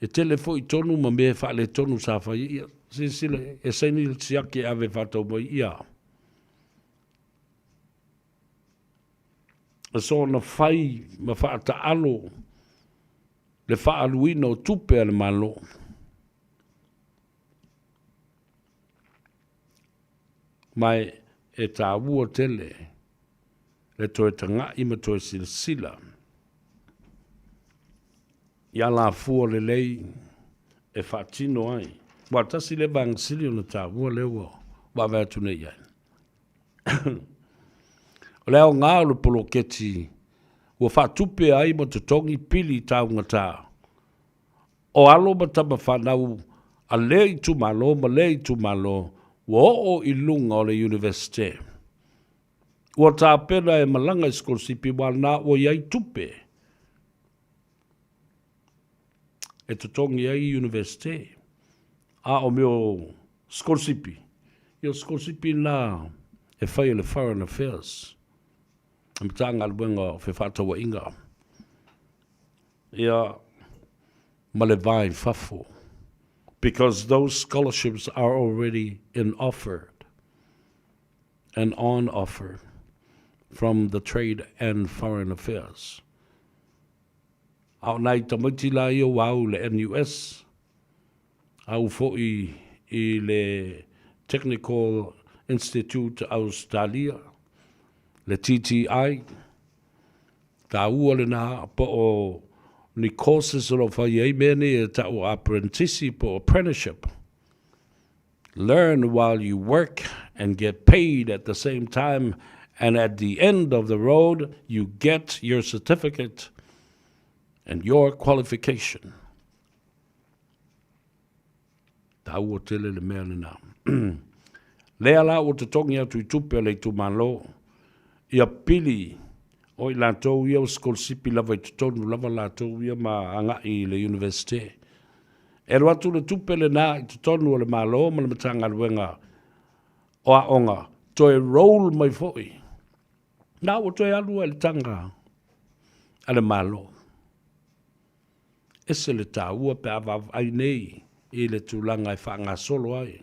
E tele foi tonu ma mea wha le tonu sa whai ia. Sile e saini le tiake ave whatau mai ia. E so na whai ma wha ta alo. Le wha aluino tupe ale malo. Mai e tā ua tele. Le toe tanga ima toe sila. Ia la fua le lei e whaatino ai. Wa tasi le vangsili o na tā ua lewa. Wa vētu nei ai. O leo ngā o le poloketi. Ua whaatupe ai ma te tongi pili tāunga tā. O alo ma tama whanau a lei tu malo ma lei tu malo. Wa o I lunga o le universite. Ua tā pena e malanga skolsipi wa nā o iai tupe. E tutongi ai universite. A o meo skolsipi. Io skolsipi nā e whai le foreign affairs. Am tanga luenga o whewhatawa inga. Ia ma le vai fafo. because those scholarships are already offered and on offer from the Trade and Foreign Affairs. Au nai tamaiti la ia wau le NUS, au fo'i i le Technical Institute Australia, le TTI, ta ua le na po o ni courses o whai ei mene e ta o apprenticeship or apprenticeship. Learn while you work and get paid at the same time, and at the end of the road you get your certificate and your qualification. Ta ua tele le mea na. Lea la o te tongi atu I tupe le tu malo, ia pili o I lātou ia o skolsipi lava I tutonu lava lātou ia ma anga I le universite. E roa tu le tupe le nā I tutonu o le malo ma le matanga luenga o a onga, toi roll mai foi. Nā o toi alu e le tanga a le malo. Ese le tā ua pe avav ai nei I le tūlanga I whaanga solo ai.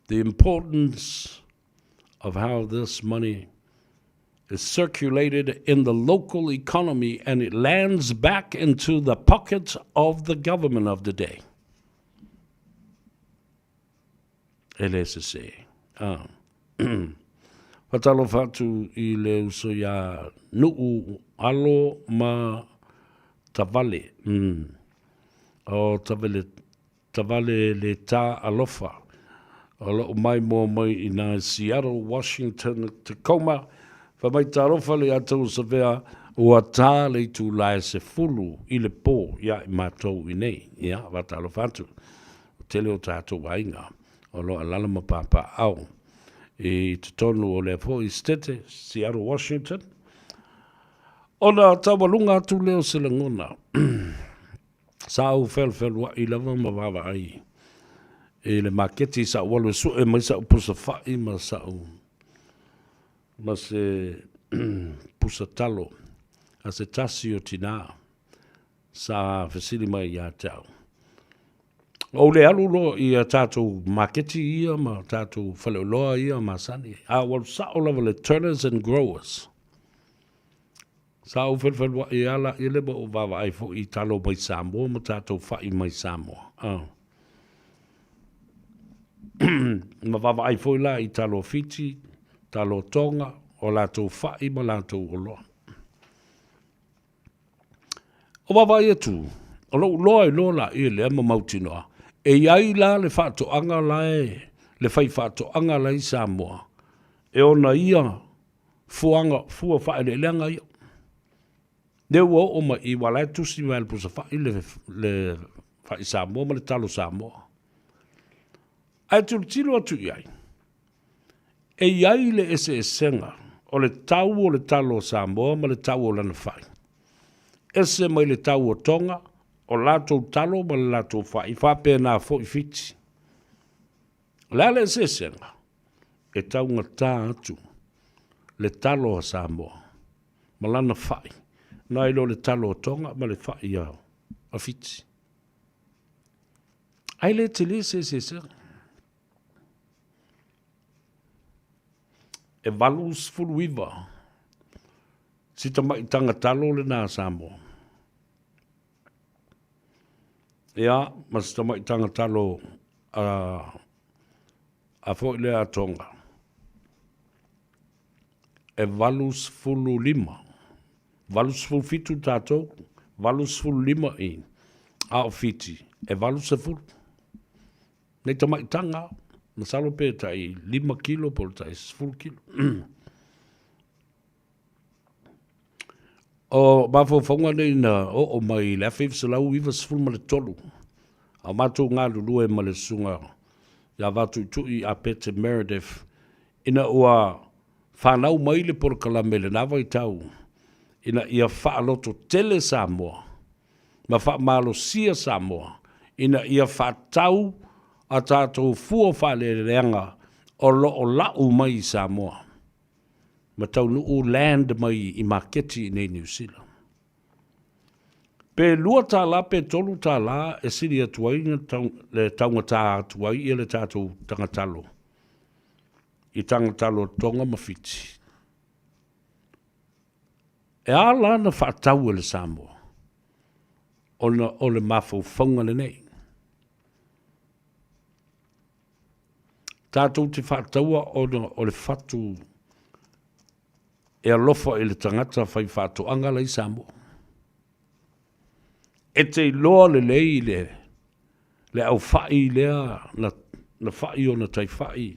The importance of how this money is circulated in the local economy and it lands back into the pockets of the government of the day. Ele se se. Patalo fatu I le uso ya nuu alo ma tavale. O tavale le ta alofa. O mai mo mai I nā Seattle, Washington, Tacoma. Fa mai ta alofa le atou sa vea ua tā le tu lae se fulu I le pō ia I mātou I nei. Ia, wata alofa atu. Tele o tātou ainga. O lo alala ma papa au. I te tonu o le fo I stete, Seattle, Washington. Ona tawalunga atu leo se langona. Sa au fel wa I lava ma wawa ai. E le maketi sa walu su e mai sa pusa fai ma sa u. Ma se pusa talo. A se tasi o tina. Sa fesili mai ia tau. O le alu lo I a tātou maketi ia ma tātou whaleoloa ia ma sani. A walu sa o lava le turners and growers. Sa o fel wa I ala I leba o wawa ai fo I talo mai Samoa ma tātou fai mai Samoa. Ma wawa ai fo la I talo Fiji, talo Tonga, o lātou fai ma lātou oloa. O wawa I atu, o lo loa I lola I le ama mautinoa. E iai la le whaato anga lae, le whai whaato anga lai Samoa. E ona ia fuanga, fua whae le leanga ia. Neu o ma I wala tusi mai le pusa whae le whae Samoa ma le talo Samoa. Ai tilo atu iai. E iai le ese esenga, o le tau o le talo Samoa ma le tau o lana whae. Ese mai le tau o Tonga, o lātou talo ma le lātou whae, I whape nā fo I fiti. Lale ese esenga, e tau ngata atu, le talo a Samoa, ma lana whae, na ilo le talo o Tonga ma le whae iau, a fiti. Ai le te le ese esenga. E valus fuluiva. Si tamai tanga talo le nā Samoa. Ia, mas tamai tanga talo a fo le a Tonga. E valus fulu lima. Valus fulu fitu tātou. Valus fulu lima I. A o fiti. E valus e fulu. Nei tamai tanga. Na salo pe tai 5 kilo por tai 10 kilo. O bafo fonga nei na o mai la fif se lau iwa sful ma le tolu. A matu ngā lulu e ma le sunga. Ya vatu tui a Pete Meredith. Ina ua whanau mai le por kalamele na vai tau. Ina ia whaaloto tele Samoa. Ma wha malo sia Samoa. Ina ia whatau a tātou fua whale reanga o lau mai Samoa. Ma tau nuu land mai I maketi nei New Zealand. Pe lua tā la, pe tolu tā la, e siri atuai le taungata atuai i le tātou tangatalo. I tangatalo tonga mawhiti. E ala na whaatau e le Samoa. O le mawhau whaunga le nei. Tātou te whaataua o le whatu e alofa i le tangata whai whaatoanga le Samoa. E te loa le lei le au whai lea na whai o na tai whai.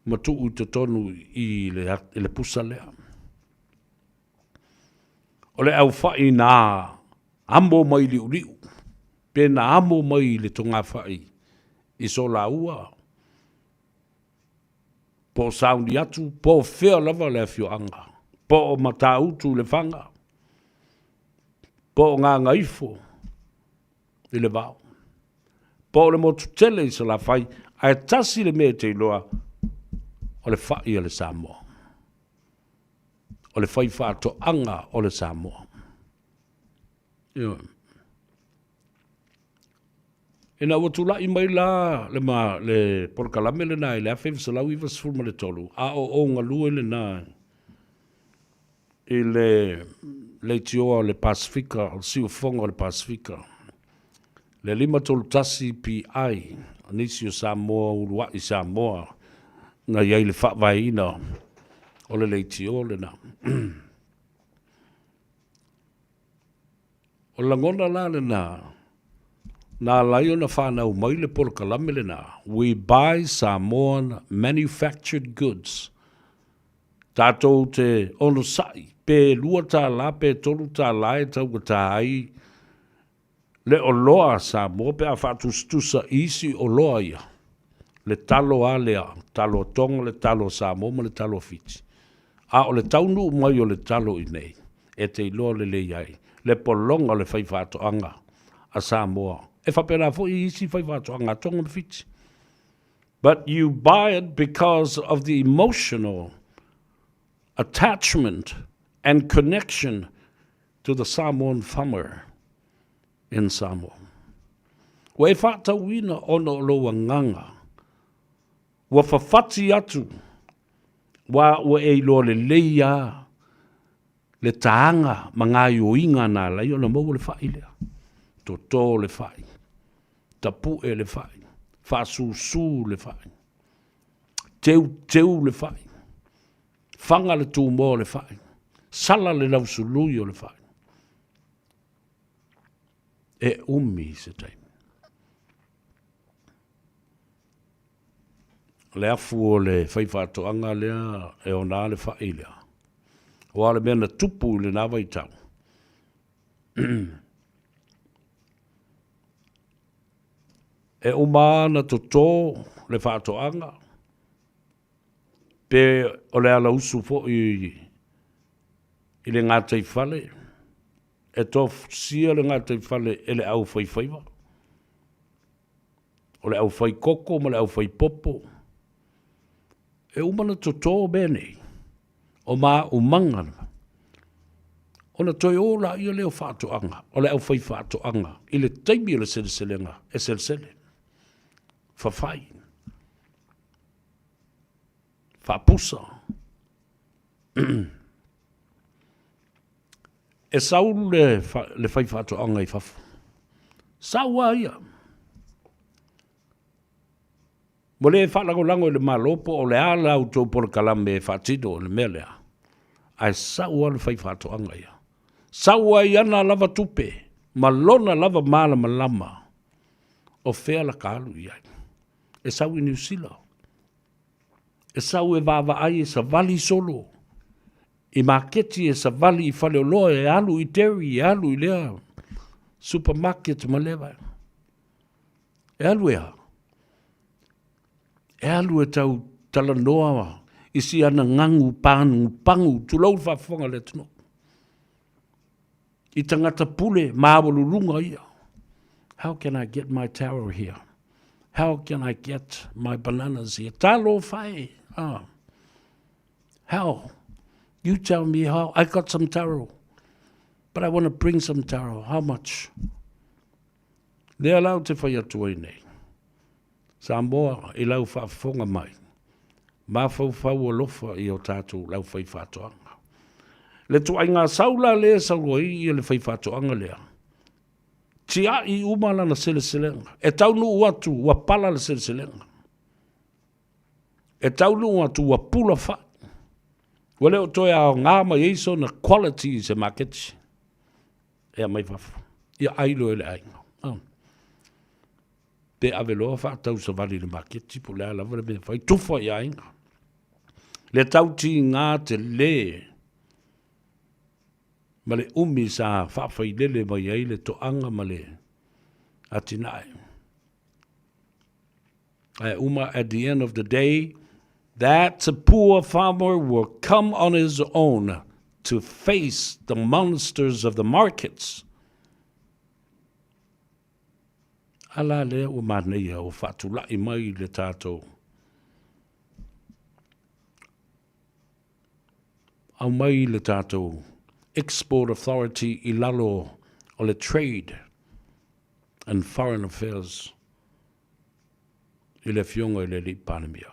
Matuu te tonu i le pusa lea. O le au whai nā amo mai liu liu. Pe nā amo mai le tonga whai. I so la ua. Po saundi atu, po whea lava le fioanga. Po o mata utu le whanga. Po o ngā Gagaifo i le vau. Po o le motu tele i sa la whai, a e tasi le mea te iloa o le whai a le Samoa. O le whai whaato anga o le Samoa. E na watu la i mai la le porkalame le nai, le awhi visalau i vasfurma le tolu. A o ngā lua le nai. I le tioa le Pasifika, o siu fonga le Pasifika. Le lima tolu tasi PI, nisi o Samoa, urua i Samoa, na iai le whaawaina, o le tioa le na. O langona la le na, na lai o na whanau mai le porkalame le na. We buy Samoan manufactured goods. Tātou te ono sai, pe lua tā la, pe tolu tā la e tau ka tā ai, le o loa Samoa, pe a whatustusa isi o loa ia. Le talo a lea, talo tonga, le talo Samoa, ma le talo Fiji. A o le taunu mai o le talo i nei, e te iloa le le iai, le polonga le whai whatoanga a Samoa. E whapena fo i isi whai whatoanga tonga ma Fiji. But you buy it because of the emotional attachment and connection to the Samoan farmer in Samoa. Wa e whaatauina ono loa nganga. Wa whawhati atu. Wa e loa le leia, le taanga, ma ngā ioinga nā lai o na mau le whai lea. Tō le whai. Tapu e le whai. Whasusu le whai. Teu le whai. Whanga le tūmō le whai. Sala le lausului o le whai. E umi se taimi. Le afu o le whaiwhatoanga lea e o nā le whai lea. O ale mena tupu le nā waitau. E o maana to tō le whatoanga. Pe o le ala usu fo i le ngātai whale. E tō sia le ngātai whale e le au whaiwhaiwa. O le au whai koko ma le au whai popo. E umana to tō bene. O mā umanga. O na toi ola i o leo whātoanga. O le au whai whātoanga. I le taimi o le sele-selenga. E sele-sele. Whawhai. Whapusa. E saulu le whai whātoanga i whafu. Saua ia. Mo le whalango le malopo o le ala au tō por kalame e whātino o le melea. Ai saua le whai whātoanga ia. Saua ia na lava tupe. Malona lava mala malama. O whea la kālu ia. E sau i New Zealand. E sau e vava ai e sa vali solo. I maketi e sa vali i whale o loa e alu i teri, e alu i lea. Supermarket ma lewa. E alu ea. E alu e tau tala noa. I si ana ngangu, pangu, tulau whafonga le tuno. I tangata pule, māwalu runga ia. How can I get my taro here? How can I get my bananas here? Talo whai. How? You tell me how. I got some taro. But I want to bring some taro. How much? They're allowed to whai atu ai nei. Samoa I lau whaafonga mai. Ma fau fau alofa I o tātou lau whai whātoanga. Le tu ai ngā saula lea sauroi I le whai whātoanga lea. Tia I umala na sele selenga. E taunu uatu wa pala le sele selenga. E taunu uatu wa pula wha. Wale o toi ao ngā mai eiso na quality se market. E a mai wafu. Ia ailo ele ainga. Pe aveloa whaatau sa wali le market. Po lea lava le me whai tufa I ainga. Le tauti ngā te le. Ma le umi sa whaafai lele mai ai le toanga ma le atinae. Uma, at the end of the day, that poor farmer will come on his own to face the monsters of the markets. Ala le o manei o whaatulai mai le tātou. Au mai le tātou. Export Authority I lalo o le Trade and Foreign Affairs I le fionga I le li panemia.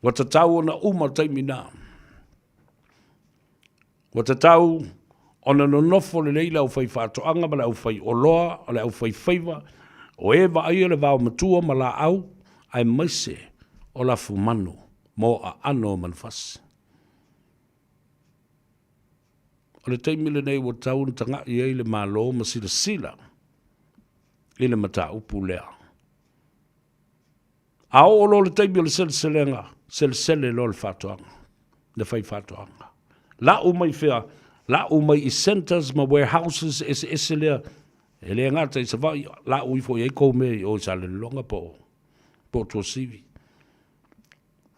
Wa te tau ona uma taimina. Wa te tau ona nonofo le leila au whai whātoanga ma le au whai oloa o le au whai Faiva o ewa ai le vau matua ma la au ai maise o la fumanu mo a ano manfasi. O le taimile nei wa tau na tanga I ei le malo ma sila sila I le mata upu lea. A o lo le taimile sele sele lo le whātoanga, le whai whātoanga. La umai whea, la umai I centers ma warehouses ese lea, e lea ngata I sa vai, la ui fo I kou me o sa le longa po tua sivi.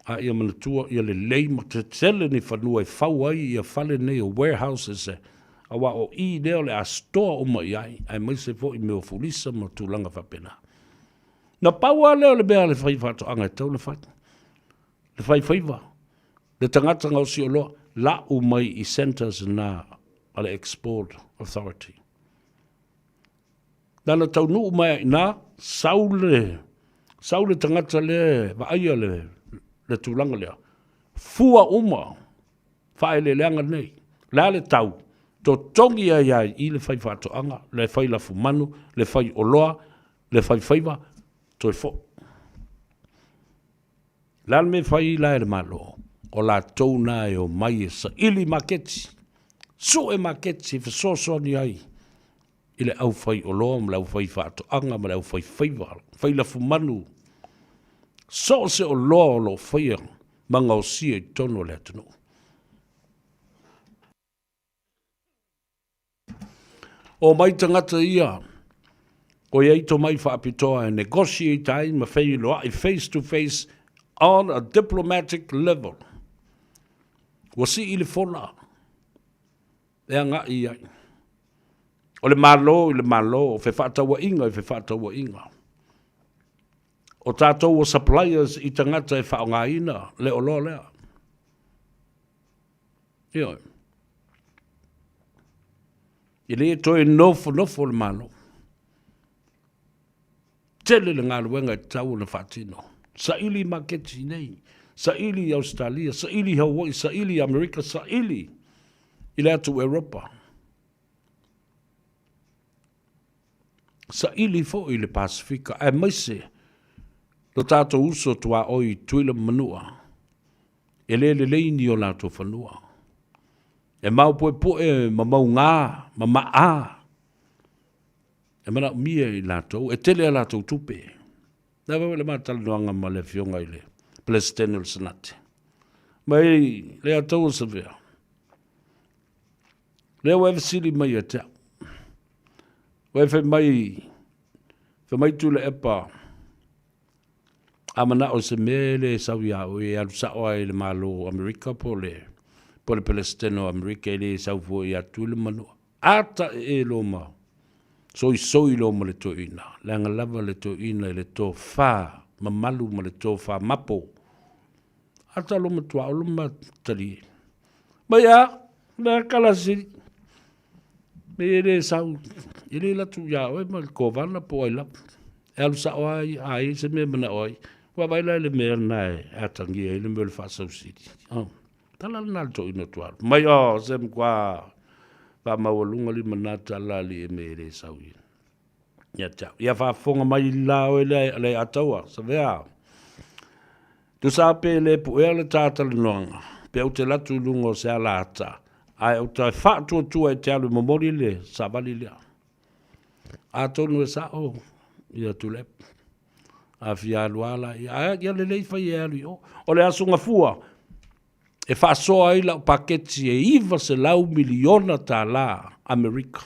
A ia manatua, ia le lei ma te tele ni whanua I whau ai ia whale nei o warehouses e. Awa o I leo le a stoa o mai ai, ai mai se fo I meo fulisa ma tūlanga whapena. Na paua leo le bea le whai whātoanga e tau le whai. Le whai Faiva. Le tangata ngau si o loa, la u mai I centers na ale Export Authority. Nana tau nuu mai na saule tangata le, va aia le tūlanga lea. Fua uma, whae le leanga nei. La le tau, to tongi ai I le whai whātoanga, le whai lafu manu, le whai oloa, le whai Faiva, to e fo. La me whai la e malo, o la tau na e o mai e sa ili maketi. So e maketi, whasoso ni ai. I le au whai oloa, ma le au whai whātoanga, ma le au whai Faiva, whai lafu manu. So se o loa o lo whaia, manga o sia I tono le atano. O mai tangata ia, o iei to mai whaapitoa e negotiate ai, ma whai loa I face to face on a diplomatic level. Wa si I le whona, e anga I ai. O le malo, o fe whaatawa inga, I fe whaatawa inga. O tātou o suppliers I tangata e whaonga ina, le o loa lea. Ioi. I le toi nofo le malo. Tele le ngā luenga I tau na whaatino. Sa ili maketi nei, sa ili Australia, sa ili Hawaii, sa ili Amerika, sa ili I le atu Europa. Sa ili fo I le Pasifika, e maise, lo tātou uso tua oi tuila manua. E le leini o lātou whanua. E mau poe ma mau ngā, ma maa. E mana mia I lātou, e tele a lātou tupe. Nā wawe le mātala noanga ma le fionga I le Palestinian Senate. Mai le atou sa vea. Le wawe sili mai a tau. Wawe mai tūle epa. Amana o se mele sa wia o e alu sa oa le malo Amerika po le Palestino Amerika le sa ufo I atu le manu. Ata e lo ma. Soi lo ma le to ina. Langa lava le to ina le to fa. Ma malu ma le to fa mapo. Ata lo ma tua o lo ma tali. Ma ya, me kala siri. Me le sau. Ile la tu ya oi mal ko vana po ila. El sa ai se me mana oi. Wa vai le me na atangi ele me fa so city. Tala na to ino tua. Mai sem kwa pa mawalunga li manata la li me le sau. Ya cha. Ya fa fonga mai la o le atawa sa vea. Tu sa pe le pu ele tata le nonga. Pe o te latu lungo se ala ata. Ai o ta fa tu e te alu momori le sa vali le. A tonu e sa o. Ia tu le. A fia luala. Ia le lei fai e alu o. O le asunga fua. E fa soa ai la paketi e iwa se lau miliona ta la Amerika.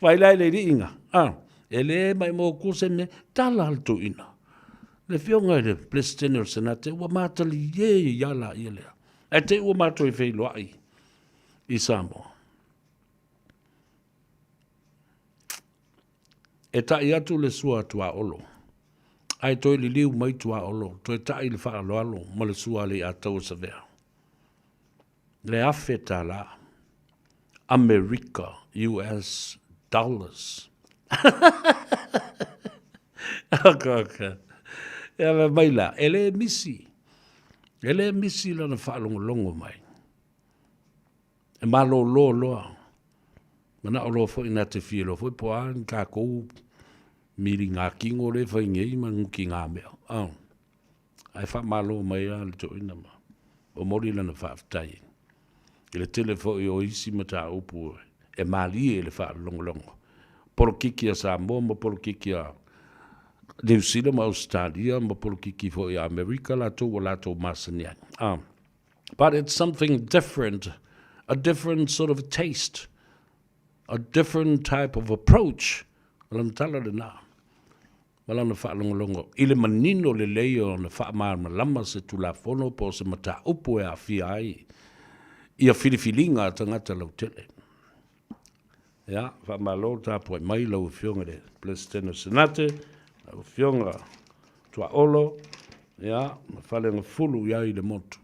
Vai lai le ringa. Ele mai mo kuse me tala alto ina. Le fionga le presidente o senate wa matali ye yala ile. E te ua mato e fei loai i Samoa. E tai atu le sua tua olo. Ai toi li liu mai tua olo. Toi tai le wha alo alo ma le sua le atau sa vea. Le afeta la America, US dollars. Okay. E mai la, ele misi. Ele misi la na whaalongo longo mai. E malo loa. Mana o loa fo ina te whielo. Fo i poa ka kou miri ngā kingo le whai ngei ma nguki ngā mea. Ai wha malo mai a le to ina ma. O mori la na whaafitai. Ele tele fo i o isi mata upu. E mali e le whaalongo longo. Poro kiki a Samoa ma poro kiki a New Zealand ma Australia ma polo kiki fo i America la to masania. But it's something different, a different sort of taste, a different type of approach. Walang tala le na. Walang na whaalongolongo. Ile manino le leo na whaamar malama se tulafono po se mata upo e a fia ai. Ia filifilinga tangata lau tele. Ya, whaamalo ta po mai lau fionga le Presidente Senate. Fionga tua olo ya ma fale nga fulu ya i le motu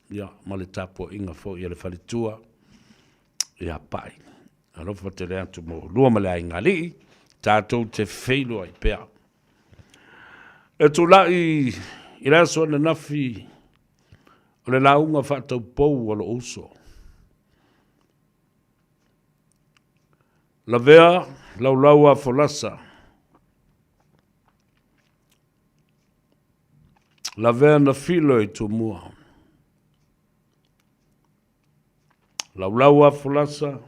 ya ma le tapo inga fo ya le fale tua ya pai alo fa te le atu mo lua ma le ainga li tatou te feilo ai pea e tu la i la so na nafi o le launga fa tau pou o lo uso la vea lau a folasa la verna filo i tu mua. Lau a fulasa,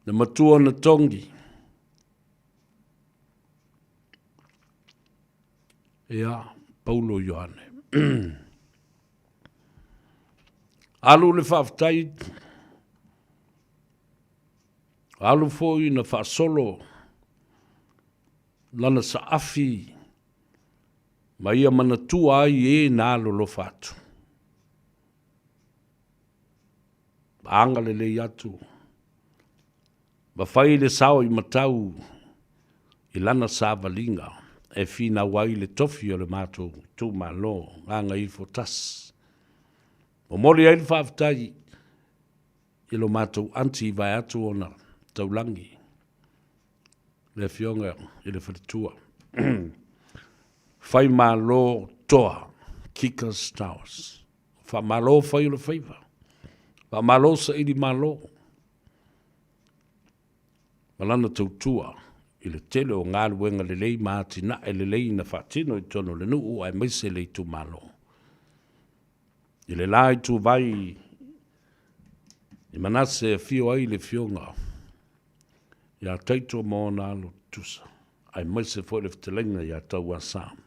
na matua na tongi. Ia, Paulo Ioane. Alu le whaftai, alu foi na whaasolo, lana sa afi, ma ia manatua ai e nā lolo fatu. Anga le lei atu. Ma whai le sao i matau i lana sa valinga e whina wai le tofi o le mātou tū malo anga i fotas. O mori ai le whaftai i lo mātou anti vai atu ona taulangi. Le fionga i le whalitua. Fai malo toa, Kikas Towers. Fa malo fai le Faiva. Fa malo sa ili malo. Malana tautua, i le tele o ngā luenga le lei māti na e le lei na whatino i tono le nuu ai maise le tu malo. I le lai tu vai, i manase e fio ai le fionga. Ia taito mō nā lo tusa. Ai maise fo le ftelenga ia tau a Sam.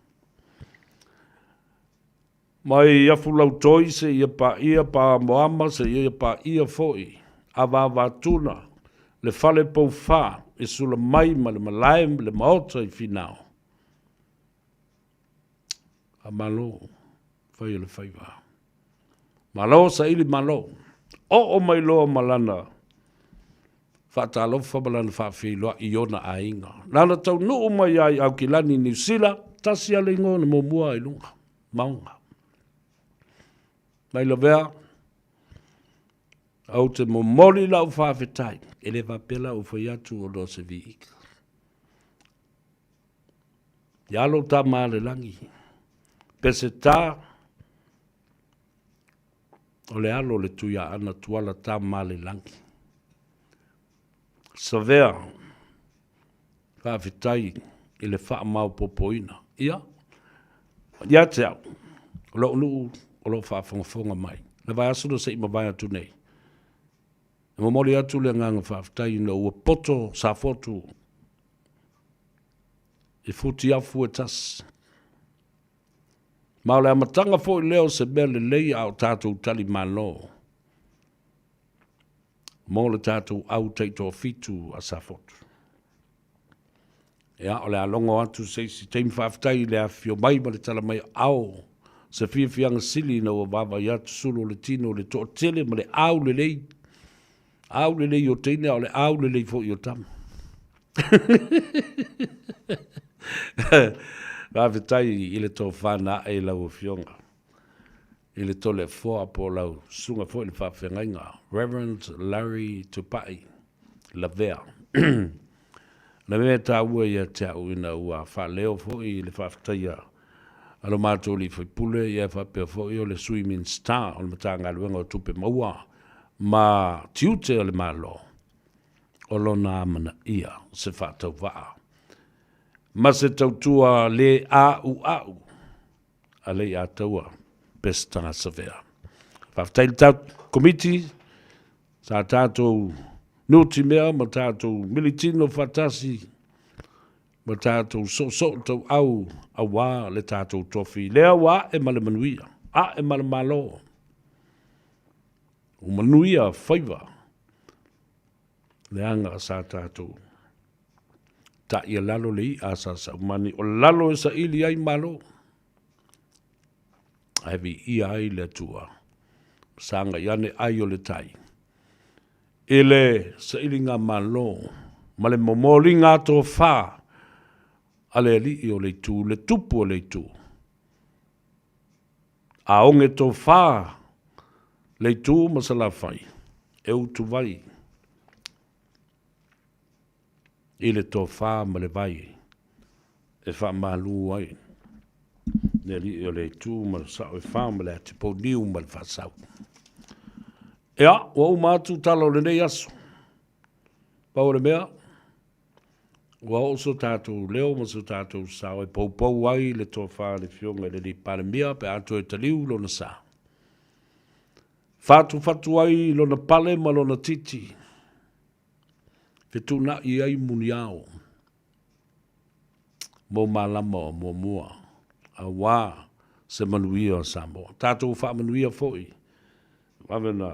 Mai ia fulau toi se ia pa moama se ia pa ia foi. Ava vatuna le fale pou fa e sula mai ma le malaim le maota i finao. A malo, fai le Faiva. Malo sa ili malo. O mai loa malana. Fata alofa malana whawhiloa i ona a inga. Nana tau nuu mai ai au ki lani New Zealand, tasi ale ingo na momua i lunga. Maunga. Mai la vea, Au te momoli lau whawhetai, e le whapela o whai atu o lo se viik. Ialo tā māle langi, pese tā, o le alo le tuia ana tuala tā māle langi. Savea, whawhetai, i le wha mau popoina. Ia, ia te au, lo unu, o lo whawhangafonga mai. Le vai asu no se ima vai atu nei. E momoli atu le nganga whawhetai na ua poto sa fotu. E futi afu e tas. Ma le amatanga fo i leo se mele lei au tātou tali malo. Mo le tātou au teito fitu a sa fotu. Ea o le alongo atu se si teimi whawhetai le a fio mai ma le tala mai au. Se fianga sili na ua wawa i atu sulu le tino le toa tele ma le au le lei. Au le lei o teine o le au le lei fo i o tamu. Whawhetai i le tō whana e lau o fionga. I le tole fōa po lau sunga fo i le whawhengainga. Reverend Larry Tupai, Lavea. Na mea tā ua ia te au ina ua whaleo fo i le whawhetai a. Alo mātou li whaipule ia whapea fo i o le Swimming Star o le matanga luenga o tupe maua. Ma tiute o le malo. O lona amana ia se whatau waa. Ma se tautua le au. A le a taua pestanga savea. Whawhetai le tau komiti sa tātou nuti mea ma tātou militino whatasi ma tātou so tau au a wā le tātou tofi. Lea wā e male manuia. A e male malo. O manuia Faiva. Le anga sa tātou. Ta ia lalo le i asa sa umani. O lalo e sa ili ai malo. Hevi ia ai le tua. Sanga iane ai o le tai. Ele sa ili ngā malo. Ma le momoli ngā tō whā. Ale li i o le tū. Le tupu o le tū. A onge tō whā. Le tū masala whai. E utu vai. I le tō whā ma le vai. E wha malu ai. Ne li o le tū ma sa o whā ma le ati po niu ma le wha sau. Ea, wa u mātu talo le nei asu. Pau le mea. Wa o so tātou leo ma so tātou sao e pou ai le tō whā le fionga le li palemia pe ato e taliu lo na sa. Fatu ai lo na pale ma lo na titi. Fetu na i ai muniao. Mo malama o mo mua. A wā se manuia o Samoa. Tātou wha manuia foi. Wawena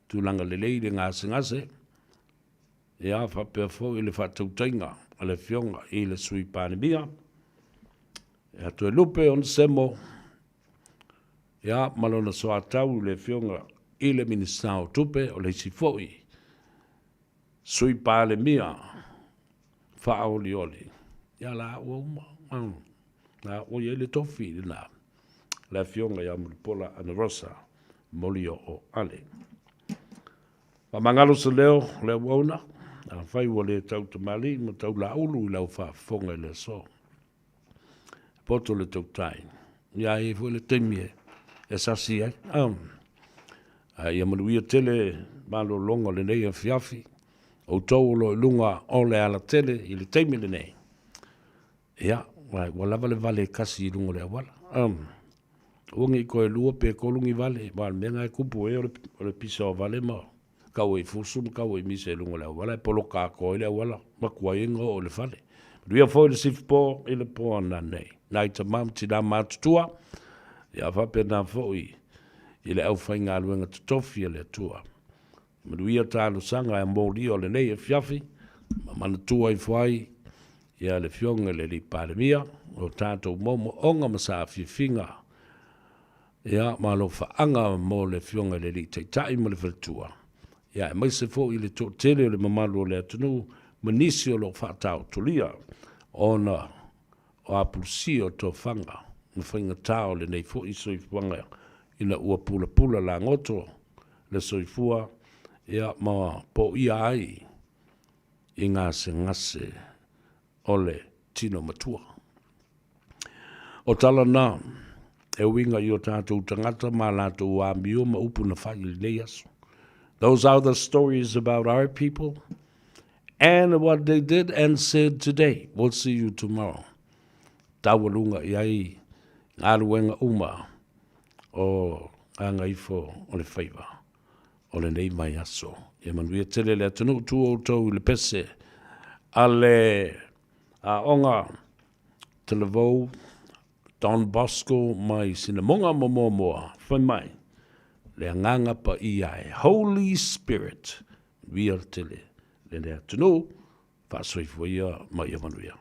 tūlanga lelei le ngase. E a whapea foi le whatautainga. A le fionga i le sui panemia. E atu e lupe on semo. E a malona soa tau le fionga i le ministao tupe o le si foi. Sui pale mia, wha oli. Ia la ua uma, la o ia le tofi la. La fionga ia mulipola ana rosa, molio o ale. Pa mangalo se leo, le wauna, a whai ua le tau tamali, ma tau la ulu i lau wha fonga le so. Poto le tau tai. Ia e fwe le temie, e sasi ai. Ia manuia tele, malo longa le nei a fiafi. O tau lo lunga o le ala tele i le teimi le nei. Ia, walawa le vale kasi i lunga le awala. Ungi koe lua pe kolungi vale, wal menga e kupu e o le pisa o vale ma. Kau e fusum, kau e mise lunga le awala, e polo ka koe le awala, makua ingo o le vale. Ria foi le sifpo i le poa na nei. Nai ta mam tina matutua, ia vape na foi i le au whainga aluenga tutofi le tua. Manuia tālu sanga e mōri o le nei e fiafi, ma manatua i whai, ia le fionga le li palemia, o tātou momo onga masa fifinga, ia malo whaanga mo le fionga le li teitai mo le whatua. Ia e maise fo i le tō tele o le mamalu o le atunu, manisi o lo whaatau tulia, ona o apulsi o tō whanga, na whainga tāo le nei fo i soifwanga, ina ua pula la ngoto, le soifua, ia ma po ia ai i ngā se ngase ole tino matua. O tala nā, e winga i o tātou tangata mā lātou āmio ma upu na whai le aso. Those are the stories about our people and what they did and said today. We'll see you tomorrow. Tawalunga iai, ngāruenga uma o Gagaifo o le Faiva, o le nei mai aso. E manuia tele le atunu tu o tau le pese, a le a onga te le vau, Don Bosco mai sinamonga momomoa, whai mai, le anganga pa iai, Holy Spirit, via tele, le atunu, wha soifua ia mai manuia.